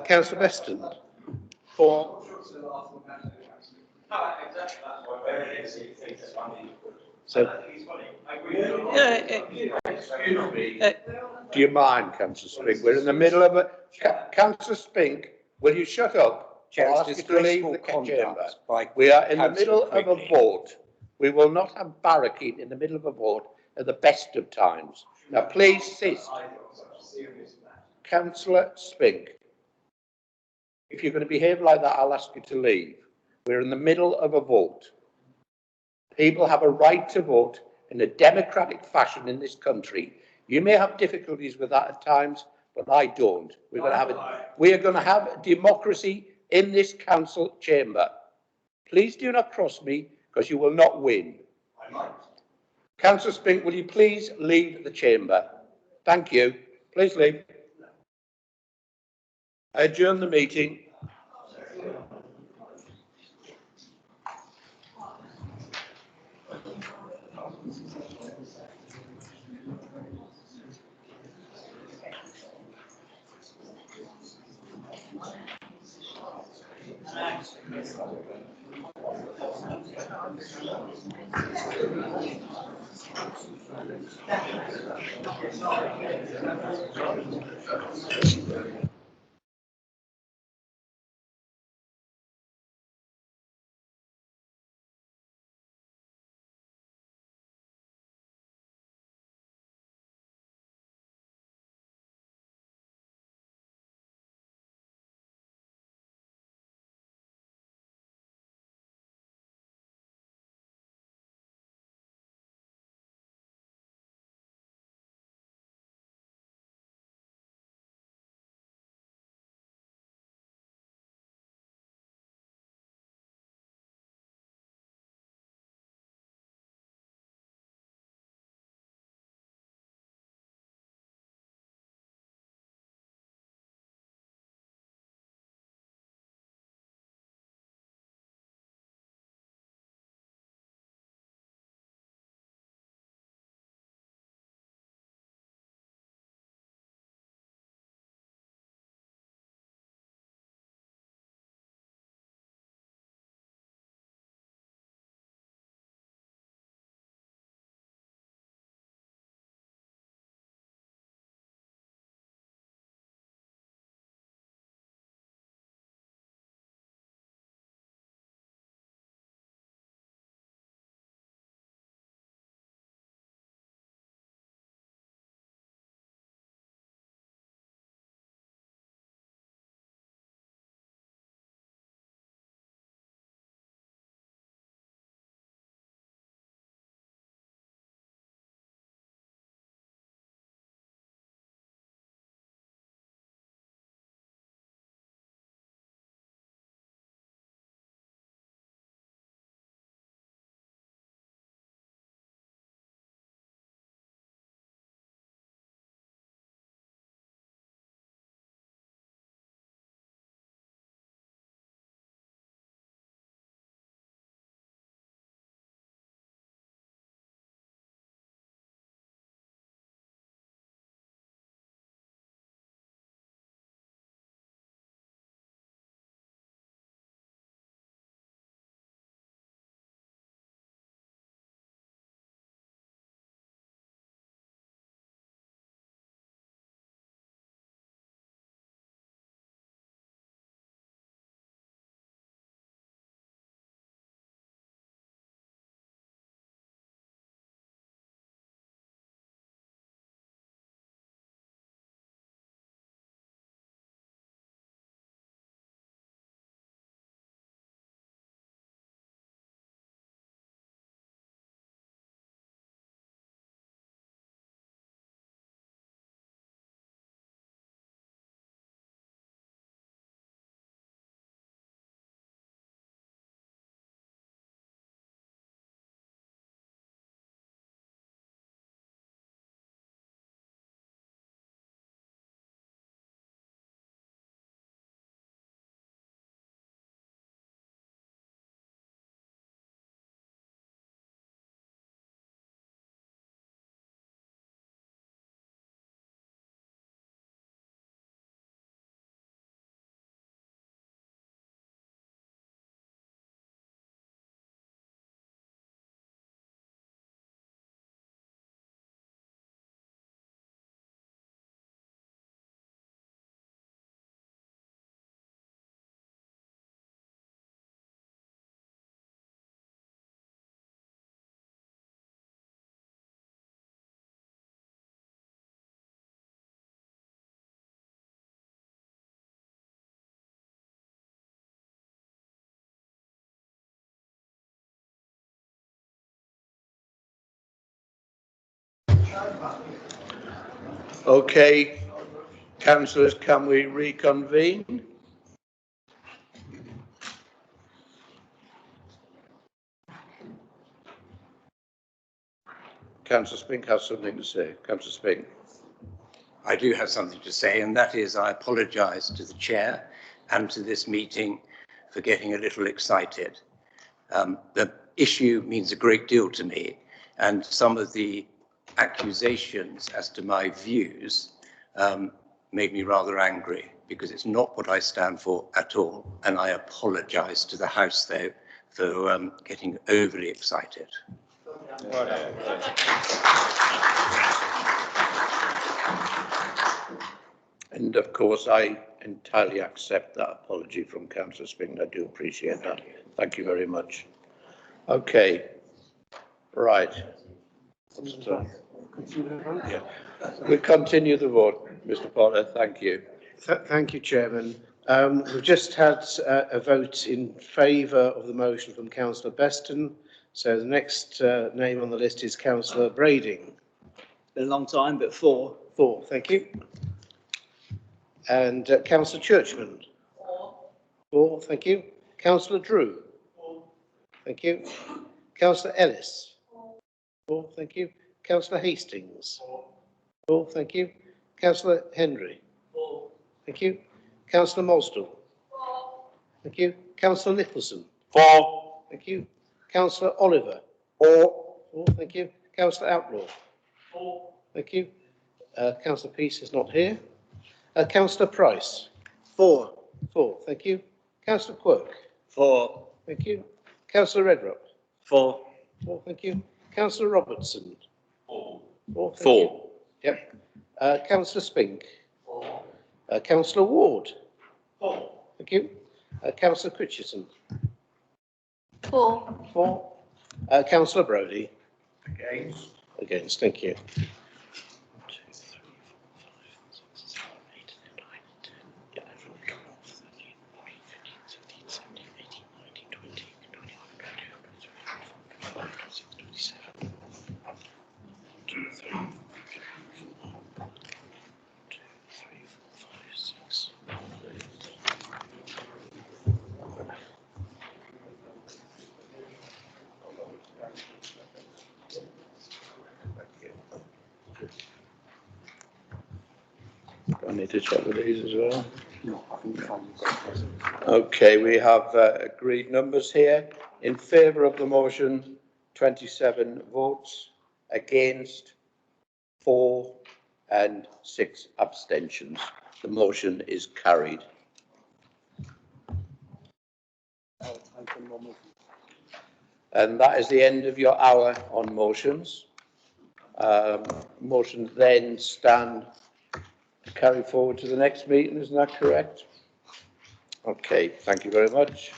Councillor Beston. For. So, Do you mind, Councillor Spink? We're in the middle of a... Councillor Spink, will you shut up? Chair, I'll ask you to leave the chamber. We are in the Councillor middle of a Quigley. vote. We will not have barricade in the middle of a vote at the best of times. Now, please cease. Councillor Spink, if you're going to behave like that, I'll ask you to leave. We're in the middle of a vote. People have a right to vote in a democratic fashion in this country. You may have difficulties with that at times, but I don't. We are going to have democracy in this council chamber. Please do not cross me, because you will not win. Councillor Spink, will you please leave the chamber? Thank you. Please leave. I adjourn the meeting. Okay, councillors, can we reconvene? Councillor Spink has something to say. Councillor Spink. I do have something to say, and that is I apologise to the chair and to this meeting for getting a little excited. The issue means a great deal to me, and some of the accusations as to my views made me rather angry, because it's not what I stand for at all, and I apologise to the House, though, for getting overly excited. And of course, I entirely accept that apology from Councillor Spink. I do appreciate that. Thank you very much. Okay. Right. Yeah. We continue the vote, Mr. Potter. Thank you. Thank you, Chairman. We've just had a vote in favour of the motion from Councillor Beston. So the next name on the list is Councillor Brading. Been a long time, but four. Four, thank you. And Councillor Churchman. Four, thank you. Councillor Drew. Thank you. Councillor Ellis. Four, thank you. Councillor Hastings. Four, thank you. Councillor Henry. Thank you. Councillor Mosdell. Thank you. Councillor Nicholson. Four. Thank you. Councillor Oliver. Four, thank you. Councillor Outlaw. Thank you. Councillor Peace is not here. Councillor Price. Four, thank you. Councillor Quirk. Four. Thank you. Councillor Redrup. Four. Thank you. Councillor Robertson. Four. Thank you. Yep. Councillor Spink. Councillor Ward. Thank you. Councillor Critchison. Four. Councillor Brodie. Against. Thank you. I need to check with these as well. Okay, we have agreed numbers here. In favour of the motion, 27 votes. Against, 4 and 6 abstentions. The motion is carried. And that is the end of your hour on motions. Motions then stand to carry forward to the next meeting, isn't that correct? Okay, thank you very much.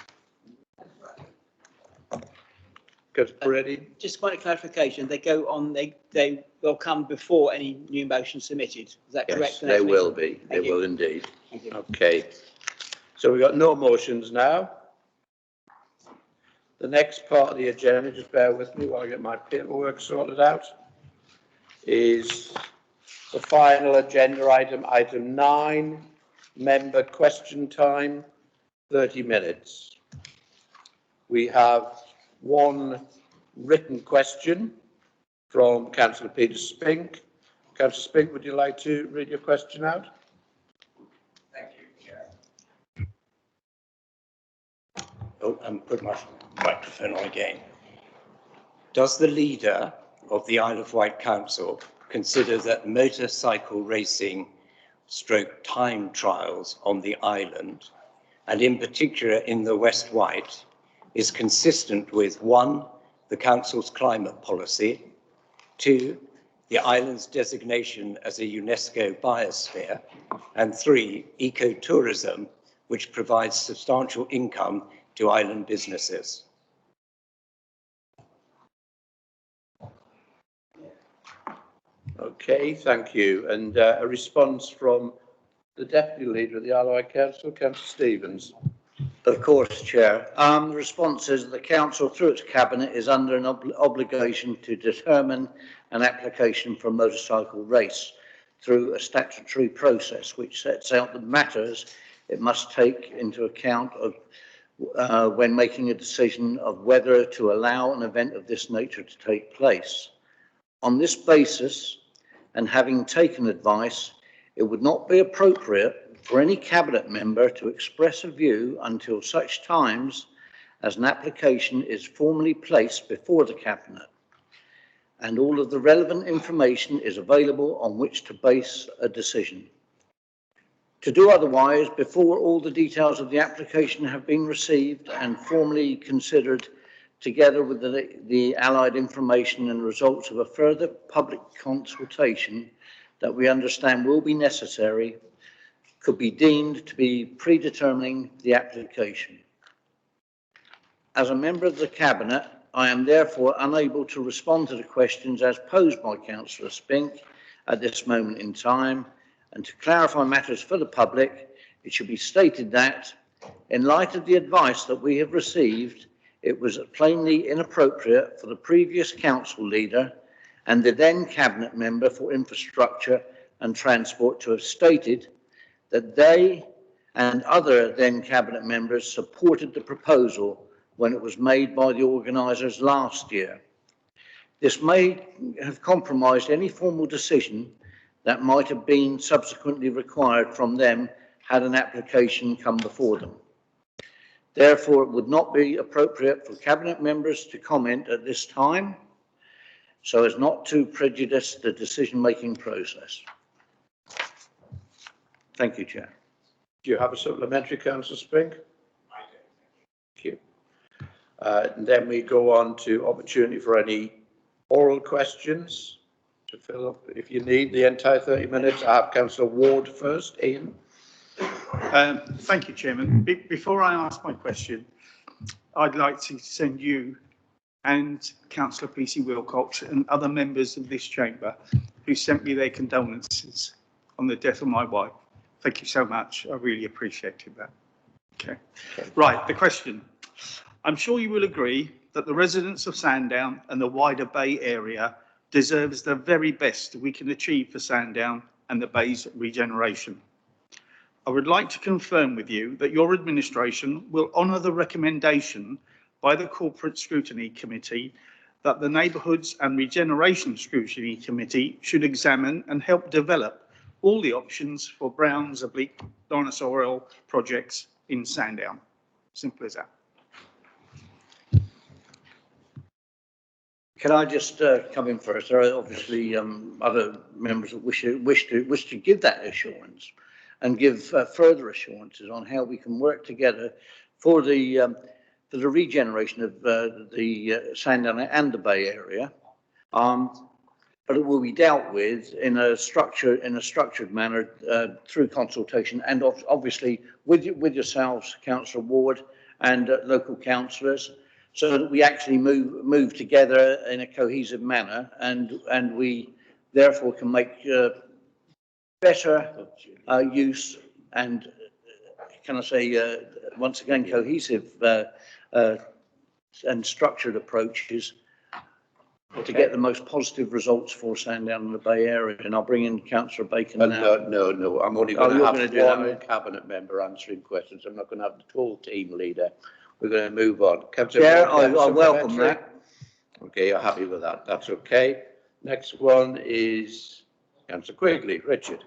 Councillor Brading. Just point of clarification, they go on, they will come before any new motion submitted. Is that correct? Yes, they will be. They will indeed. Okay. So we've got no motions now. The next part of the agenda, just bear with me while I get my paperwork sorted out, is the final agenda item, item 9, member question time, 30 minutes. We have one written question from Councillor Peter Spink. Councillor Spink, would you like to read your question out? Thank you, Chair. Oh, put my microphone on again. Does the leader of the Isle of Wight Council consider that motorcycle racing / time trials on the island, and in particular in the West Wight, is consistent with 1, the Council's climate policy, 2, the island's designation as a UNESCO biosphere, and 3, ecotourism, which provides substantial income to island businesses? Okay, thank you. And a response from the Deputy Leader of the Isle of Wight Council, Councillor Stevens. Of course, Chair. The response is that the Council, through its Cabinet, is under an obligation to determine an application for a motorcycle race through a statutory process which sets out the matters it must take into account of when making a decision of whether to allow an event of this nature to take place. On this basis, and having taken advice, it would not be appropriate for any Cabinet member to express a view until such times as an application is formally placed before the Cabinet and all of the relevant information is available on which to base a decision. To do otherwise before all the details of the application have been received and formally considered, together with the allied information and results of a further public consultation that we understand will be necessary, could be deemed to be predetermining the application. As a member of the Cabinet, I am therefore unable to respond to the questions as posed by Councillor Spink at this moment in time, and to clarify matters for the public, it should be stated that, in light of the advice that we have received, it was plainly inappropriate for the previous council leader and the then Cabinet member for Infrastructure and Transport to have stated that they and other then Cabinet members supported the proposal when it was made by the organisers last year. This may have compromised any formal decision that might have been subsequently required from them had an application come before them. Therefore, it would not be appropriate for Cabinet members to comment at this time, so as not to prejudice the decision-making process. Thank you, Chair. Do you have a supplementary, Councillor Spink? I do. Thank you. And then we go on to opportunity for any oral questions to fill up, if you need the entire 30 minutes. I have Councillor Ward first. Ian. Thank you, Chairman. Before I ask my question, I'd like to send you and Councillor P.C. Wilcox and other members of this chamber who sent me their condolences on the death of my wife. Thank you so much. I really appreciated that. Okay. Right, the question. I'm sure you will agree that the residents of Sandown and the wider Bay area deserves the very best we can achieve for Sandown and the Bay's regeneration. I would like to confirm with you that your administration will honour the recommendation by the Corporate Scrutiny Committee that the Neighbourhoods and Regeneration Scrutiny Committee should examine and help develop all the options for Brown's oblique dinosaur oil projects in Sandown. Simple as that. Can I just come in first? There are obviously other members that wish to give that assurance and give further assurances on how we can work together for the regeneration of the Sandown and the Bay area. But it will be dealt with in a structured manner through consultation and obviously with yourselves, Councillor Ward, and local councillors, so that we actually move together in a cohesive manner, and we therefore can make better use and, can I say, once again, cohesive and structured approaches to get the most positive results for Sandown and the Bay Area. And I'll bring in Councillor Bacon now. No. I'm only going to have one Cabinet member answering questions. I'm not going to have the full team leader. We're going to move on. Chair, I welcome that. Okay, you're happy with that. That's okay. Next one is Councillor Quigley. Richard.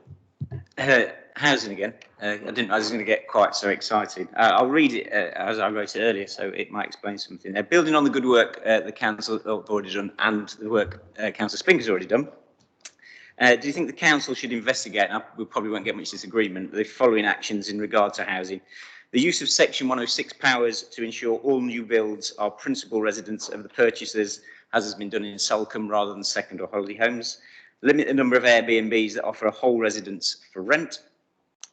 Housing again. I didn't know I was going to get quite so excited. I'll read it as I wrote it earlier, so it might explain something. Building on the good work the Council have already done and the work Councillor Spink has already done, do you think the Council should investigate, and we probably won't get much disagreement, the following actions in regard to housing? The use of Section 106 powers to ensure all new builds are principal residence of the purchasers, as has been done in Salcombe rather than second or holiday homes. Limit the number of Airbnbs that offer a whole residence for rent.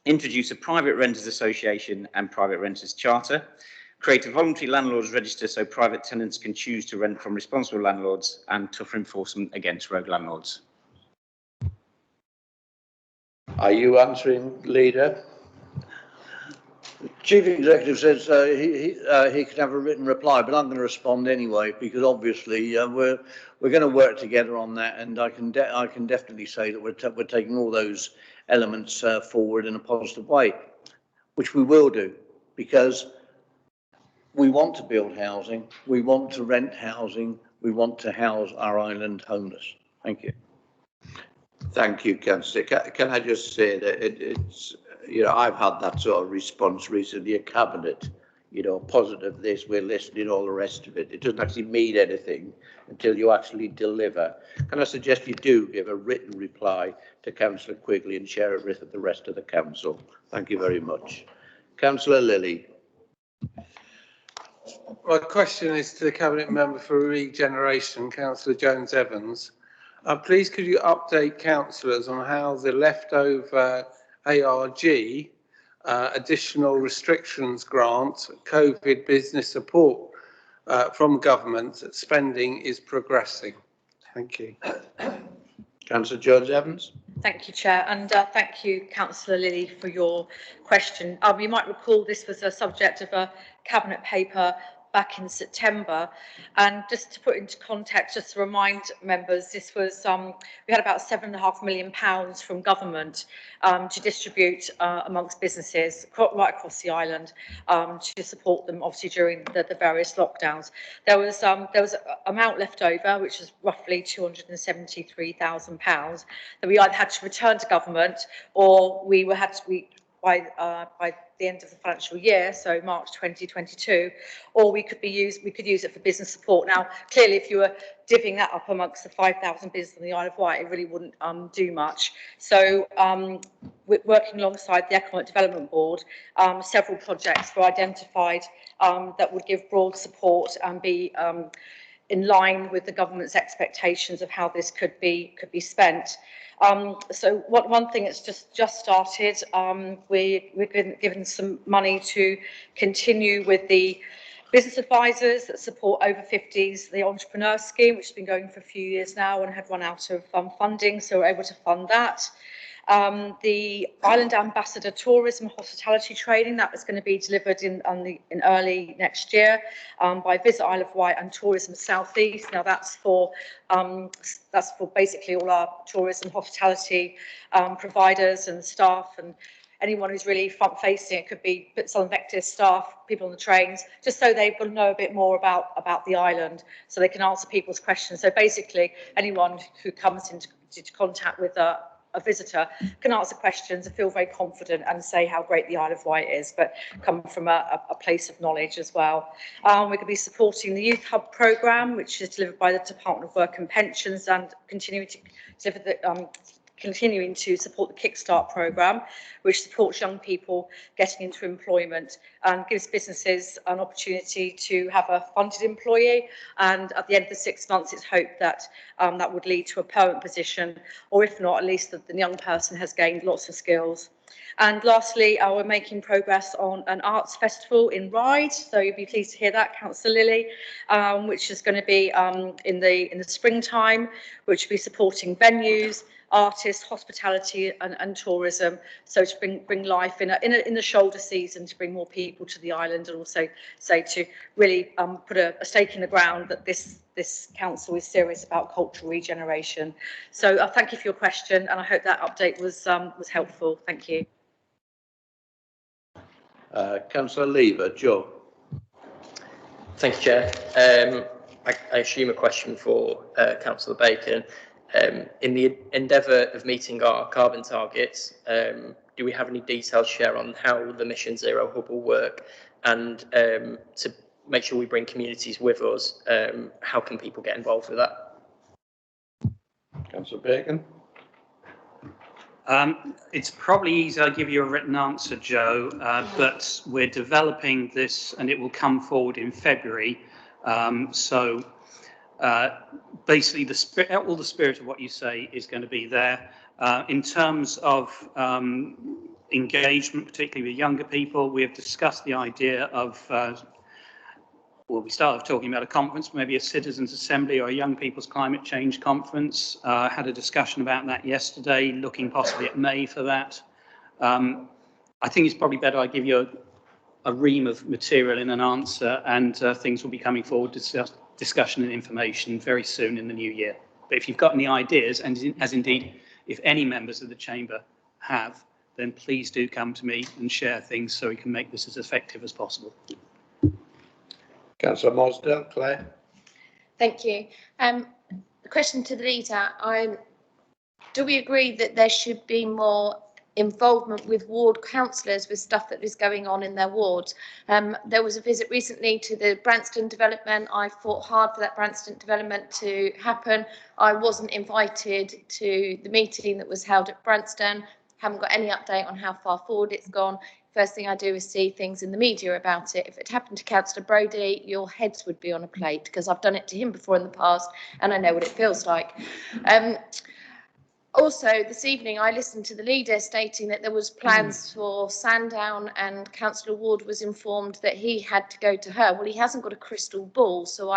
Introduce a private renters association and private renters charter. Create a voluntary landlords register so private tenants can choose to rent from responsible landlords, and tougher enforcement against rogue landlords. Are you answering, Leader? Chief Executive says he can have a written reply, but I'm going to respond anyway because obviously we're going to work together on that, and I can definitely say that we're taking all those elements forward in a positive way, which we will do because we want to build housing, we want to rent housing, we want to house our island homeless. Thank you. Thank you, Councillor. Can I just say that it's, you know, I've had that sort of response recently, a cabinet, you know, positive this, we're listening, all the rest of it. It doesn't actually mean anything until you actually deliver. Can I suggest you do give a written reply to Councillor Quigley and share it with the rest of the council? Thank you very much. Councillor Lilly. My question is to the Cabinet Member for Regeneration, Councillor Jones-Evans. Please could you update councillors on how the leftover ARG additional restrictions grant, COVID business support from government spending is progressing? Thank you. Councillor Jones-Evans. Thank you, Chair, and thank you, Councillor Lilly, for your question. You might recall this was a subject of a Cabinet paper back in September, and just to put into context, just to remind members, this was we had about £7.5 million from government to distribute amongst businesses right across the island to support them, obviously during the various lockdowns. There was an amount left over, which was roughly £273,000 that we either had to return to government or we by the end of the financial year, so March 2022, or we could use it for business support. Now, clearly, if you were divvying that up amongst the 5,000 businesses on the Isle of Wight, it really wouldn't do much. So, we're working alongside the Economic Development Board, several projects were identified that would give broad support and be in line with the government's expectations of how this could be spent. So one thing that's just started, we're given some money to continue with the business advisors that support over 50s, the entrepreneur scheme, which has been going for a few years now and had run out of funding, so we're able to fund that. The Island Ambassador Tourism Hospitality Training, that was going to be delivered in early next year by Visit Isle of Wight and Tourism South East. Now that's for basically all our tourism hospitality providers and staff and anyone who's really front facing. It could be Southern Vector staff, people on the trains, just so they've got to know a bit more about the island so they can answer people's questions. So basically anyone who comes into contact with a visitor can answer questions and feel very confident and say how great the Isle of Wight is, but come from a place of knowledge as well. We're going to be supporting the Youth Hub programme, which is delivered by the Department of Work and Pensions, and continuing to support the Kickstart programme, which supports young people getting into employment and gives businesses an opportunity to have a funded employee. And at the end of the 6 months, it's hoped that that would lead to a permanent position, or if not, at least that the young person has gained lots of skills. And lastly, we're making progress on an arts festival in Ryde, so you'll be pleased to hear that, Councillor Lilly, which is going to be in the springtime, which will be supporting venues, artists, hospitality and tourism, so to bring life in the shoulder season, to bring more people to the island, and also to really put a stake in the ground that this council is serious about cultural regeneration. So thank you for your question, and I hope that update was helpful. Thank you. Councillor Lever, Joe. Thank you, Chair. I assume a question for Councillor Bacon. In the endeavour of meeting our carbon targets, do we have any details to share on how the Mission Zero Hub will work, and to make sure we bring communities with us, how can people get involved with that? Councillor Bacon. It's probably easy, I'll give you a written answer, Joe, but we're developing this and it will come forward in February. Basically, all the spirit of what you say is going to be there. In terms of engagement, particularly with younger people, we have discussed the idea of, we started talking about a conference, maybe a citizens' assembly or a young people's climate change conference. Had a discussion about that yesterday, looking possibly at May for that. I think it's probably better I give you a ream of material in an answer, and things will be coming forward to discussion and information very soon in the new year. But if you've got any ideas, and as indeed if any members of the chamber have, then please do come to me and share things so we can make this as effective as possible. Councillor Mosdale, Claire. Thank you. The question to the leader, do we agree that there should be more involvement with ward councillors with stuff that is going on in their wards? There was a visit recently to the Branston development. I fought hard for that Branston development to happen. I wasn't invited to the meeting that was held at Branston. Haven't got any update on how far forward it's gone. First thing I do is see things in the media about it. If it happened to Councillor Brading, your heads would be on a plate, because I've done it to him before in the past and I know what it feels like. Also, this evening, I listened to the leader stating that there was plans for Sandown, and Councillor Ward was informed that he had to go to her. Well, he hasn't got a crystal ball, so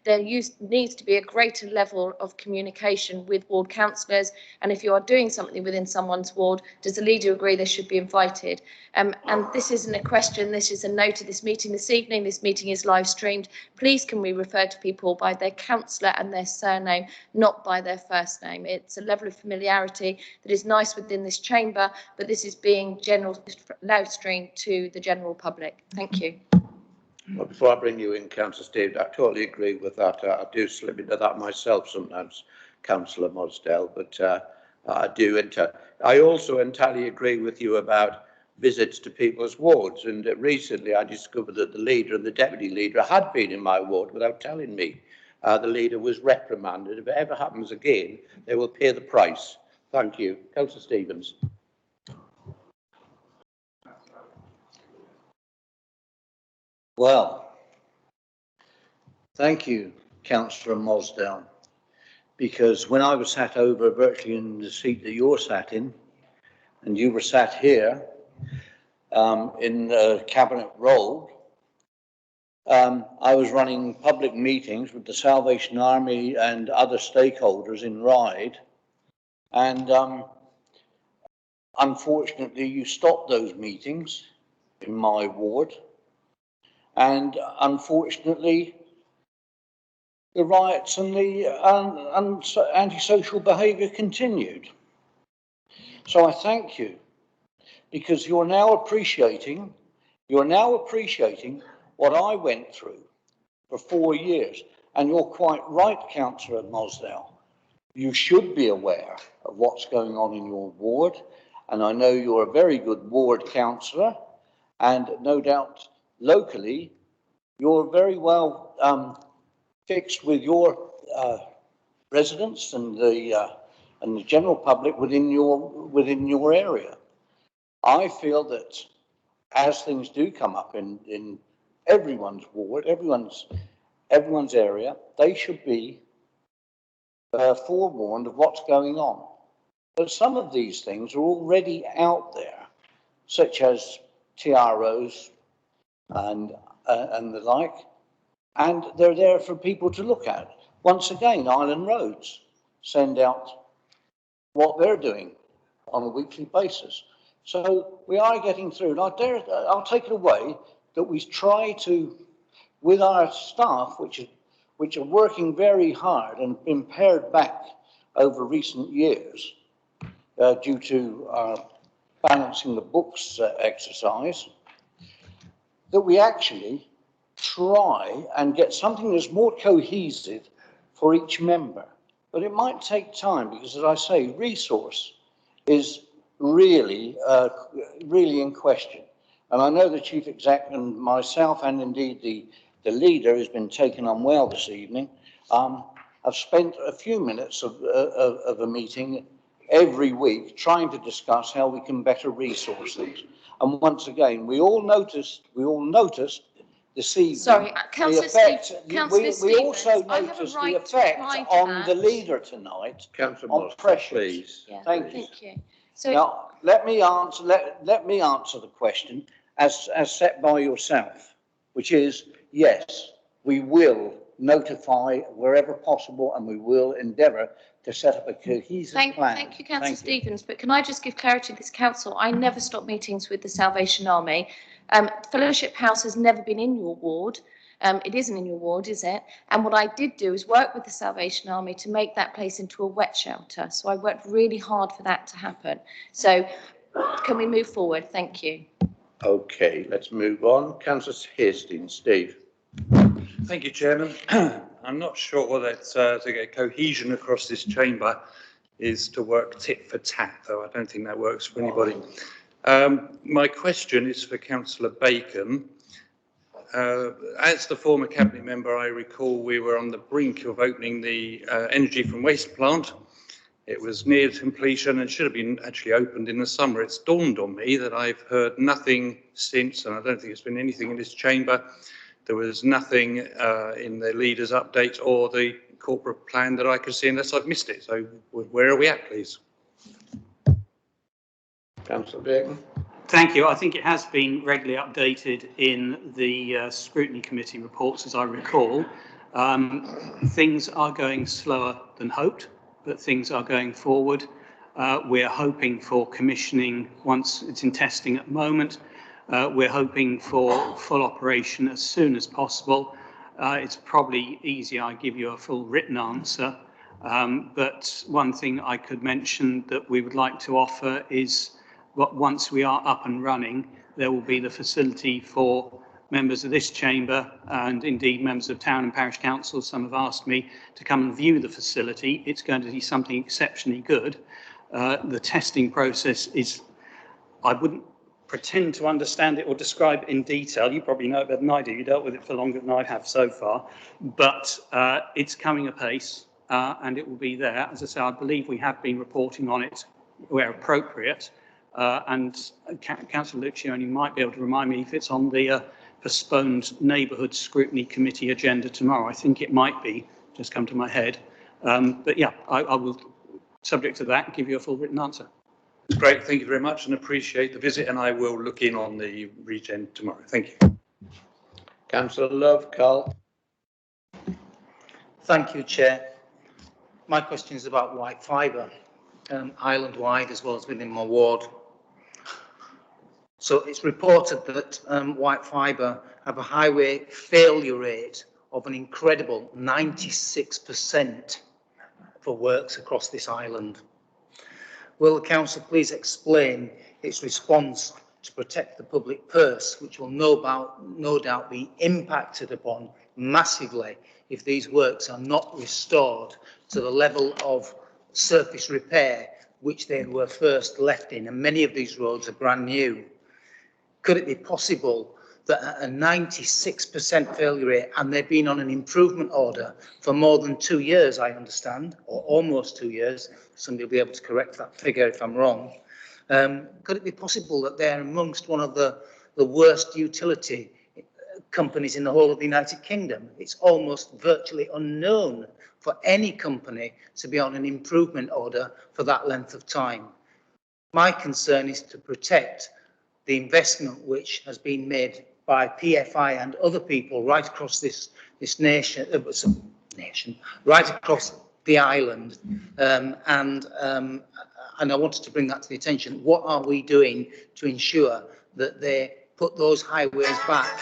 there needs to be a greater level of communication with ward councillors. And if you are doing something within someone's ward, does the leader agree they should be invited? And this isn't a question, this is a note of this meeting this evening. This meeting is live streamed. Please can we refer to people by their councillor and their surname, not by their first name? It's a level of familiarity that is nice within this chamber, but this is being live streamed to the general public. Thank you. Well, before I bring you in, Councillor Steve, I totally agree with that. I do slip into that myself sometimes, Councillor Mosdale, but I also entirely agree with you about visits to people's wards. And recently I discovered that the leader and the deputy leader had been in my ward without telling me. The leader was reprimanded. If it ever happens again, they will pay the price. Thank you. Councillor Stevens. Well, thank you, Councillor Mosdale, because when I was sat over virtually in the seat that you're sat in, and you were sat here in the Cabinet role, I was running public meetings with the Salvation Army and other stakeholders in Ryde, and unfortunately you stopped those meetings in my ward, and unfortunately the riots and the antisocial behaviour continued. So I thank you, because you're now appreciating what I went through for 4 years. And you're quite right, Councillor Mosdale. You should be aware of what's going on in your ward. And I know you're a very good ward councillor, and no doubt locally you're very well fixed with your residents and the general public within your area. I feel that as things do come up in everyone's ward, everyone's area, they should be forewarned of what's going on. But some of these things are already out there, such as TROs and the like, and they're there for people to look at. Once again, Island Roads send out what they're doing on a weekly basis. So we are getting through, and I'll take it away that we try to, with our staff, which are working very hard and been pared back over recent years due to our balancing the books exercise, that we actually try and get something that's more cohesive for each member. But it might take time because, as I say, resource is really in question. And I know the Chief Exec and myself, and indeed the leader, has been taken unwell this evening. I've spent a few minutes of a meeting every week trying to discuss how we can better resource things. And once again, we all noticed this evening. Sorry, Councillor Stevens. We also noticed the effect on the leader tonight on pressures. Please. Yeah, Thank you. So now, let me answer the question as set by yourself, which is, yes, we will notify wherever possible, and we will endeavour to set up a cohesive plan. Thank you, Councillor Stevens, but can I just give clarity to this council? I never stop meetings with the Salvation Army. Fellowship House has never been in your ward. It isn't in your ward, is it? And what I did do is work with the Salvation Army to make that place into a wet shelter. So I worked really hard for that to happen. So can we move forward? Thank you. Okay, let's move on. Councillor Hastings, Steve. Thank you, Chairman. I'm not sure that to get cohesion across this chamber is to work tit for tat, though I don't think that works for anybody. My question is for Councillor Bacon. As the former cabinet member, I recall we were on the brink of opening the energy from waste plant. It was near completion and should have been actually opened in the summer. It's dawned on me that I've heard nothing since, and I don't think it's been anything in this chamber. There was nothing in the leaders' update or the corporate plan that I could see unless I've missed it. So where are we at, please? Councillor Bacon. Thank you. I think it has been regularly updated in the scrutiny committee reports, as I recall. Things are going slower than hoped, but things are going forward. We're hoping for commissioning once it's in testing at the moment. We're hoping for full operation as soon as possible. It's probably easier I give you a full written answer, but one thing I could mention that we would like to offer is once we are up and running, there will be the facility for members of this chamber and indeed members of town and parish councils. Some have asked me to come and view the facility. It's going to be something exceptionally good. The testing process is, I wouldn't pretend to understand it or describe it in detail. You probably know it better than I do. You dealt with it for longer than I have so far, but it's coming apace and it will be there. As I say, I believe we have been reporting on it where appropriate. And Councillor Lucioni might be able to remind me if it's on the postponed neighbourhood scrutiny committee agenda tomorrow. I think it might be, just come to my head. But yeah, I will, subject to that, give you a full written answer. It's great. Thank you very much and appreciate the visit, and I will look in on the regen tomorrow. Thank you. Councillor Love, Carl. Thank you, Chair. My question is about white fibre, island-wide as well as within my ward. So it's reported that white fibre have a highway failure rate of an incredible 96% for works across this island. Will the council please explain its response to protect the public purse, which will no doubt be impacted upon massively if these works are not restored to the level of surface repair which they were first left in, and many of these roads are brand new. Could it be possible that at a 96% failure rate, and they've been on an improvement order for more than 2 years, I understand, or almost 2 years, somebody will be able to correct that figure if I'm wrong, could it be possible that they're amongst one of the worst utility companies in the whole of the United Kingdom? It's almost virtually unknown for any company to be on an improvement order for that length of time. My concern is to protect the investment which has been made by PFI and other people right across this nation, right across the island, and I wanted to bring that to the attention. What are we doing to ensure that they put those highways back?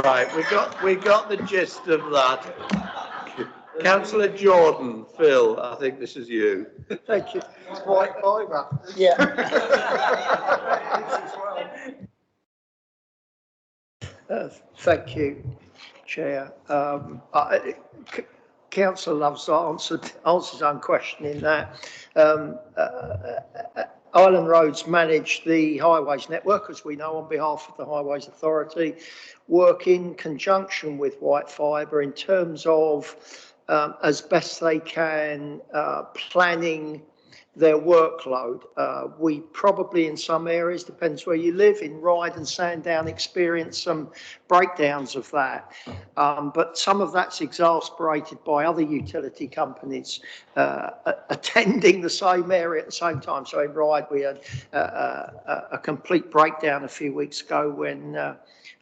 Right, we got the gist of that. Councillor Jordan, Phil, I think this is you. Thank you. White fibre. Yeah. Thank you, Chair. Councillor Love's answers on questioning that. Island Roads manage the highways network, as we know, on behalf of the Highways Authority, work in conjunction with White Fibre in terms of, as best they can, planning their workload. We probably in some areas, depends where you live, in Ryde and Sandown experience some breakdowns of that. But some of that's exasperated by other utility companies attending the same area at the same time. So in Ryde we had a complete breakdown a few weeks ago when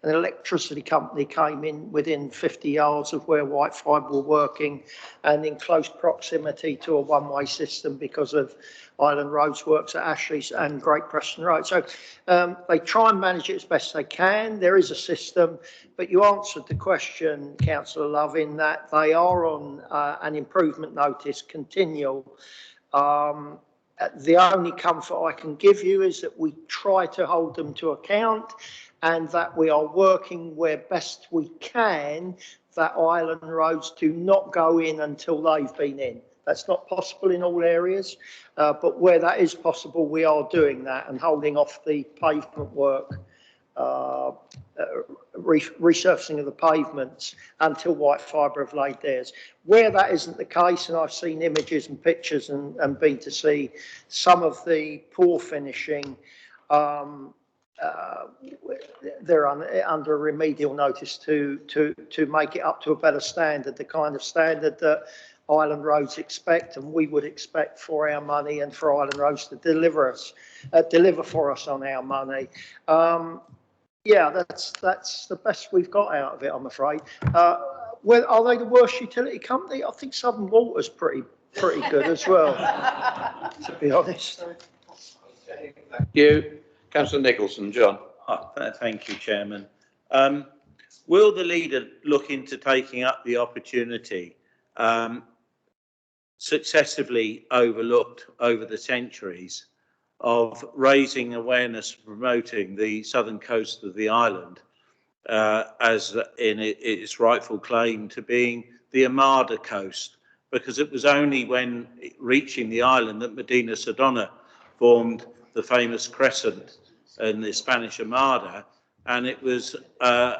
an electricity company came in within 50 yards of where Wight Fibre were working and in close proximity to a one-way system because of Island Roads works at Ashley's and Great Preston Road. So they try and manage it as best they can. There is a system, but you answered the question, Councillor Love, in that they are on an improvement notice continual. The only comfort I can give you is that we try to hold them to account and that we are working where best we can that Island Roads do not go in until they've been in. That's not possible in all areas, but where that is possible, we are doing that and holding off the pavement work, resurfacing of the pavements until Wight Fibre have laid theirs. Where that isn't the case, and I've seen images and pictures and been to see some of the poor finishing, they're under a remedial notice to make it up to a better standard, the kind of standard that Island Roads expect and we would expect for our money and for Island Roads to deliver for us on our money. Yeah, that's the best we've got out of it, I'm afraid. Well, are they the worst utility company? I think Southern Water's pretty good as well, to be honest. Thank you. Councillor Nicholson, John. Thank you, Chairman. Will the leader look into taking up the opportunity successively overlooked over the centuries of raising awareness, promoting the southern coast of the island as in its rightful claim to being the Armada coast, because it was only when reaching the island that Medina Sidonia formed the famous crescent in the Spanish Armada, and it was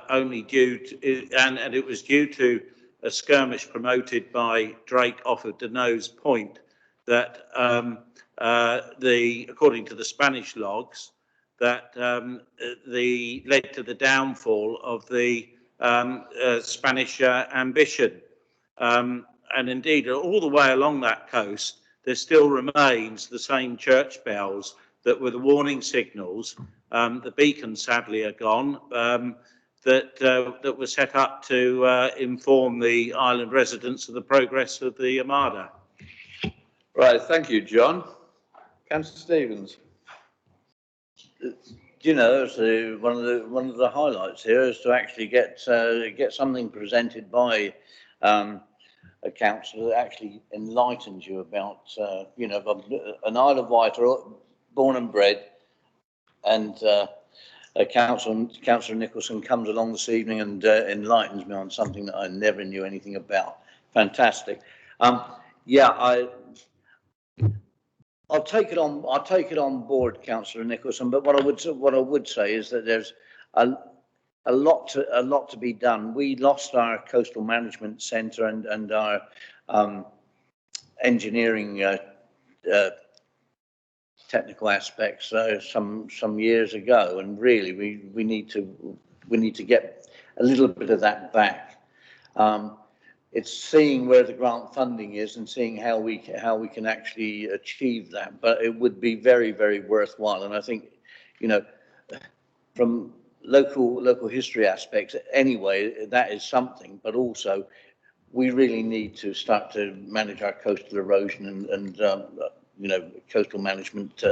only due to, and it was due to a skirmish promoted by Drake off of Denos Point that according to the Spanish logs, that led to the downfall of the Spanish ambition. And indeed, all the way along that coast, there still remains the same church bells that were the warning signals. The beacons sadly are gone, that were set up to inform the island residents of the progress of the Armada. Right, thank you, John. Councillor Stevens. You know, so one of the highlights here is to actually get something presented by a councillor that actually enlightens you about you know, an Isle of Wight, born and bred, and Councillor Nicholson comes along this evening and enlightens me on something that I never knew anything about. Fantastic. Yeah, I'll take it on board, Councillor Nicholson. But what I would say is that there's a lot to be done. We lost our coastal management centre and our engineering technical aspects some years ago, and really we need to get a little bit of that back. It's seeing where the grant funding is and seeing how we can actually achieve that. But it would be very, very worthwhile. And I think, you know, from local history aspects anyway, that is something. But also, we really need to start to manage our coastal erosion and you know, coastal management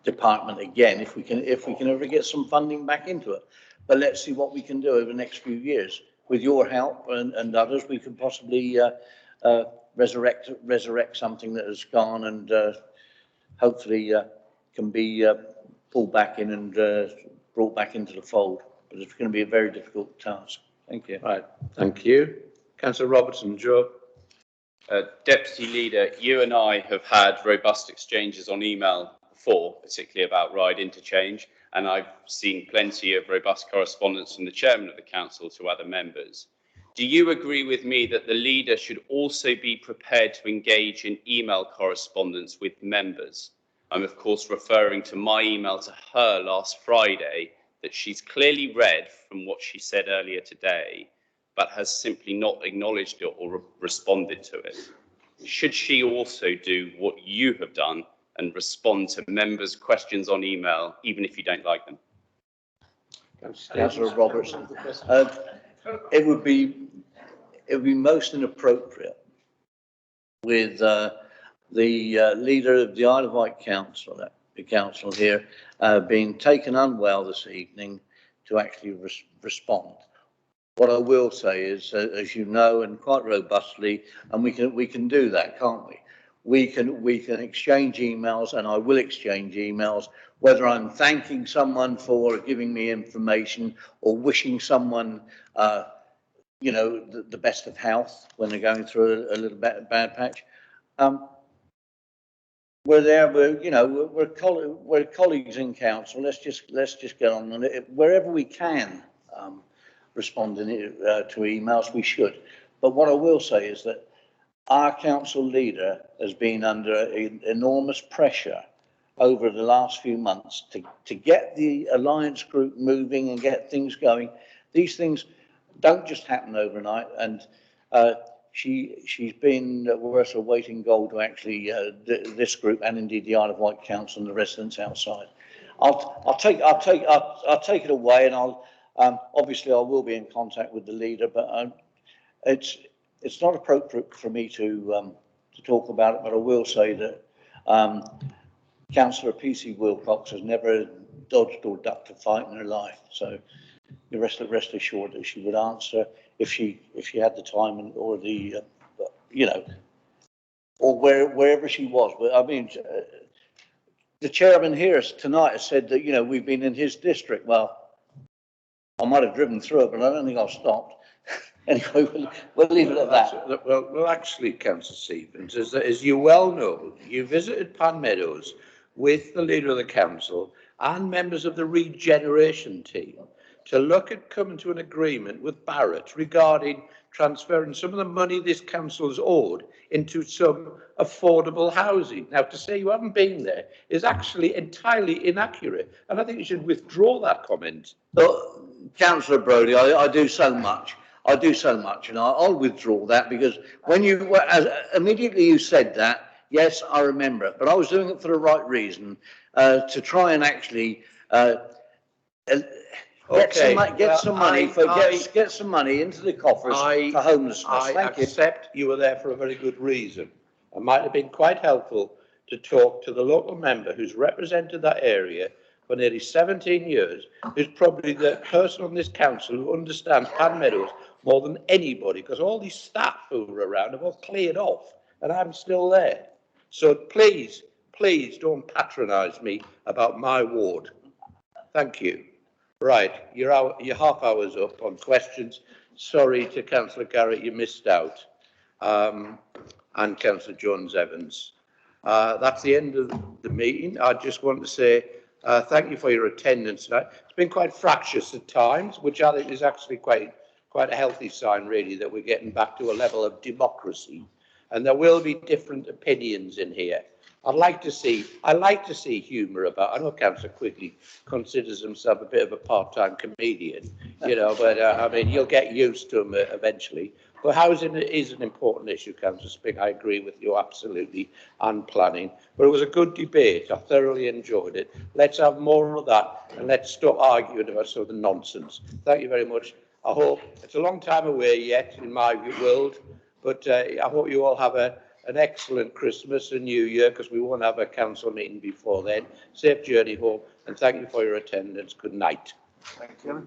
department again, if we can ever get some funding back into it. But let's see what we can do over the next few years. With your help and others, we could possibly resurrect something that has gone, and hopefully can be pulled back in and brought back into the fold. But it's going to be a very difficult task. Thank you. Right, thank you. Councillor Robertson, Joe. Deputy Leader, you and I have had robust exchanges on email before, particularly about Ryde interchange, and I've seen plenty of robust correspondence from the Chairman of the Council to other members. Do you agree with me that the leader should also be prepared to engage in email correspondence with members? I'm of course referring to my email to her last Friday that she's clearly read from what she said earlier today, but has simply not acknowledged it or responded to it. Should she also do what you have done and respond to members' questions on email, even if you don't like them? Councillor Robertson. It would be most inappropriate with the leader of the Isle of Wight Council, the council here, being taken unwell this evening to actually respond. What I will say is, as you know, and quite robustly, and we can do that, can't we? We can exchange emails, and I will exchange emails, whether I'm thanking someone for giving me information or wishing someone, you know, the best of health when they're going through a little bad patch. We're there, we're colleagues in council. Let's just get on and wherever we can responding to emails, we should. But what I will say is that our council leader has been under enormous pressure over the last few months to get the alliance group moving and get things going. These things don't just happen overnight, and she's been worth a weight in gold to actually this group and indeed the Isle of Wight Council and the residents outside. I'll take it away, and I'll obviously I will be in contact with the leader, but it's not appropriate for me to talk about it. But I will say that Councillor PC Wilcox has never dodged or ducked a fight in her life, so the rest assured that she would answer if she had the time or the you know, or wherever she was. But I mean, the chairman here tonight has said that, you know, we've been in his district. Well, I might have driven through it, but I don't think I've stopped. Anyway, we'll leave it at that. Well, actually, Councillor Stevens, as you well know, you visited Pan Meadows with the leader of the council and members of the regeneration team to look at coming to an agreement with Barrett regarding transferring some of the money this council has owed into some affordable housing. Now, to say you haven't been there is actually entirely inaccurate, and I think you should withdraw that comment. But, Councillor Brodie, I do so much. I do so much, and I'll withdraw that, because when you immediately you said that, yes, I remember it, but I was doing it for the right reason, to try and actually get some money into the coffers for homelessness. I accept you were there for a very good reason. It might have been quite helpful to talk to the local member who's represented that area for nearly 17 years, who's probably the person on this council who understands Pan Meadows more than anybody, because all these staff who were around have all cleared off, and I'm still there. So please don't patronise me about my ward. Thank you. Right, your half hour's up on questions. Sorry to Councillor Garrett, you missed out, and Councillor Jones-Evans. That's the end of the meeting. I just want to say thank you for your attendance tonight. It's been quite fractious at times, which I think is actually quite a healthy sign, really, that we're getting back to a level of democracy. And there will be different opinions in here. I like to see humour about. I know Councillor Quigley considers himself a bit of a part-time comedian, you know, but I mean, you'll get used to him eventually. But housing is an important issue, Councillor Spink. I agree with you absolutely, and planning. But it was a good debate. I thoroughly enjoyed it. Let's have more of that, and let's stop arguing about some of the nonsense. Thank you very much. I hope it's a long time away yet in my world, but I hope you all have an excellent Christmas and New Year, because we won't have a council meeting before then. Safe journey home, and thank you for your attendance. Good night. Thank you.